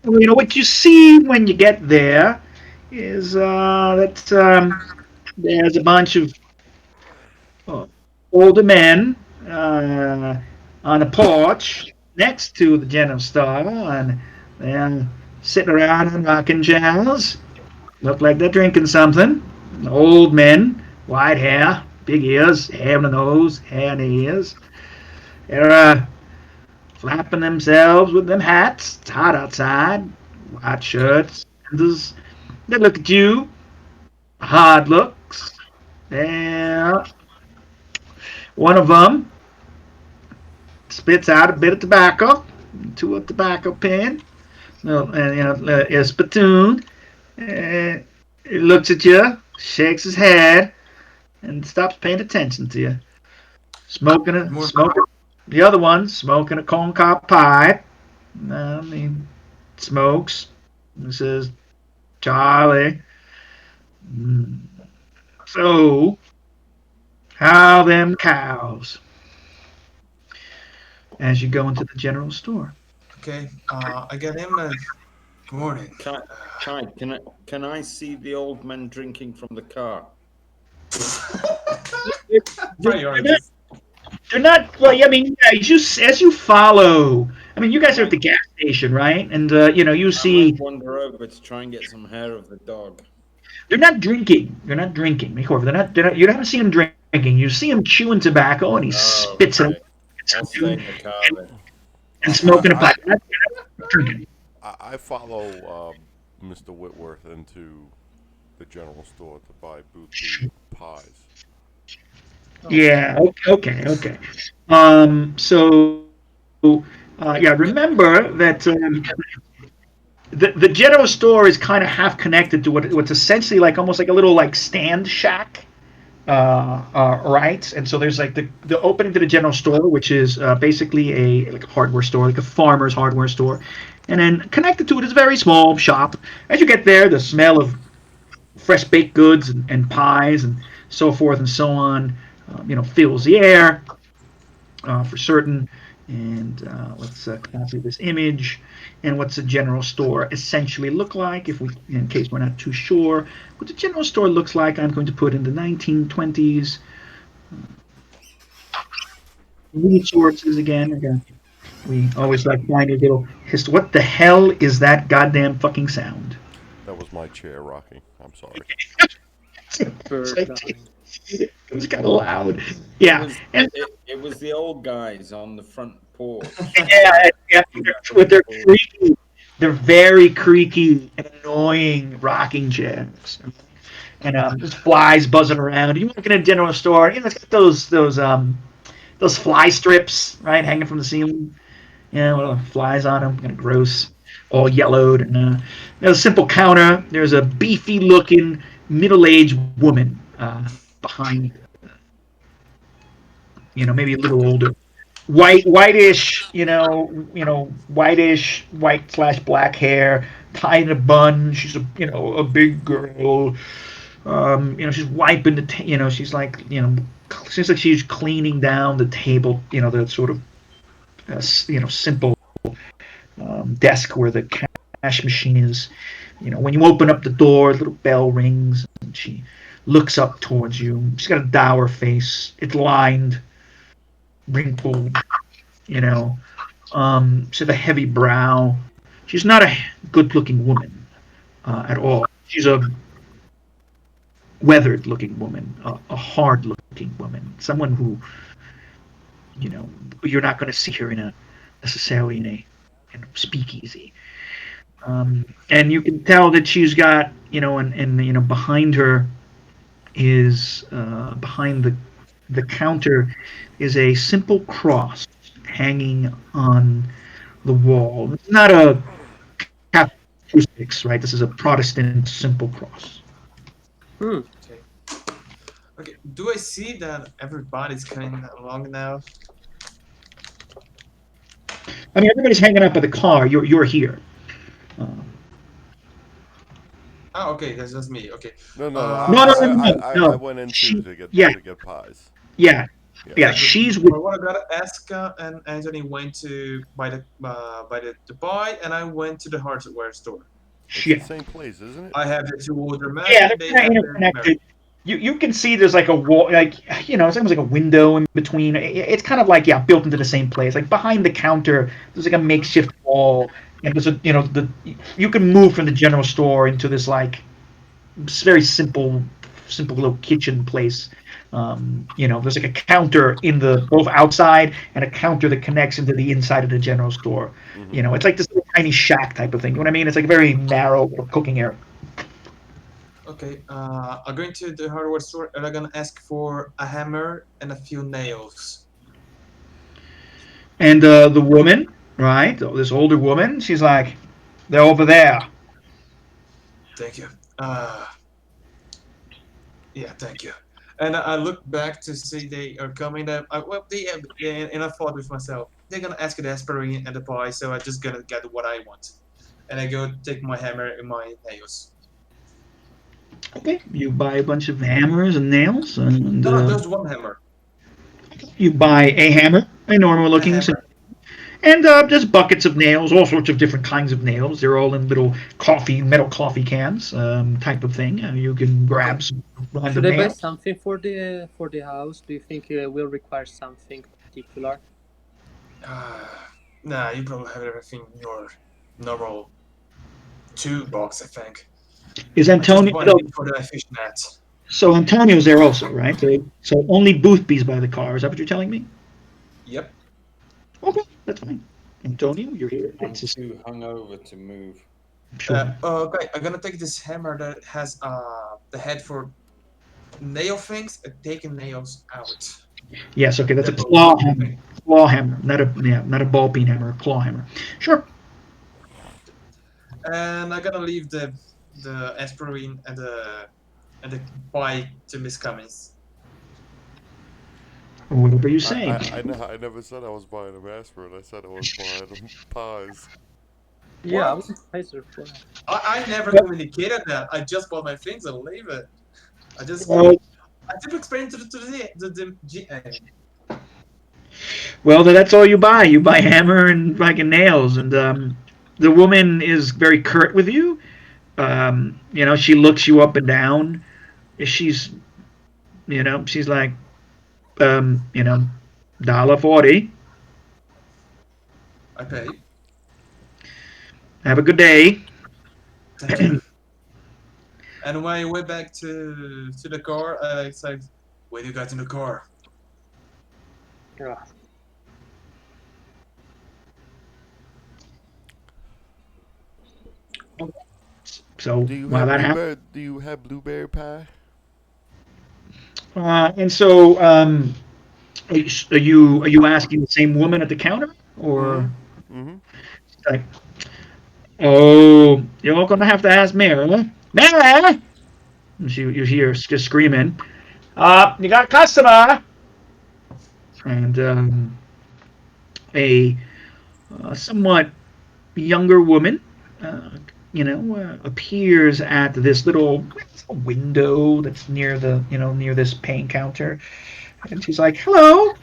what you see when you get there is that there's a bunch of uh, older men uh, on a porch next to the general store, and they're sitting around and rocking chairs. Look like they're drinking something. Old men, white hair, big ears, hair on the nose, hair in the ears. They're flapping themselves with them hats. It's hot outside. White shirts. They look at you. Hard looks. Yeah. One of them spits out a bit of tobacco into a tobacco pen. And a spittoon. And he looks at you, shakes his head, and stops paying attention to you. More. Smoking. The other one smoking a corncob pipe. He smokes. He says, "Charlie, so how them cows?" As you go into the general store. Okay. I get him. Good morning. Kai, Kai, can I see the old man drinking from the car? They're not. Priorities. They're not. Well, I mean, yeah, as you follow. I mean, you I guys are at might the gas station, right? And you I might see wander over to try and get some hair of the dog. they're not drinking. They're not drinking. Corver. They're not. They're not. You haven't seen them drinking. You see him chewing tobacco, and he Oh, spits it out okay. I'll stay in the car then. and smoking a I, pipe. They're not drinking. I follow Mr. Whitworth into the general store to buy boothby pies. Oh, Yeah. Okay. Okay. So, yeah. Remember that the general store is kind of half connected to what's essentially like almost like a little like stand shack. Right, and so there's like the opening to the general store, which is basically a hardware store, like a farmer's hardware store, and then connected to it is a very small shop. As you get there, the smell of fresh baked goods and pies and so forth and so on, fills the air for certain. And let's copy this image. And what's a general store essentially look like? If we, in case we're not too sure, what the general store looks like, I'm going to put in the 1920s resources again. Again, we always like finding little history. What the hell is that goddamn fucking sound? That was my chair rocking. I'm sorry. It's bird like, dying. it was kind of loud. It Yeah, was and it was the old guys on the front porch. yeah, with their creaky, they're very creaky and annoying rocking chairs. And there's flies buzzing around. You walk in a general store, it's got those fly strips, right, hanging from the ceiling. With flies on them, kind of gross, all yellowed. And there's a simple counter. There's a beefy-looking middle-aged woman behind, maybe a little older. whitish, whitish, white slash black hair, tied in a bun. She's a big girl. She's wiping she's like, seems like she's cleaning down the table, the sort of, simple desk where the cash machine is. When you open up the door, a little bell rings, and she looks up towards you. She's got a dour face. It's lined, wrinkled, you know. She's a heavy brow. She's not a good-looking woman at all. She's a weathered-looking woman, a hard-looking woman, someone who, you know, you're not going to see her in a necessarily in a speakeasy. And you can tell that she's got, and behind her is behind the counter is a simple cross hanging on the wall. It's not a Catholic crucifix, right? This is a Protestant simple cross. Hmm. Okay. Okay. Do I see that everybody's coming along now? I mean, everybody's hanging out by the car. You're here. Um, Oh, okay. That's just me. Okay. No, no, no, no, no, So no, I no. went in too She, yeah, to get pies. yeah, Yeah. yeah. yeah, She's with. but what I gotta ask and Anthony went to buy the pie, and I went to the hardware store. It's the Yeah, same place, isn't it? I have the two older men, yeah. and They're they kind have of the Mary. interconnected. You can see there's like a wall, like it's almost like a window in between. It's kind of like built into the same place. Like behind the counter, there's like a Mhm. makeshift wall, and there's a the you can move from the general store into this like very simple little kitchen place. There's like a counter in the both outside and a counter that connects into the inside of the general store. Mm-hmm. It's like this little tiny shack type of thing. You know what I mean? It's like a very narrow little cooking area. Okay, I'm going to the hardware store, and I'm gonna ask for a hammer and a few nails. And the woman, right? This older woman, she's like, they're over there. Thank you. Uh, yeah, thank you. And I look back to see they are coming up. Well, and I thought with myself, they're gonna ask the aspirin and the pie, so I'm just gonna get what I want. And I go take my hammer and my nails. Okay, you buy a bunch of hammers and nails, and No, no, there's one hammer. you buy a hammer, a normal A looking, hammer. and there's buckets of nails, all sorts of different kinds of nails. They're all in little metal coffee cans, type of thing. You can Okay. grab some Should random I buy nails. something for the house? Do you think we'll require something particular? Nah, you probably have everything in your normal two box, I think. Is I just Antonio? bought a So, bit for the fish net. so Antonio's there also, right? So only Boothby's by the car. Is that what you're telling me? Yep. Okay, that's fine. Antonio, you're here. I'm It's just too hungover to move. sure. Okay, I'm gonna take this hammer that has the head for nail things and taking nails out. Yes. Okay, that's The a both claw hammer. thing. Claw hammer, not a ball peen hammer. A claw hammer. Sure. And I'm gonna leave the aspirin and the pie to Miss Cummings. Whatever you say. I never said I was buying a aspirin. I said I was buying them pies. Yeah, I What? was surprised for that. I never Well, communicated that. I just bought my things and leave it. I just well, I did explain well, that's all you buy. You buy hammer and fucking nails, and the woman is very curt with you. She looks you up and down. She's, she's like, um, you know, $1.40. I paid. Have a good day. Thank you. And when I went back to the car, I said, "When you got in the car?" Yeah. So Do you while have that happens, blueberry? Do you have blueberry pie? and so are you asking the same woman at the counter, or Mm-hmm. Mm-hmm. like, oh, you're gonna have to ask Mary, Mary? And you hear just screaming, you got a customer, and a somewhat younger woman, uh, appears at this little window that's near the near this paying counter, and she's like, "Hello."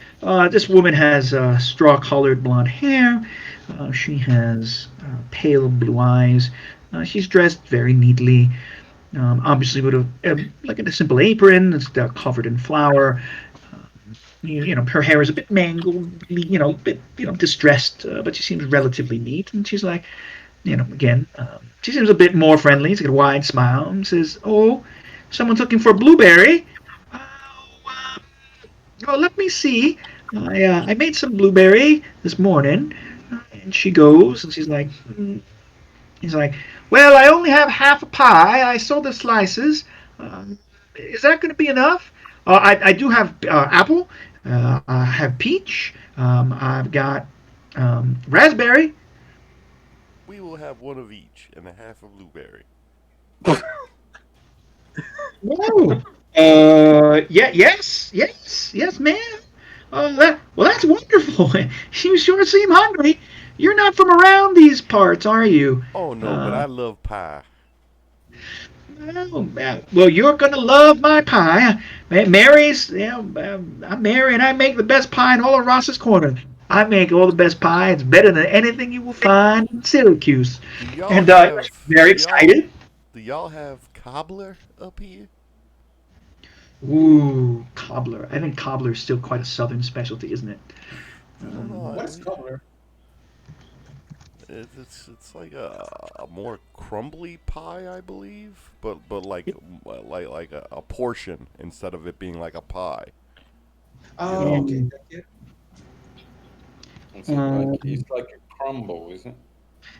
This woman has straw-colored blonde hair. She has pale blue eyes. She's dressed very neatly, obviously with like a simple apron that's covered in flour. Her hair is a bit mangled, a bit distressed, but she seems relatively neat. And she's like, again, she seems a bit more friendly. She's got a wide smile and says, "Oh, someone's looking for a blueberry. Oh, well, let me see. I made some blueberry this morning." And she goes and she's like, he's like, "Well, I only have half a pie. I sold the slices. Um, is that going to be enough? I do have apple. I have peach. I've got raspberry." We will have one of each and a half of blueberry. Whoa. Yeah, yes, ma'am. Well, that's wonderful. You sure seem hungry. You're not from around these parts, are you? Oh no, but Uh, I love pie. well, you're gonna love my pie. Mary's, I'm Mary, and I make the best pie in all of Ross's Corner. I make all the best pie. It's better than anything you will find in Syracuse. Do y'all And have very excited. do y'all have cobbler up here? Ooh, cobbler. I think cobbler is still quite a southern specialty, isn't it? I don't know. What is cobbler? It's like a more crumbly pie, I believe, but like a portion instead of it being like a pie. You Oh, know? okay. Thank you. It's like a crumble, is it?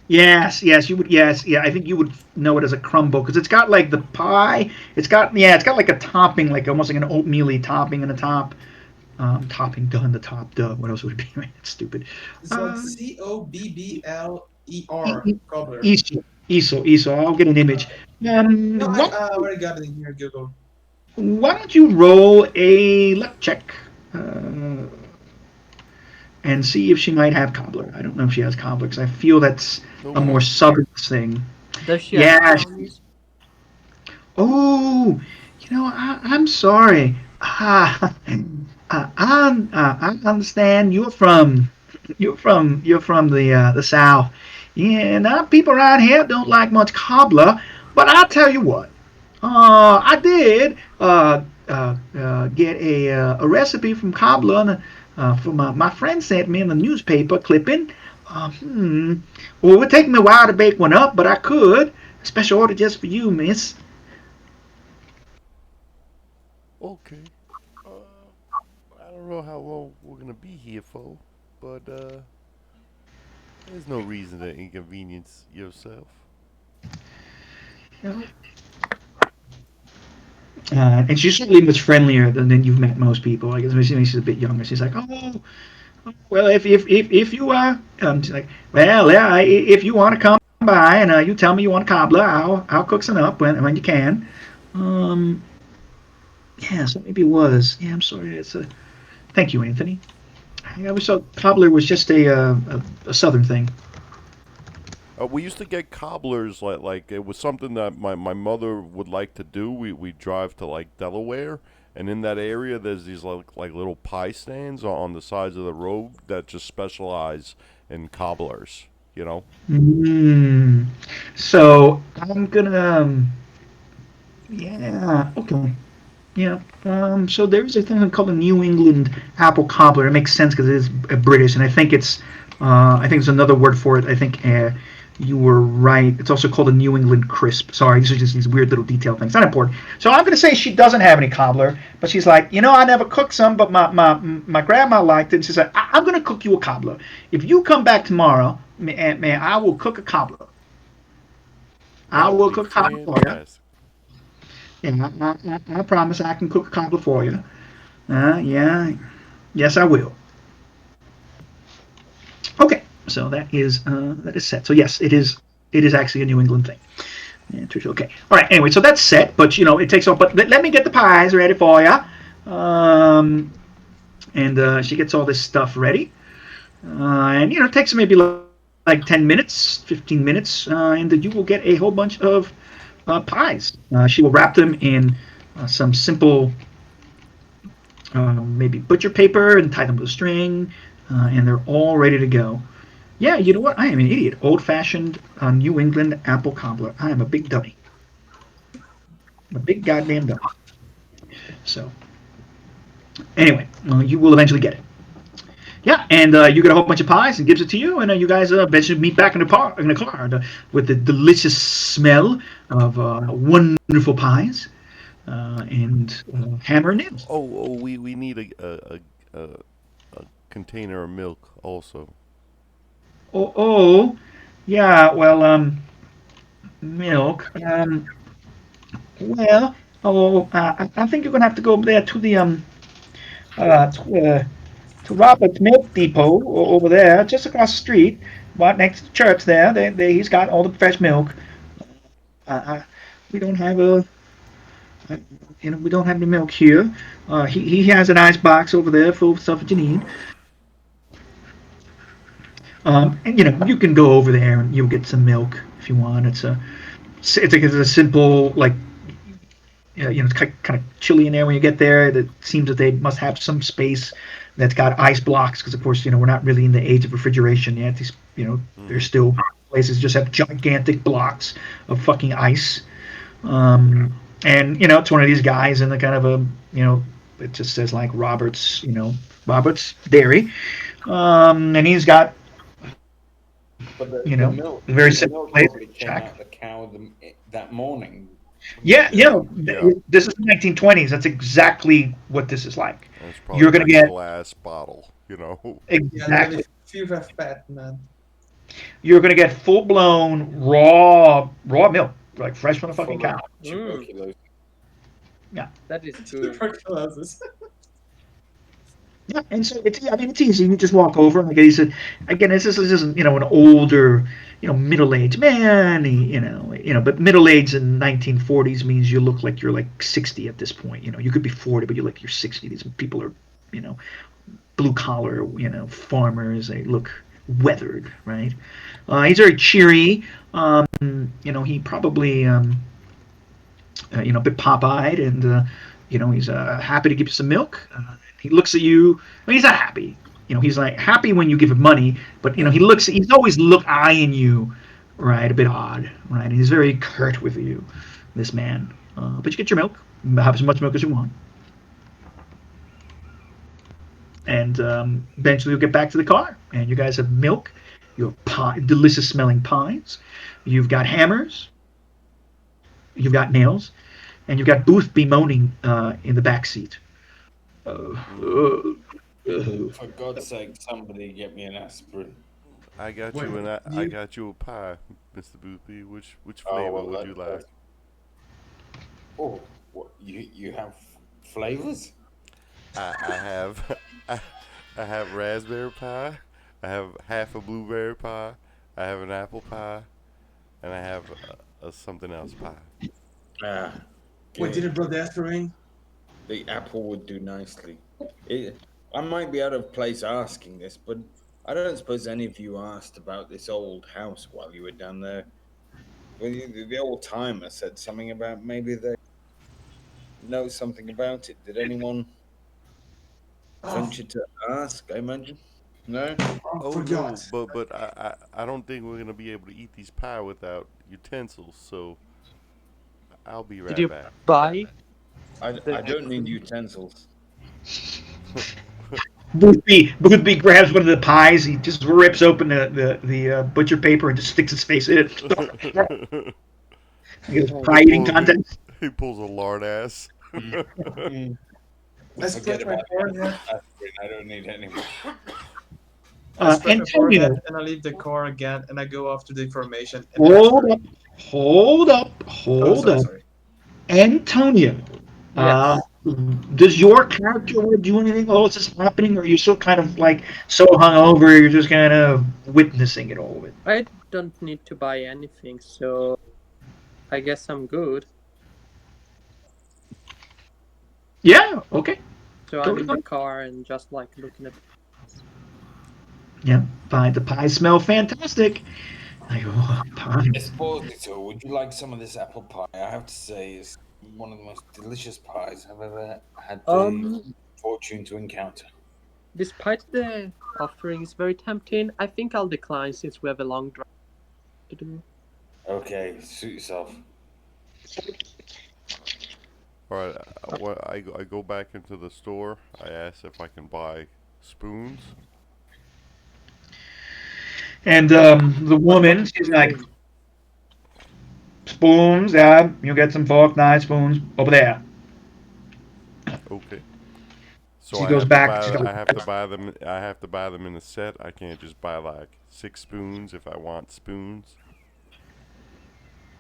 Yes, you would. Yes, yeah. I think you would know it as a crumble because it's got like the pie. It's got like a topping, like almost like an oatmeal topping in the top. Topping, duh, in the top, duh. What else would it be? It's stupid. So Uh, Cobbler, e- cobbler. Esau. I'll get an image. No, What? I already got it in here. Google. Why don't you roll a luck check uh, and see if she might have cobbler? I don't know if she has cobbler because I feel that's a Nope. more southern thing. Does she have Yeah. brownies? Oh, I'm sorry. I understand you're from the South. Yeah, now people around here don't like much cobbler, but I'll tell you what. I did get a recipe from cobbler, from my friend sent me in the newspaper clipping. Hmm. Well, it would take me a while to bake one up, but I could. Special order just for you, miss. Okay. I don't know how long we're gonna be here for, but there's no reason to inconvenience yourself. And she's certainly much friendlier than you've met most people. I guess maybe she's a bit younger. She's like, "Oh, well, if you she's like, well, yeah, if you want to come by and you tell me you want a cobbler, I'll cook some up when you can." Um, yeah, so maybe it was. Yeah, I'm sorry. Thank you, Anthony. I always thought cobbler was just a southern thing. We used to get cobblers like it was something that my mother would like to do. We drive to like Delaware, and in that area there's these like little pie stands on the sides of the road that just specialize in cobblers. You know. Mm. So I'm gonna. Yeah. Okay. Yeah. So there's a thing called a New England apple cobbler. It makes sense because it is British, and I think it's. I think there's another word for it. I think you were right. It's also called a New England crisp. Sorry, these are just these weird little detail things. Not important. So I'm going to say she doesn't have any cobbler, but she's like, I never cooked some, but my grandma liked it. And she's like, I'm going to cook you a cobbler. If you come back tomorrow, man, I will cook a cobbler. I That would will be cook a cobbler for you. fantastic. Yeah, I promise I can cook a cobbler for you. Yeah, yes, I will. Okay, so that is set. So yes, it is actually a New England thing. Yeah, okay. All right. Anyway, so that's set, but it takes off. But let me get the pies ready for you. And she gets all this stuff ready. And it takes maybe like 10 minutes, 15 minutes, and you will get a whole bunch of pies. She will wrap them in some simple, maybe butcher paper and tie them with a string, and they're all ready to go. Yeah, you know what? I am an idiot. Old fashioned New England apple cobbler. I am a big dummy. I'm a big goddamn dummy. So, anyway, you will eventually get it. Yeah, and you get a whole bunch of pies and gives it to you, and you guys eventually meet back in the car with the delicious smell of wonderful pies and hammer and nails. we need a, a container of milk also. Oh, yeah. Well, milk. Well, I think you're gonna have to go over there to the uh, to, uh, to Robert's Milk Depot over there, just across the street, right next to the church. There, he's got all the fresh milk. Uh, we don't have uh, we don't have any milk here. He has an ice box over there full of stuff that you need. And you can go over there and you'll get some milk if you want. It's a simple like it's kind of chilly in there when you get there. It seems that they must have some space that's got ice blocks because, of course, we're not really in the age of refrigeration yet. There's Mm-hmm. still places just have gigantic blocks of fucking ice. Um, and it's one of these guys in the kind of it just says like Robert's Dairy, and he's got But a very simple the place. milk probably Shack. came out the cow that morning, wouldn't Yeah, it? Yeah, yeah. this is the 1920s. That's exactly what this is like. And it's probably You're in gonna a get glass bottle, you know. Yeah, and exactly. if you have fat, man. You're gonna get full blown raw milk, like fresh from the fucking Full of cow. Mm, tuberculosis. Yeah, that is good. Tuberculosis. yeah. And so it's easy. You just walk over. Like I said, again, this isn't an older middle aged man. But middle age in 1940s means you look like you're like 60 at this point. You could be 40, but you're 60. These people are you know blue collar, farmers. They look weathered, right? He's very cheery. He probably, a bit pop-eyed, and he's happy to give you some milk. He looks at you. Well, he's not happy. He's like happy when you give him money, but he looks. He's always eyeing you, right? A bit odd, right? And he's very curt with you, this man. But you get your milk. Have as much milk as you want. And eventually you'll get back to the car, and you guys have milk, you have delicious smelling pies, you've got hammers, you've got nails, and you've got Booth bemoaning in the back seat. Uh, Mm. uh, uh, For God's sake, somebody get me an aspirin. I got Wait, you and I you got you a pie, Mr. Boothby. Which Oh flavor well, would you like? that's oh, what you have flavors? I have I, I have raspberry pie. I have half a blueberry pie. I have an apple pie, and I have a something else pie. Ah, wait, did good. it brought the aspirin? The apple would do nicely. I might be out of place asking this, but I don't suppose any of you asked about this old house while you were down there. Well, the old timer said something about maybe they know something about it. Did anyone Oh, venture to ask? I imagine. No. oh, Oh forgot. no, but I don't think we're gonna be able to eat these pie without utensils. So I'll be Did right you back. buy I the? don't need utensils. Boothby grabs one of the pies. He just rips open the butcher paper and just sticks his face in it. He goes, Oh, he pie eating pulls he, contest. he pulls a lard ass. Mm, I forget scratch my about car, the yeah. aspirin. I don't need any more. I scratch my forehead Antonio, and I leave the car again and I go after the information and the hold up, aspirin. hold up, Oh, hold sorry, up. sorry. Antonio, uh, Yes. does your character want to do anything while this is happening, or are you still kind of like so hungover you're just kind of witnessing it all of it? I don't need to buy anything, so I guess I'm good. Yeah, okay, So I'm totally in the fine. car and just like looking at. Yeah, pie. The pies smell fantastic. I go, oh, pie. Esposito, would you like some of this apple pie? I have to say, it's one of the most delicious pies I've ever had the Um, fortune to encounter. despite the offering is very tempting, I think I'll decline since we have a long drive to do. Okay, suit yourself. All right, I go back into the store. I ask if I can buy spoons. And the What woman, kind she's of like, spoon? spoons, yeah, you get some fork, knife, spoons over there. Okay. So She goes back. She's like, I have to buy them. I have to buy them in a set. I can't just buy like 6 spoons if I want spoons.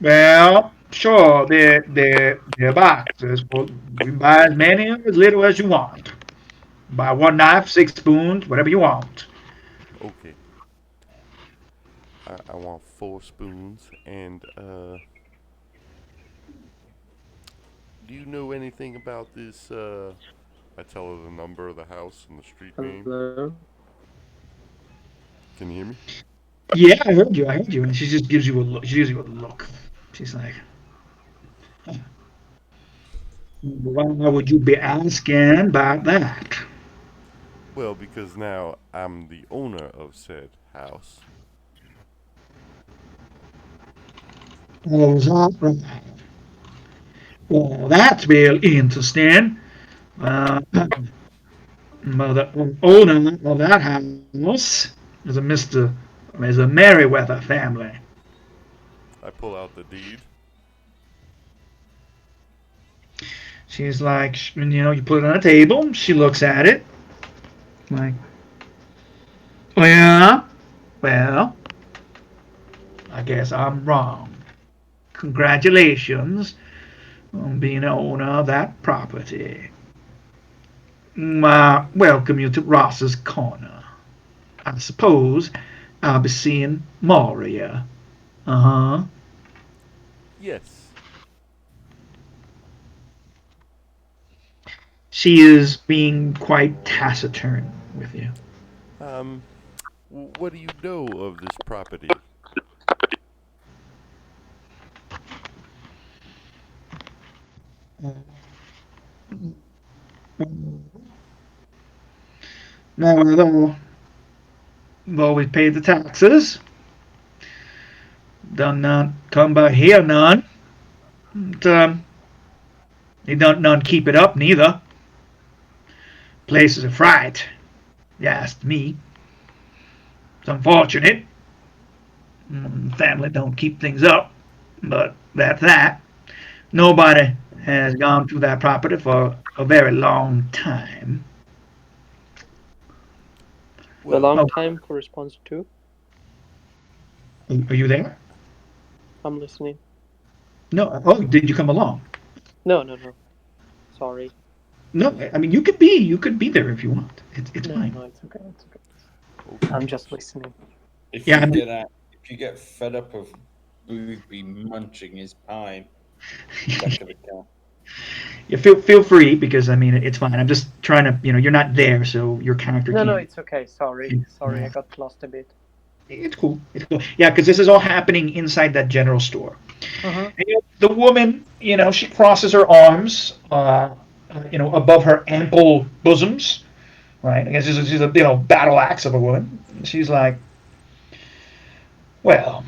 well, sure, they're boxes. Well, we buy as many or as little as you want. Buy one knife, 6 spoons, whatever you want. Okay. I want 4 spoons. And do you know anything about this? I tell her the number of the house and the street name. Hello? Can you hear me? Yeah, I heard you. I heard you. And she just gives you a look. She gives you a look. She's like, why would you be asking about that? Well, because now I'm the owner of said house. Oh, is that right? Well, that's real interesting. Well, the owner of that house is a Merriweather family. I pull out the deed. She's like, you put it on a table. She looks at it, like, oh yeah, well, I guess I'm wrong. Congratulations on being the owner of that property. Welcome you to Ross's Corner. I suppose I'll be seeing Maria. Uh huh. Yes. She is being quite taciturn with you. Um, what do you know of this property? Now, although I've always paid the taxes, done not come by here none. But, they don't none keep it up neither. Place is a fright. You asked me. It's unfortunate. Family don't keep things up, but that's that. Nobody has gone through that property for a very long time. A Well, long Oh, time corresponds to. are you there? I'm listening. No. Oh, did you come along? No, no, no. Sorry. No. I mean, you could be there if you want. It's No, fine. no, it's okay. It's okay. okay. I'm just listening. If Yeah. you get out, if you get fed up of Boothby munching his pie, back of the car. Yeah, feel free because I mean it's fine. I'm just trying to you're not there, so your character No, no, can't. it's okay. Sorry. Sorry, I got lost a bit. It's cool. It's cool. Yeah, because this is all happening inside that general store. Uh-huh. And, the woman, she crosses her arms, above her ample bosoms. Right. I guess she's a battle axe of a woman. She's like, well,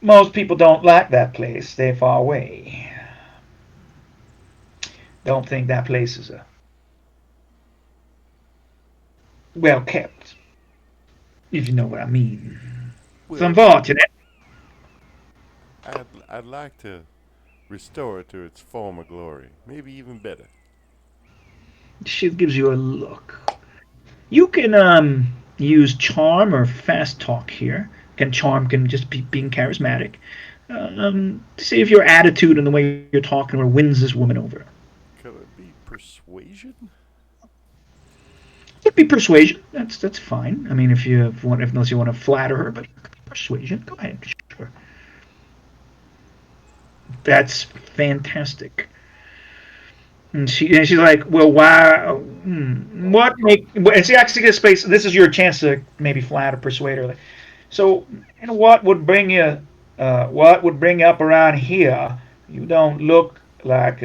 most people don't like that place. They're far away. Don't think that place is well kept, if you know what I mean. It's Well, unfortunate. I'd like to restore it to its former glory. Maybe even better. She gives you a look. You can use charm or fast talk here. Charm can just be being charismatic. To see if your attitude and the way you're talking to her wins this woman over. Could it be persuasion? Could be persuasion. That's fine. I mean, if unless you want to flatter her, but persuasion. Go ahead. Sure. That's fantastic. And she's like, well, why? What make? And she actually gets space. This is your chance to maybe flat or persuade her. Like, so, and what would bring you? What would bring you up around here? You don't look like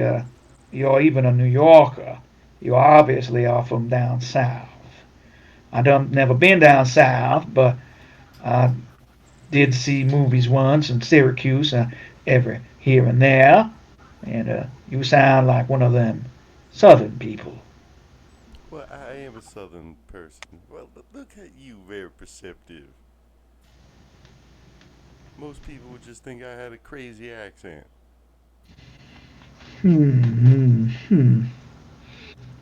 you're even a New Yorker. You obviously are from down south. I don't never been down south, but I did see movies once in Syracuse, every here and there. And you sound like one of them Southern people. Well, I am a southern person. Well, look at you, very perceptive. Most people would just think I had a crazy accent. Hmm.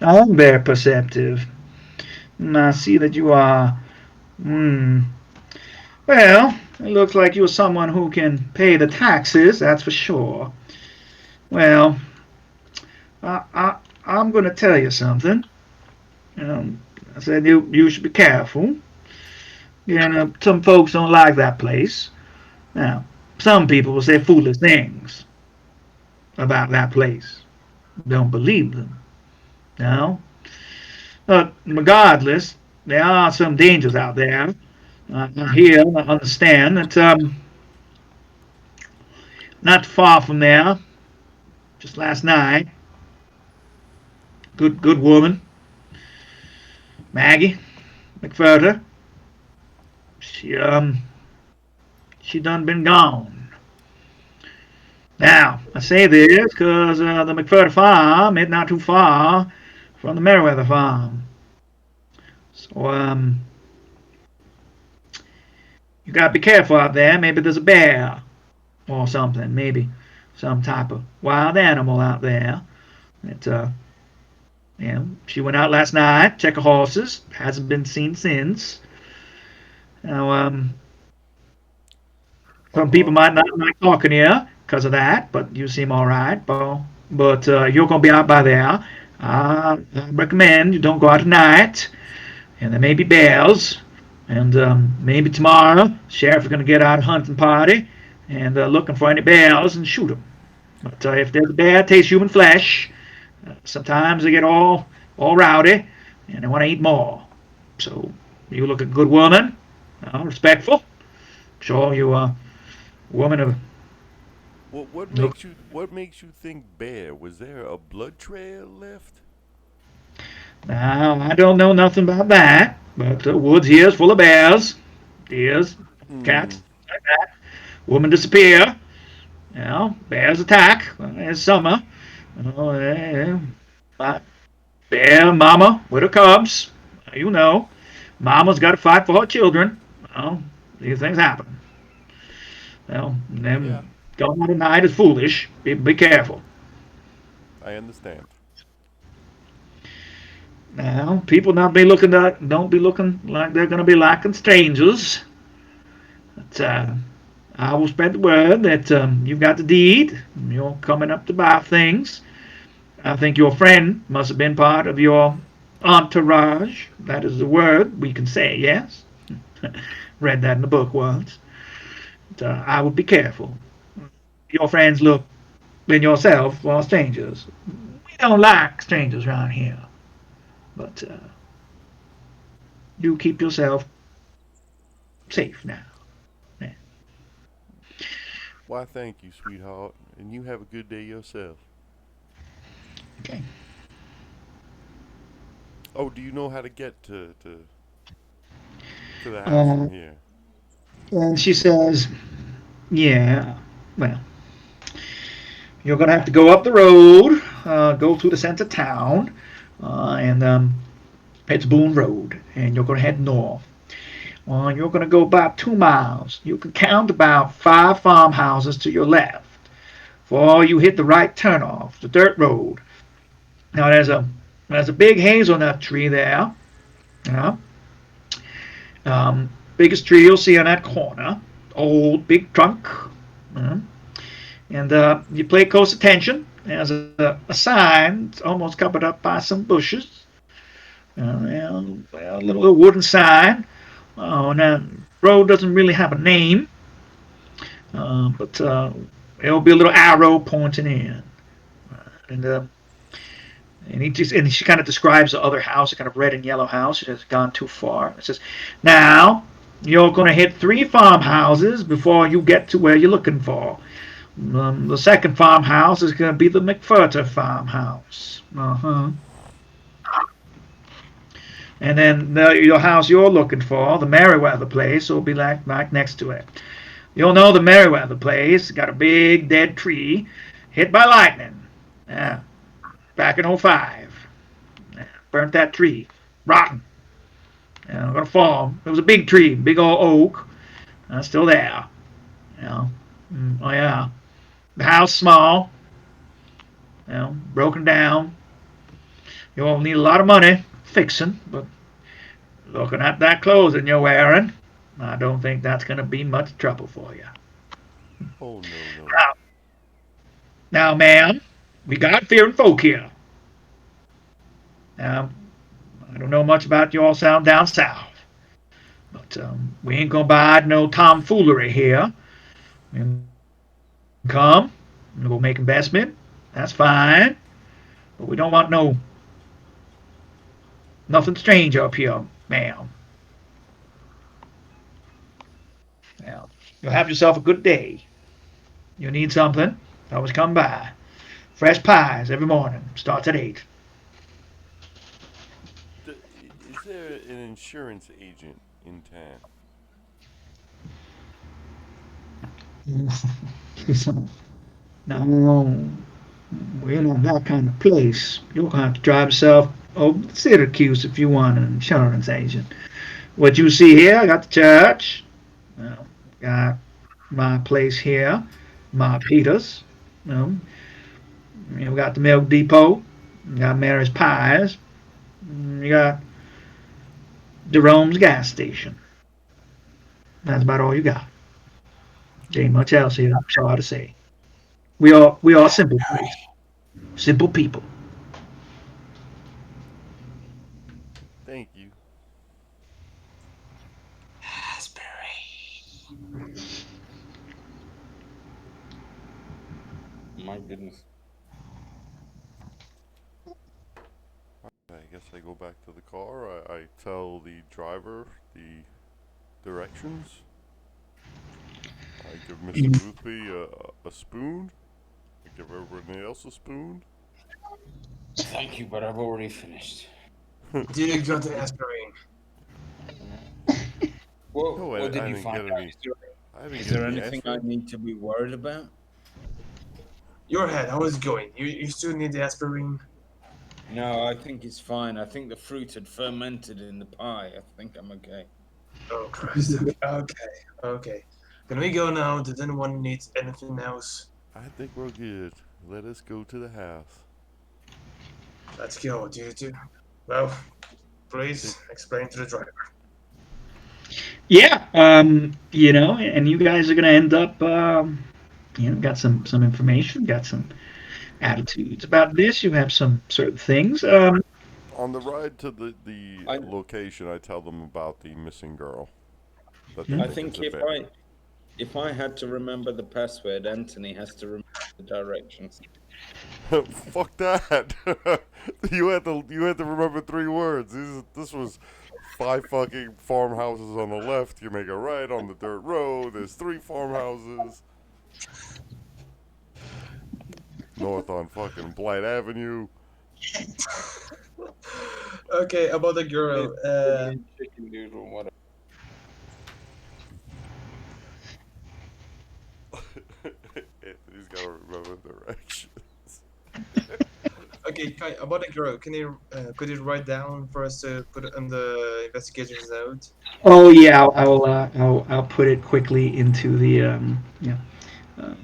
I'm very perceptive. I see that you are. Hmm. Well, it looks like you're someone who can pay the taxes, that's for sure. Well, I'm going to tell you something. Um, I said you should be careful. Some folks don't like that place. Now, some people will say foolish things about that place. Don't believe them. No. But regardless, there are some dangers out there. Here, I understand that not far from there, just last night, good woman, Maggie McFurter, she done been gone. Now, I say this because the McFurter farm is not too far from the Meriwether farm. So, you gotta be careful out there. Maybe there's a bear or something. Maybe some type of wild animal out there. That, she went out last night, check her horses. Hasn't been seen since. Now, some people Uh, might not like talking to you because of that, but you seem all right. But you're gonna be out by there. I recommend you don't go out tonight. And there may be bears. And maybe tomorrow, sheriff is going to get out a hunting party and looking for any bears and shoot them. But if there's a bear, tastes human flesh. Sometimes they get all rowdy and they want to eat more. So you look a good woman, respectful. Sure, you a woman of what look. makes you think bear? Was there a blood trail left? Now I don't know nothing about that, but the woods here is full of bears, deers, Hmm. cats, like that. Woman disappear. Bears attack. It's summer. My bear mama with her cubs. You know, mama's got to fight for her children. Well, these things happen. Yeah, Them going out at night is foolish. Be careful. I understand. Now, people don't be looking like they're going to be liking strangers. But, I will spread the word that you've got the deed. You're coming up to buy things. I think your friend must have been part of your entourage. That is the word we can say, yes? Read that in the book once. But, I would be careful. Your friends look and yourself are strangers. We don't like strangers around here. But you keep yourself safe now. Yeah. Why, thank you, sweetheart, and you have a good day yourself. Okay. Oh, do you know how to get to the house Uh, from here? and she says, yeah, well, you're going to have to go up the road, go through the center of town, and it's Boone Road, and you're going to head north. You're going to go about 2 miles. You can count about 5 farmhouses to your left. Before you hit the right turnoff, the dirt road. Now there's a big hazelnut tree there. Yeah. Biggest tree you'll see on that corner. Old big trunk. Yeah. And you pay close attention. There's a sign. It's almost covered up by some bushes. A little wooden sign. And that road doesn't really have a name, but there'll be a little arrow pointing in. And And she kind of describes the other house, a kind of red and yellow house. It has gone too far. It says, "Now you're going to hit 3 farmhouses before you get to where you're looking for. The second farmhouse is going to be the McFurter farmhouse. Uh-huh. And then your house you're looking for, the Merriweather place, will be like next to it. You'll know the Merriweather place. Got a big dead tree hit by lightning. Yeah, back in '05. Yeah, burnt that tree. Rotten. Yeah, gonna fall. It was a big tree, big old oak. Still there. You know. Oh yeah. The house small. Broken down. You'll need a lot of money fixing, but looking at that clothing you're wearing, I don't think that's gonna be much trouble for you. Oh, no, no. Now, ma'am, we God fearing folk here. Now, I don't know much about you all sound down south, but we ain't gonna abide no tomfoolery here. You can come, and we'll make investment. That's fine, but we don't want nothing strange up here, ma'am. Now, you'll have yourself a good day. You need something? Always come by. Fresh pies every morning. Starts at 8. Is there an insurance agent in town? No, we're not that kind of place. You'll have to drive yourself over to Syracuse if you want an insurance agent. What you see here, I got the church, well, got my place here, my Peters, you know, you got the milk depot, you got Mary's Pies, you got Jerome's gas station. That's about all you got. There ain't much else here. I'm sorry to say. We are simple place, simple people. Thank you. My goodness. I guess I go back to the car. I tell the driver the directions. I give Mr. Boothby a spoon. I give everybody else a spoon. Thank you, but I've already finished. Did you got the aspirin? No, What did I you didn't find get out? any. I didn't Is get there any anything I aspirin. need to be worried about? Your head, how is it going? You still need the aspirin? No, I think it's fine. I think the fruit had fermented in the pie. I think I'm okay. Oh Christ. Okay. Can we go now? Does anyone need anything else? I think we're good. Let us go to the house. Let's go, dude. Well, Did, please explain to the driver. Yeah, and you guys are gonna end up, got some information, got some attitudes about this. You have some certain things. on the ride to the I location, I tell them about the missing girl that they Yeah. I think is think a bear. if I had to remember the password, Anthony has to remember the directions. Fuck that! You had to remember 3 words. This was 5 fucking farmhouses on the left. You make a right on the dirt road. There's 3 farmhouses north on fucking Blight Avenue. Okay, about the girl. Indian chicken noodle, whatever. Anthony's gotta remember directions. Okay, Kai, about the girl. Could you write down for us to put it on the investigator's note? Oh yeah, I'll put it quickly into the yeah. Uh,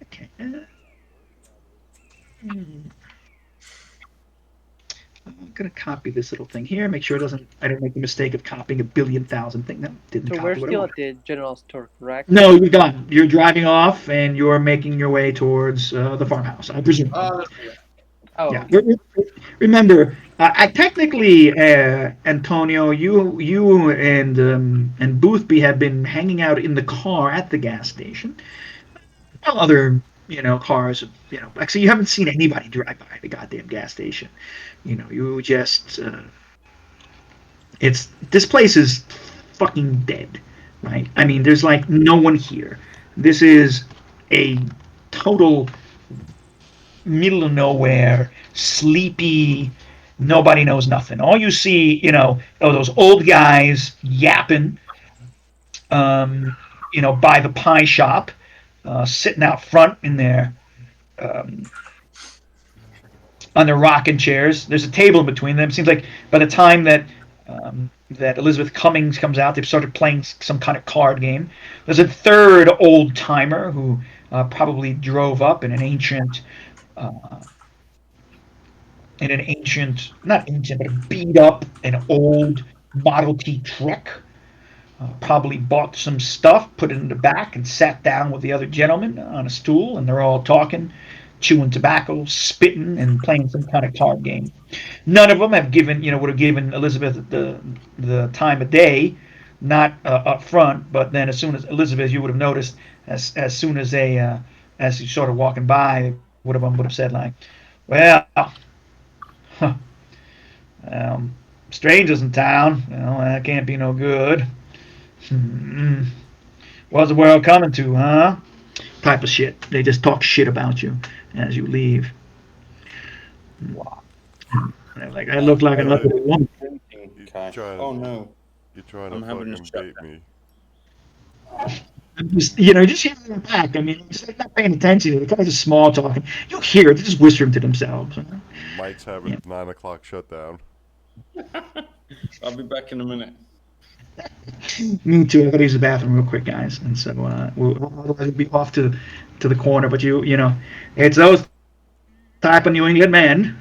okay. I'm gonna copy this little thing here. Make sure it doesn't. I don't make the mistake of copying a billion thousand thing. No, didn't So we're copy what I still wanted. at the general store, correct? No, you're done. You're driving off, and you're making your way towards the farmhouse. I presume. Oh, Oh, Yeah. okay. Remember, I technically, Antonio, you and Boothby have been hanging out in the car at the gas station. Well, other cars. Actually, you haven't seen anybody drive by the goddamn gas station. You just it's this place is fucking dead, right? I mean, there's like no one here. This is a total middle of nowhere, sleepy. Nobody knows nothing. All you see, are those old guys yapping, by the pie shop, sitting out front in their on their rocking chairs. There's a table in between them. It seems like by the time that Elizabeth Cummings comes out, they've started playing some kind of card game. There's a third old timer who probably drove up uh, not ancient, but a beat up and old Model T truck. Probably bought some stuff, put it in the back, and sat down with the other gentlemen on a stool, and they're all talking, chewing tobacco, spitting, and playing some kind of card game. None of them would have given Elizabeth the time of day, not up front, but then as soon as Elizabeth, you would have noticed as soon as as you started walking by, one of them would have said like, "Well, huh, um, strangers in town, that can't be no good. Hmm. What's the world coming to, huh?" Type of shit. They just talk shit about you as you leave. Wow. They're like, I look like an Try, ugly woman. Drinking, you Cash. try to Oh no, you trying to I'm having a fucking bait shutdown. me. Just hear them back. I mean, just like not paying attention. The guys are small talking. You hear it. They're just whispering to themselves. Mike's having Yeah. 9 o'clock shutdown. I'll be back in a minute. Me too. I gotta use the bathroom real quick, guys. And so otherwise we'll be off to the corner. But it's those type of New England men.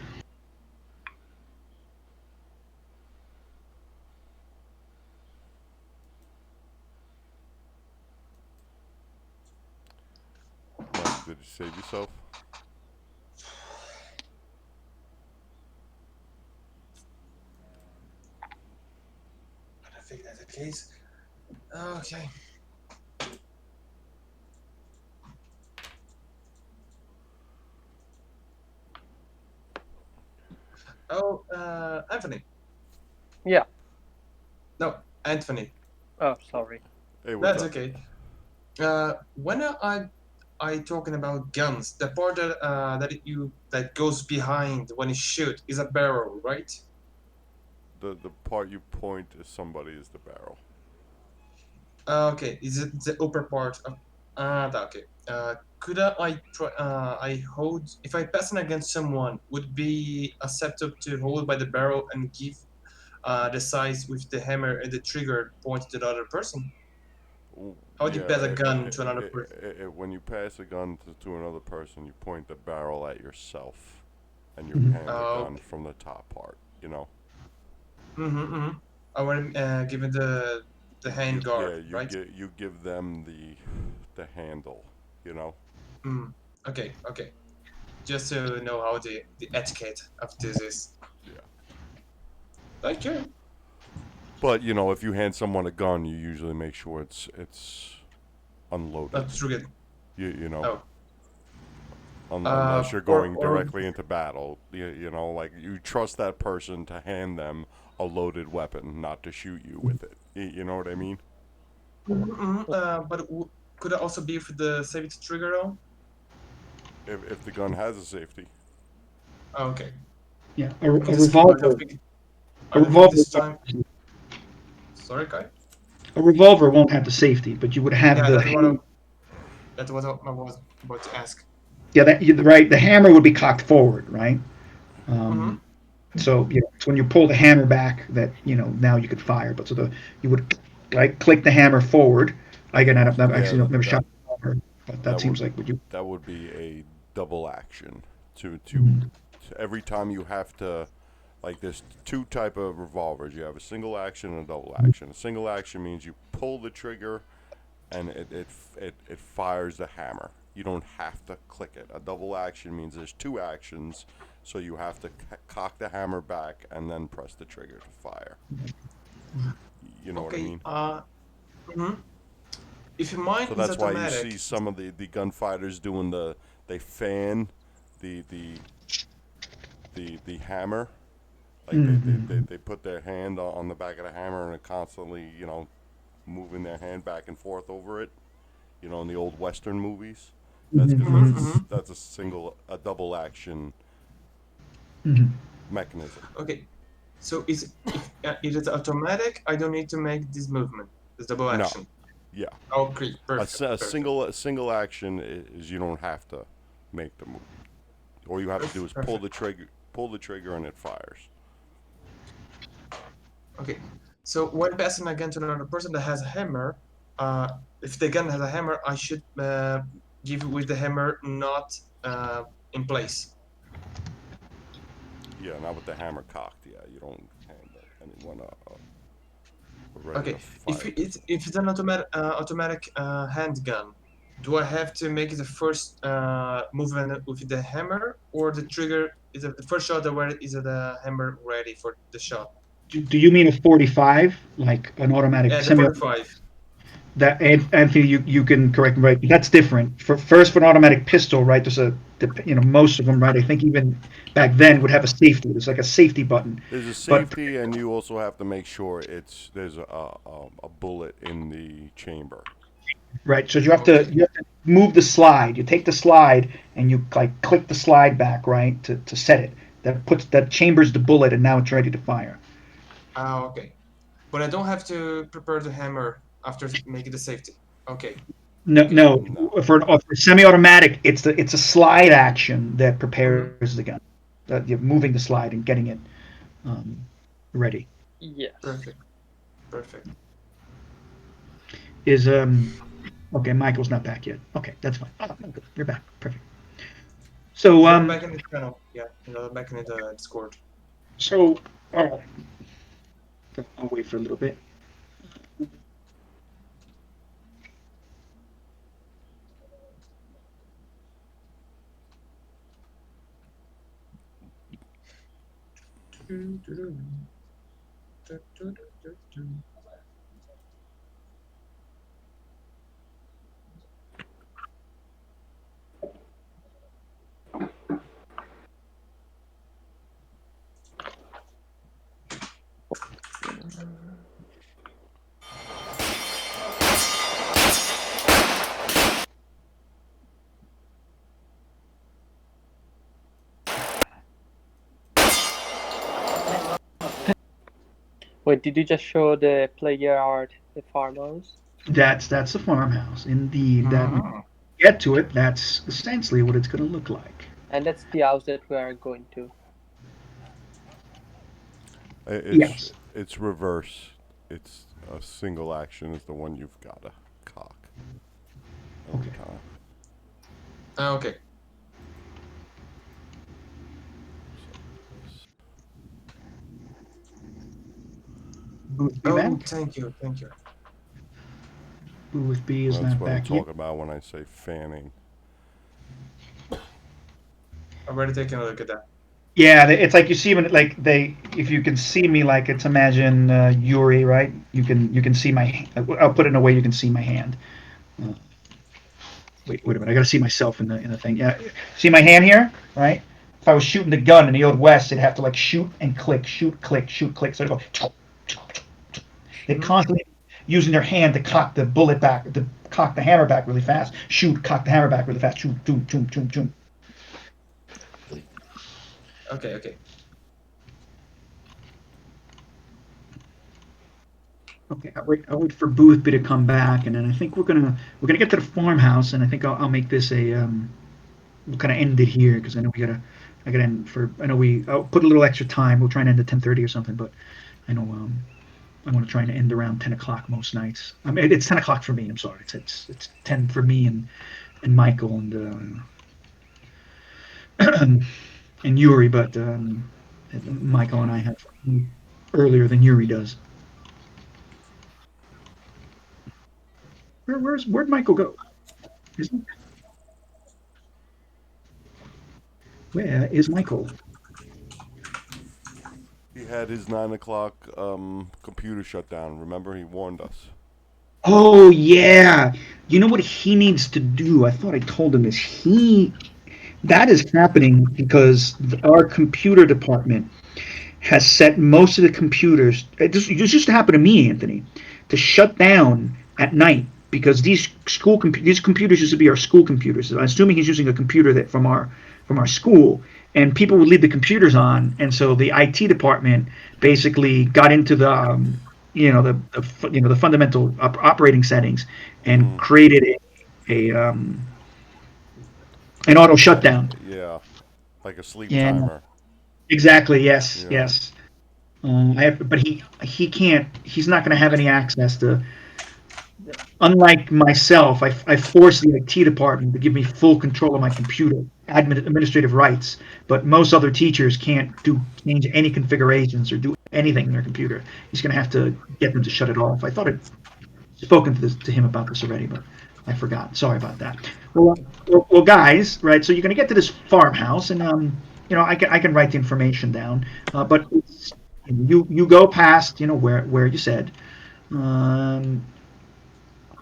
Mike, did you save yourself? I think that's the case. Okay. Oh, Anthony. Yeah. No, Anthony. Oh, sorry. Hey, what's That's up? okay. When I talking about guns, the part that goes behind when you shoot is a barrel, right? The part you point to somebody is the barrel. Okay, is it the upper part of? Okay. Could I hold if I passing against someone would be acceptable to hold by the barrel and give the size with the hammer and the trigger pointed to the other person? How would you Yeah, pass a gun to another person? when you pass a gun to another person, you point the barrel at yourself, and you Mhm. hand the gun from the top part. Mm-hmm. I want given the hand guard, Yeah, right? you give them the handle. You know. Mm. Okay. Just to know how the etiquette of this is. Yeah. Okay. But if you hand someone a gun, you usually make sure it's unloaded. Not true. You know, Oh. unless you're Or going directly into battle. Like you trust that person to hand them a loaded weapon, not to shoot you with it. You know what I mean? but could it also be for the safety trigger though? If the gun has a safety. Oh, okay. Yeah, a Because revolver. I A don't think revolver. this time. Sorry, Kai. A revolver won't have the safety, but you would have Yeah, the that's what I was about to ask. yeah, right. The hammer would be cocked forward, right? Mm-hmm. Um, so it's when you pull the hammer back that now you could fire. But you would like click the hammer forward. Again, I've Yeah, actually never shot a revolver, but that that would seems like would you. that would be a double action. Mhm. To every time you have to, like, there's two type of revolvers. You have a single action and a double action. A single action means you pull the trigger and it fires the hammer. You don't have to click it. A double action means there's two actions, so you have to cock the hammer back and then press the trigger to fire. You know what I Okay. mean? Mhm. If mine So is that's why you see automatic. some of the gunfighters doing the they fan the the hammer. Like Mm-hmm. they put their hand on the back of the hammer and are constantly, moving their hand back and forth over it. In the old Western movies. That's because Mm-hmm, Mm-hmm. mm-hmm. that's a double action Mm-hmm. mechanism. Okay. So is if it is automatic, I don't need to make this movement, this double No, action. yeah, Okay, perfect, a perfect, single action is you don't have to make the move. All you have to do is perfect. pull the trigger, and it fires. Okay. So when passing a gun to another person that has a hammer, uh, if the gun has a hammer, I should give with the hammer not in place. Yeah, not with the hammer cocked. Yeah, you don't hand anyone a regular Okay. If fire it's pistol. if it's an automatic handgun, do I have to make the first movement with the hammer, or the trigger is the first shot where is the hammer ready for the shot? Do you mean a 45, like an automatic, The semi? 45. That Anthony, you can correct me, right? That's different. For an automatic pistol, right? There's most of them, right? I think even back then would have a safety. There's like a safety button, There's a but safety, and you also have to make sure there's a bullet in the chamber. right. So Okay. you have to move the slide. You take the slide and you like click the slide back, right, to set it. That chambers the bullet, and now it's ready to fire. Okay. But I don't have to prepare the hammer after making the safety. Okay. No, Okay. no. No. For semi-automatic, it's a slide action that Mm-hmm. prepares the gun. That you're moving the slide and getting it um, ready. Yes. Perfect. Perfect. Is Okay, Michael's not back yet. Okay, that's fine. Oh, no, good. You're back. Perfect. So Yeah, I'm back in the channel. Yeah, back in the Discord. so oh, I'll wait for a little bit. Wait, did you just show the player art, the farmhouse? That's the farmhouse. Indeed, that when Mm-hmm. you get to it, that's essentially what it's going to look like. And that's the house that we are going to. It's Yes. it's reverse. It's a single action is the one you've got to cock every Okay. time. Okay. Booth B Oh, back. thank you, thank you. Booth B is That's not what I'm back yet. talking about when I say fanning. I've already taken a look at that. Yeah, it's like you see when like they if you can see me like it's imagine Yuri, right? You can see my. I'll put it in a way you can see my hand. Uh, wait a minute. I got to see myself in the thing. Yeah, see my hand here, right? If I was shooting the gun in the old west, it'd have to like shoot and click, shoot, click, shoot, click. So it'd go. They Mm-hmm. constantly using their hand to cock the bullet back, to cock the hammer back really fast. Shoot, cock the hammer back really fast. Shoot, boom, boom, boom, boom. Okay, okay. Okay, I'll wait for Boothby to come back, and then I think we're gonna get to the farmhouse, and I think I'll make this a we'll kind of end it here because I gotta end for I know I'll put a little extra time. We'll try and end at 10:30 or something, but I know I want to try and end around 10 o'clock most nights. I mean, it's 10 o'clock for me. I'm sorry, it's 10 for me and Michael and Yuri, but Michael and I have earlier than Yuri does. Where'd Michael go? Isn't Where is Michael? He had his 9 o'clock computer shut down. Remember, he warned us. Oh yeah. You know what he needs to do? I thought I told him this. He That is happening because our computer department has set most of the computers. It just used to happen to me, Anthony, to shut down at night because these computers used to be our school computers. I'm assuming he's using a computer that from our school, and people would leave the computers on, and so the IT department basically got into the the fundamental operating settings and Mm-hmm. created a an auto shutdown. Yeah, like a sleep Yeah, timer. exactly. Yes, Yeah. yes. But he can't. He's not going to have any access to. Unlike myself, I force the IT department to give me full control of my computer, administrative rights. But most other teachers can't change any configurations or do anything in their computer. He's going to have to get them to shut it off. I thought I'd spoken to him about this already, but I forgot. Sorry about that. Well, guys, right? So you're going to get to this farmhouse, and I can write the information down, but you go past, where you said, um,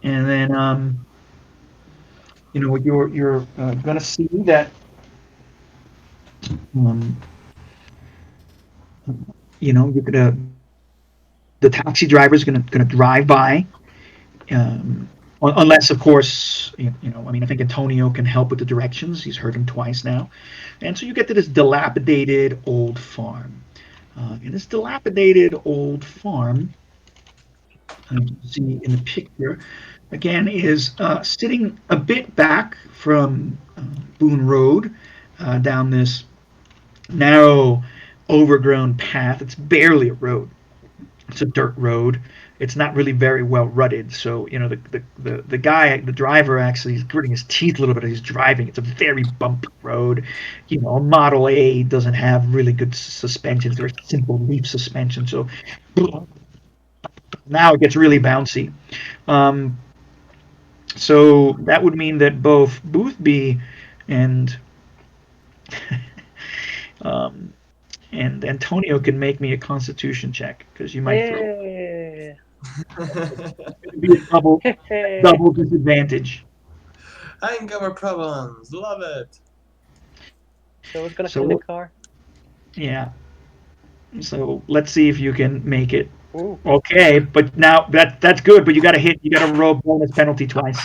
and then you're going to see that um, you're gonna the taxi driver's gonna drive by. Unless, of course, I mean, I think Antonio can help with the directions. He's heard him twice now. And so you get to this dilapidated old farm. And this dilapidated old farm, you can see in the picture, again, is sitting a bit back from Boone Road down this narrow, overgrown path. It's barely a road. It's a dirt road. It's not really very well rutted. So the guy, the driver, actually is gritting his teeth a little bit as he's driving. It's a very bumpy road. A Model A doesn't have really good suspension. It's very simple leaf suspension. So now it gets really bouncy. Um, so that would mean that both Boothby and um, and Antonio can make me a Constitution check because you might throw. Hey, It'd be a double hey. double disadvantage. I ain't got my problems. Love it. So who's gonna clean So the car? yeah. So let's see if you can make it. Ooh, Okay, but now that's good, but you gotta roll bonus penalty twice.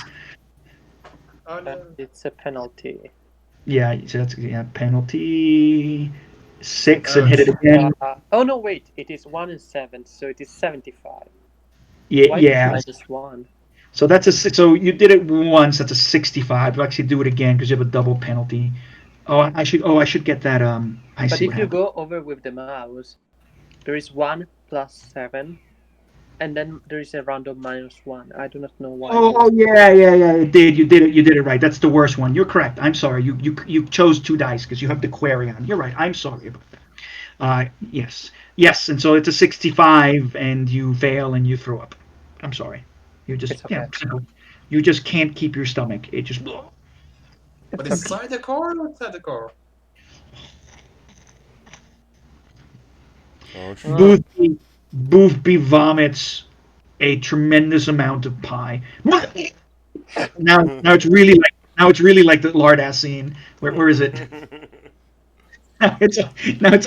Oh no. it's a penalty. Yeah, so that's penalty six and Oh hit it shit. again. Oh no, wait, it is 1 and 7, so it is 75. Yeah, Why is it yeah. -1? So that's so you did it once. That's a 65. You actually do it again because you have a double penalty. I should get that. I But see what if you happened. go over with the mouse, there is 1 plus 7, and then there is a random -1. I do not know why Oh, this. yeah, yeah, yeah. It did. You did it right. That's the worst one. You're correct. I'm sorry. You chose two dice because you have the query on. You're right. I'm sorry about that. Yes, yes. And so it's a 65, and you fail and you throw up. I'm sorry. You just It's okay. simple. You just can't keep your stomach. It just But It's okay. inside the car or outside the car? Oh shit. Ah, Boothby vomits a tremendous amount of pie. Now it's really like the lard ass scene. Where is it? Now it's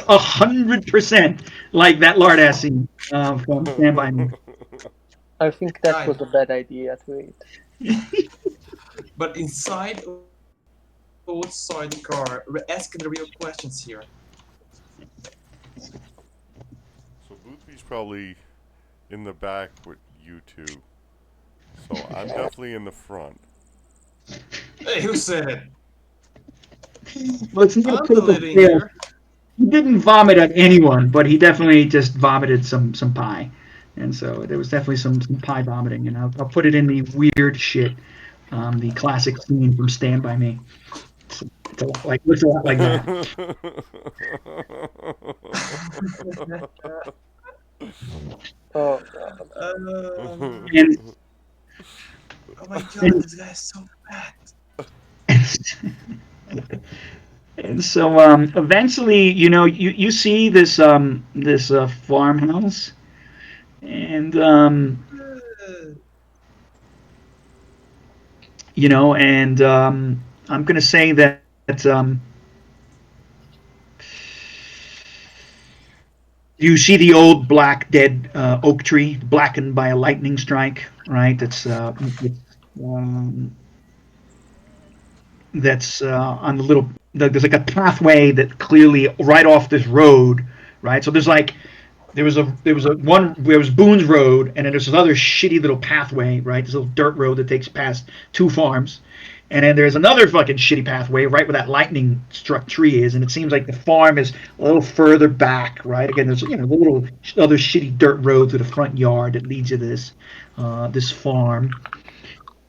100% like that lard ass scene from Stand By Me. I think that Right. was a bad idea to eat. But inside, outside the car, we're asking the real questions here. So Boothby's probably in the back with you two. So I'm definitely in the front. Hey, who said it? Well, it's not a I'm the critical leader in fail. here. He didn't vomit at anyone, but he definitely just vomited some pie, and so there was definitely some pie vomiting. And I'll put it in the weird shit, the classic scene from Stand By Me. It's a lot like looks a lot like that. Oh god. And, Oh my god, and, this guy is so fat. and so eventually, you see this farmhouse, and I'm gonna say that. That's you see the old black dead oak tree, blackened by a lightning strike, right? Um, that's on the little. There's like a pathway that clearly right off this road, right? So there's like there was a one there was Boone's Road, and then there's this other shitty little pathway, right? This little dirt road that takes past two farms, and then there's another fucking shitty pathway right where that lightning struck tree is, and it seems like the farm is a little further back, right? Again, there's the little other shitty dirt road through the front yard that leads you to this farm,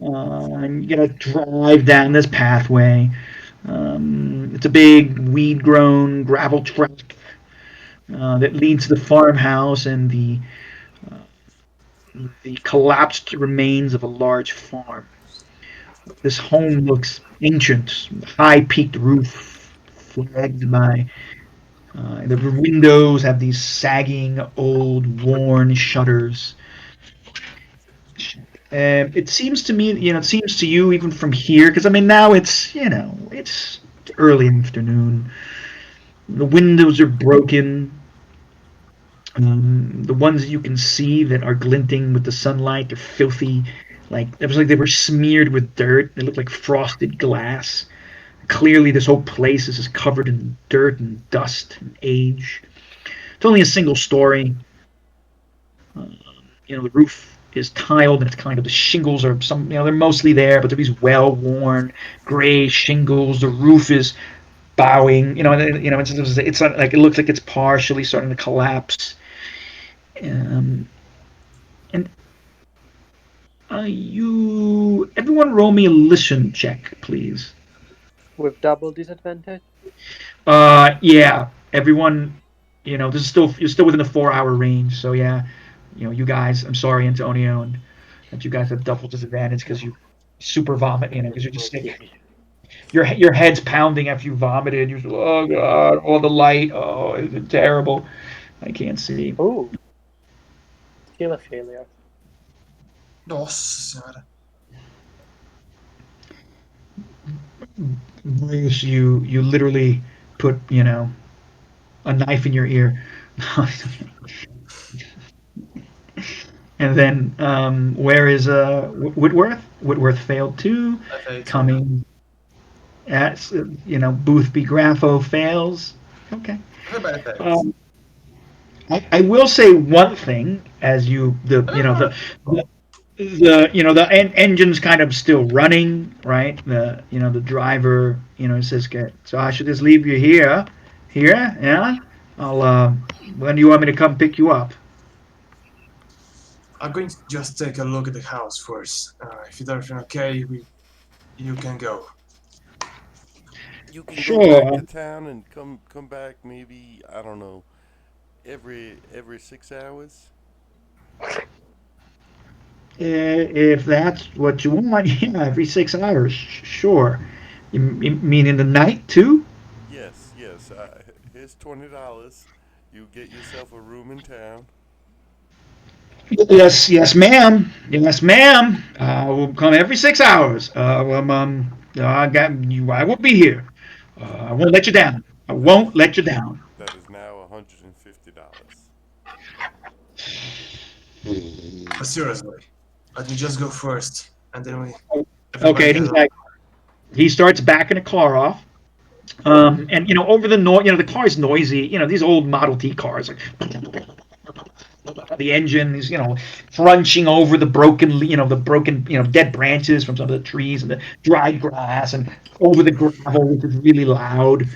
and you gotta drive down this pathway. It's a big weed-grown gravel track that leads to the farmhouse and the collapsed remains of a large farm. This home looks ancient, high peaked roof flagged by the windows have these sagging, old, worn shutters. It seems to me, it seems to you even from here, because I mean now it's early afternoon. The windows are broken. The ones that you can see that are glinting with the sunlight are filthy. Like it was like they were smeared with dirt. They look like frosted glass. Clearly, this whole place is just covered in dirt and dust and age. It's only a single story. The roof is tiled, and it's kind of the shingles are they're mostly there, but they're these well-worn gray shingles. The roof is bowing. It's like it looks like it's partially starting to collapse. Um, and everyone, roll me a listen check, please. With double disadvantage? Yeah, everyone. This is still you're still within the 4 hour range. So yeah, you guys. I'm sorry, Antonio, and that you guys have double disadvantage because you super vomit. Because you're just sick. Your head's pounding after you vomited. You're just, oh god, all the light. Oh, it's terrible. I can't see. Ooh. Still a failure. Nossa senhora. Bruce, you literally put a knife in your ear. And then where is Whitworth? Whitworth failed too. I failed. Coming at Boothby Graffo fails. Okay. Everybody fails. I will say one thing as the engine's kind of still running, right? The driver says, "Okay, so I should just leave you here, yeah. I'll when do you want me to come pick you up?" I'm going to just take a look at the house first. If it's everything okay, you can go. You can go back Sure. to town and come back maybe, I don't know, every 6 hours. If that's what you want, yeah, every 6 hours, sure. You mean in the night too? Yes, yes. Here's $20. You get yourself a room in town. Yes, yes, ma'am. Yes, ma'am. We'll come every 6 hours. I got you. I will be here. I won't let you down. I won't let you down. That is now $150. But seriously, let me just go first, and then everybody Okay, and get he's along. like, he starts backing the car off. And over the car's noisy. These old Model T cars, like the engine is crunching over the broken dead branches from some of the trees and the dried grass and over the gravel, which is really loud.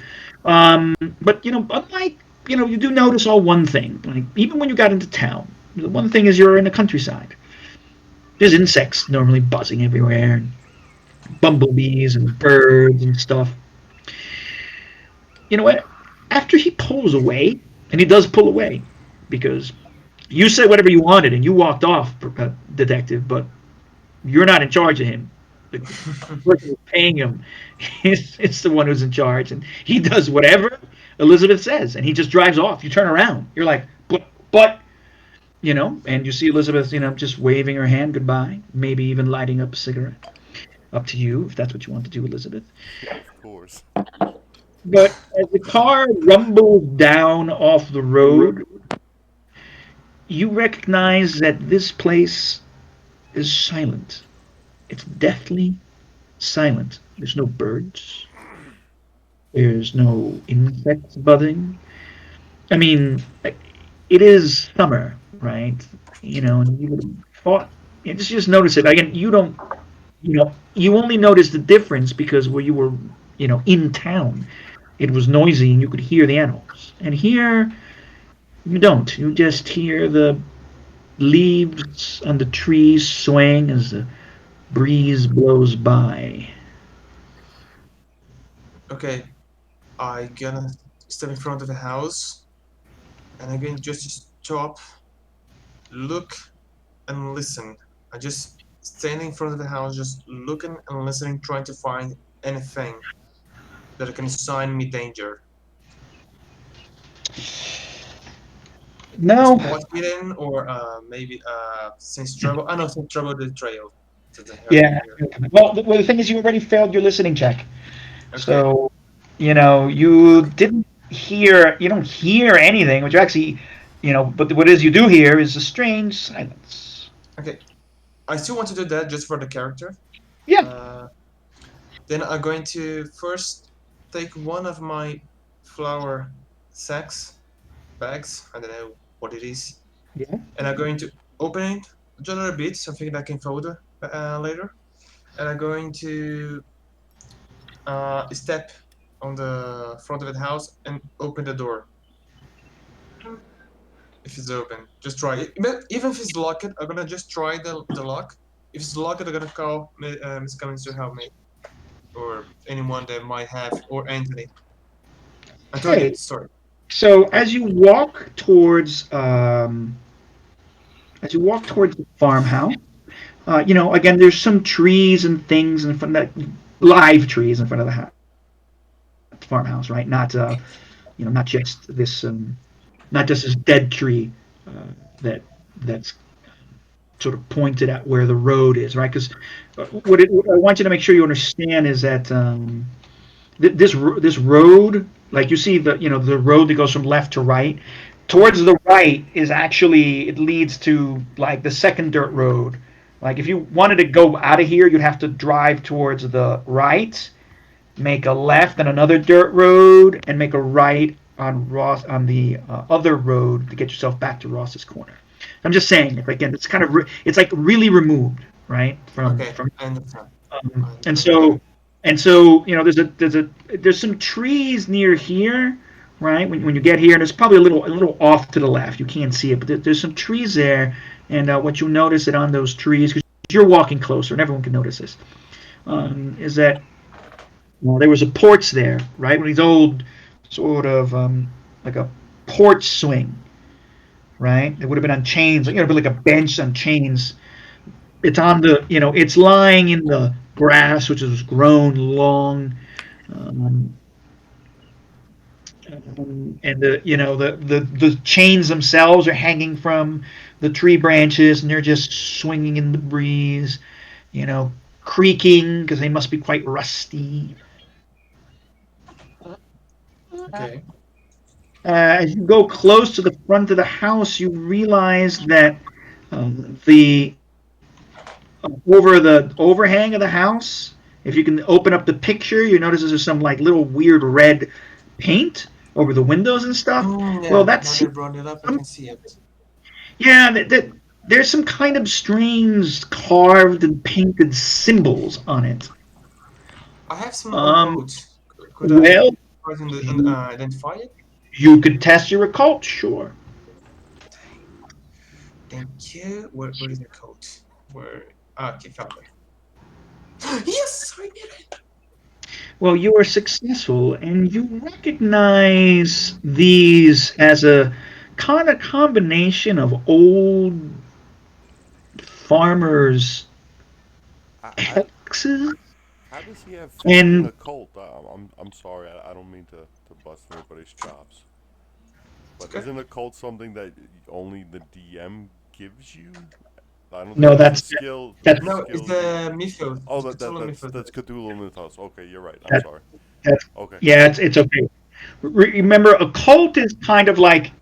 But unlike you do notice one thing. Like even when you got into town, the one thing is you're in the countryside. There's insects normally buzzing everywhere, and bumblebees and birds and stuff. You know what? After he pulls away, and he does pull away, because you said whatever you wanted and you walked off, detective, but you're not in charge of him. The person who's paying him is the one who's in charge, and he does whatever Elizabeth says, and he just drives off. You turn around, you're like, but, and you see Elizabeth, just waving her hand goodbye, maybe even lighting up a cigarette. Up to you if that's what you want to do, Elizabeth. Yeah, of course. But as the car rumbles down off the road, you recognize that this place is silent. It's deathly silent. There's no birds. There's no insects buzzing. I mean, it is summer, right? You know, and you would have thought. Just notice it again. You don't. You know, you only notice the difference because where you were, in town, it was noisy and you could hear the animals. And here, you don't. You just hear the leaves on the trees swaying as the breeze blows by. Okay, I gonna step in front of the house, and I'm going just to stop, look, and listen. I just stand in front of the house, just looking and listening, trying to find anything that can sign me danger. A No, spot hidden, or maybe since trouble. I know since trouble the trail that they have yeah. here. Well, the thing is, you already failed your listening check. Okay, So, you don't hear anything, which actually, but what is you do hear is a strange silence. okay. I still want to do that just for the character. Yeah. Uh, then I'm going to first take one of my flour sacks, bags, I don't know what it is, Yeah. and I'm going to open it just a little bit, something that I can fold later. And I'm going to step on the front of the house and open the door. If it's open, just try it. Even if it's locked, I'm gonna just try the lock. If it's locked, I'm gonna call Miss Cummings to help me, or anyone that might have, or Anthony. Antonio, Okay. sorry. So as you walk towards the farmhouse, again, there's some trees and things in front of that, live trees in front of the farmhouse, right? Not just this dead tree that that's sort of pointed at where the road is, right? Because what I want you to make sure you understand is that this road, like you see the road that goes from left to right, Mm-hmm. towards the right is actually it leads to like the second dirt road. Like if you wanted to go out of here, you'd have to drive towards the right, make a left on another dirt road, and make a right on the other road to get yourself back to Ross's corner. I'm just saying, again, it's kind of it's like really removed, right, from Okay, from I understand. and I got so it. there's some trees near here, right? When you get here, and it's probably a little off to the left. You can't see it, but there's some trees there, and what you'll notice that on those trees, because you're walking closer, and everyone can notice this, is that there was a porch there, right? One of these old sort of like a porch swing, right? It would have been on chains, like a bench on chains. It's lying in the grass, which has grown long, um, and the chains themselves are hanging from the tree branches, and they're just swinging in the breeze, you know, creaking because they must be quite rusty. Okay. As you go close to the front of the house, you realize that the over the overhang of the house, if you can open up the picture, you notice there's some like little weird red paint over the windows and stuff. Well, Yeah, now that's they brought it up, I some, can see it. yeah, there's some kind of strange carved and painted symbols on it. I have some old Um, codes. Could I well, try to you identify it? you could test your occult, sure. Thank you. Where is the code? Where? Ah, okay, found it. Yes, I did it. Well, you are successful, and you recognize these as a kind of combination of old farmers' I hexes how does he have faith in and a cult? I'm sorry, I don't mean to bust anybody's chops, It's but okay. isn't a cult something that only the DM gives you? I don't think No, that's the that's skill. that's No, it's You. the mythos. Oh, The Cthulhu mythos. that's Cthulhu Mythos. Okay, you're right. I'm that, sorry. that's Okay. yeah, it's okay. Remember, a cult is kind of like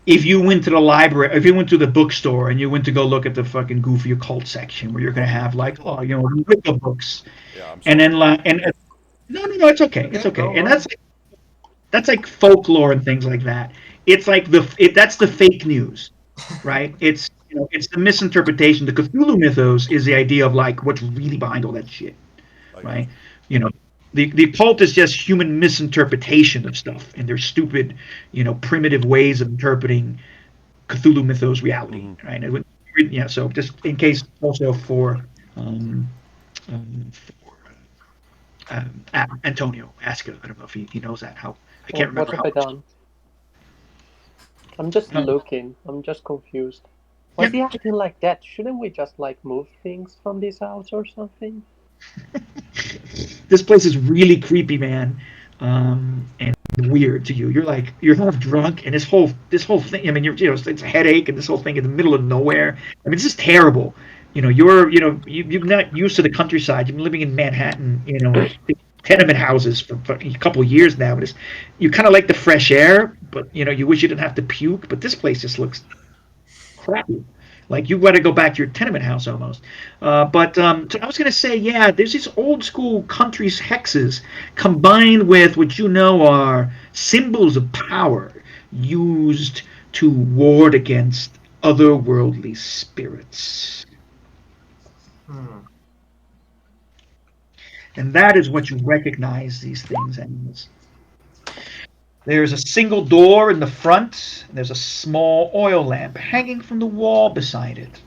if you went to the library, if you went to the bookstore and you went to go look at the fucking goofy occult section where you're going to Okay. have like, oh, Wicca books, Yeah, I'm and sorry. then like, and no, no, no, it's okay, it's Okay, okay, go and on. that's like folklore and things like that. It's like that's the fake news, right? It's the misinterpretation. The Cthulhu mythos is the idea of like what's really behind all that shit, I got right? you. You know, the occult is just human misinterpretation of stuff and their stupid, primitive ways of interpreting Cthulhu mythos reality, Hmm. right? Yeah. So just in case, also um, for Antonio, ask I don't know if he knows that. How I can't What remember have how I much. done? I'm just Um, looking. I'm just confused. Why is yeah, he acting like that? Shouldn't we just like move things from this house or something? this place is really creepy, man, and weird to you. You're half drunk, and this whole thing. I mean, it's a headache, and this whole thing in the middle of nowhere. I mean, it's just terrible. You're not used to the countryside. You've been living in Manhattan, tenement houses for a couple of years now. You kind of like the fresh air, but you wish you didn't have to puke. But this place just looks crappy. Like you got to go back to your tenement house almost. But so I was gonna say, yeah, there's these old school country's hexes combined with what are symbols of power used to ward against otherworldly spirits, Hmm. and that is what you recognize these things as. There's a single door in the front, and there's a small oil lamp hanging from the wall beside it.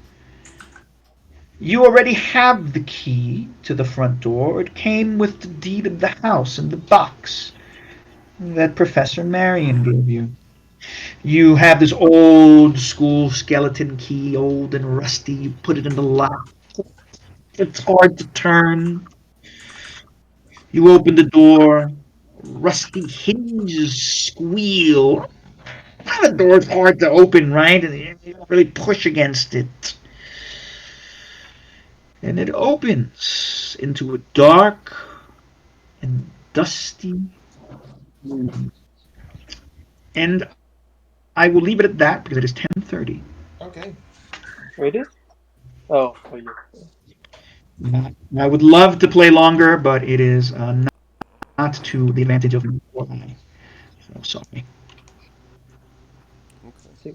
You already have the key to the front door. It came with the deed of the house in the box that Professor Marion gave you. You have this old school skeleton key, old and rusty. You put it in the lock. It's hard to turn. You open the door. Rusty hinges squeal. The door's hard to open, right? And you really push against it. And it opens into a dark and dusty room. And I will leave it at that because it is 10:30. Okay. Really? Oh, for you. I would love to play longer, but it is not to the advantage of my poor eye. So sorry. Okay. See.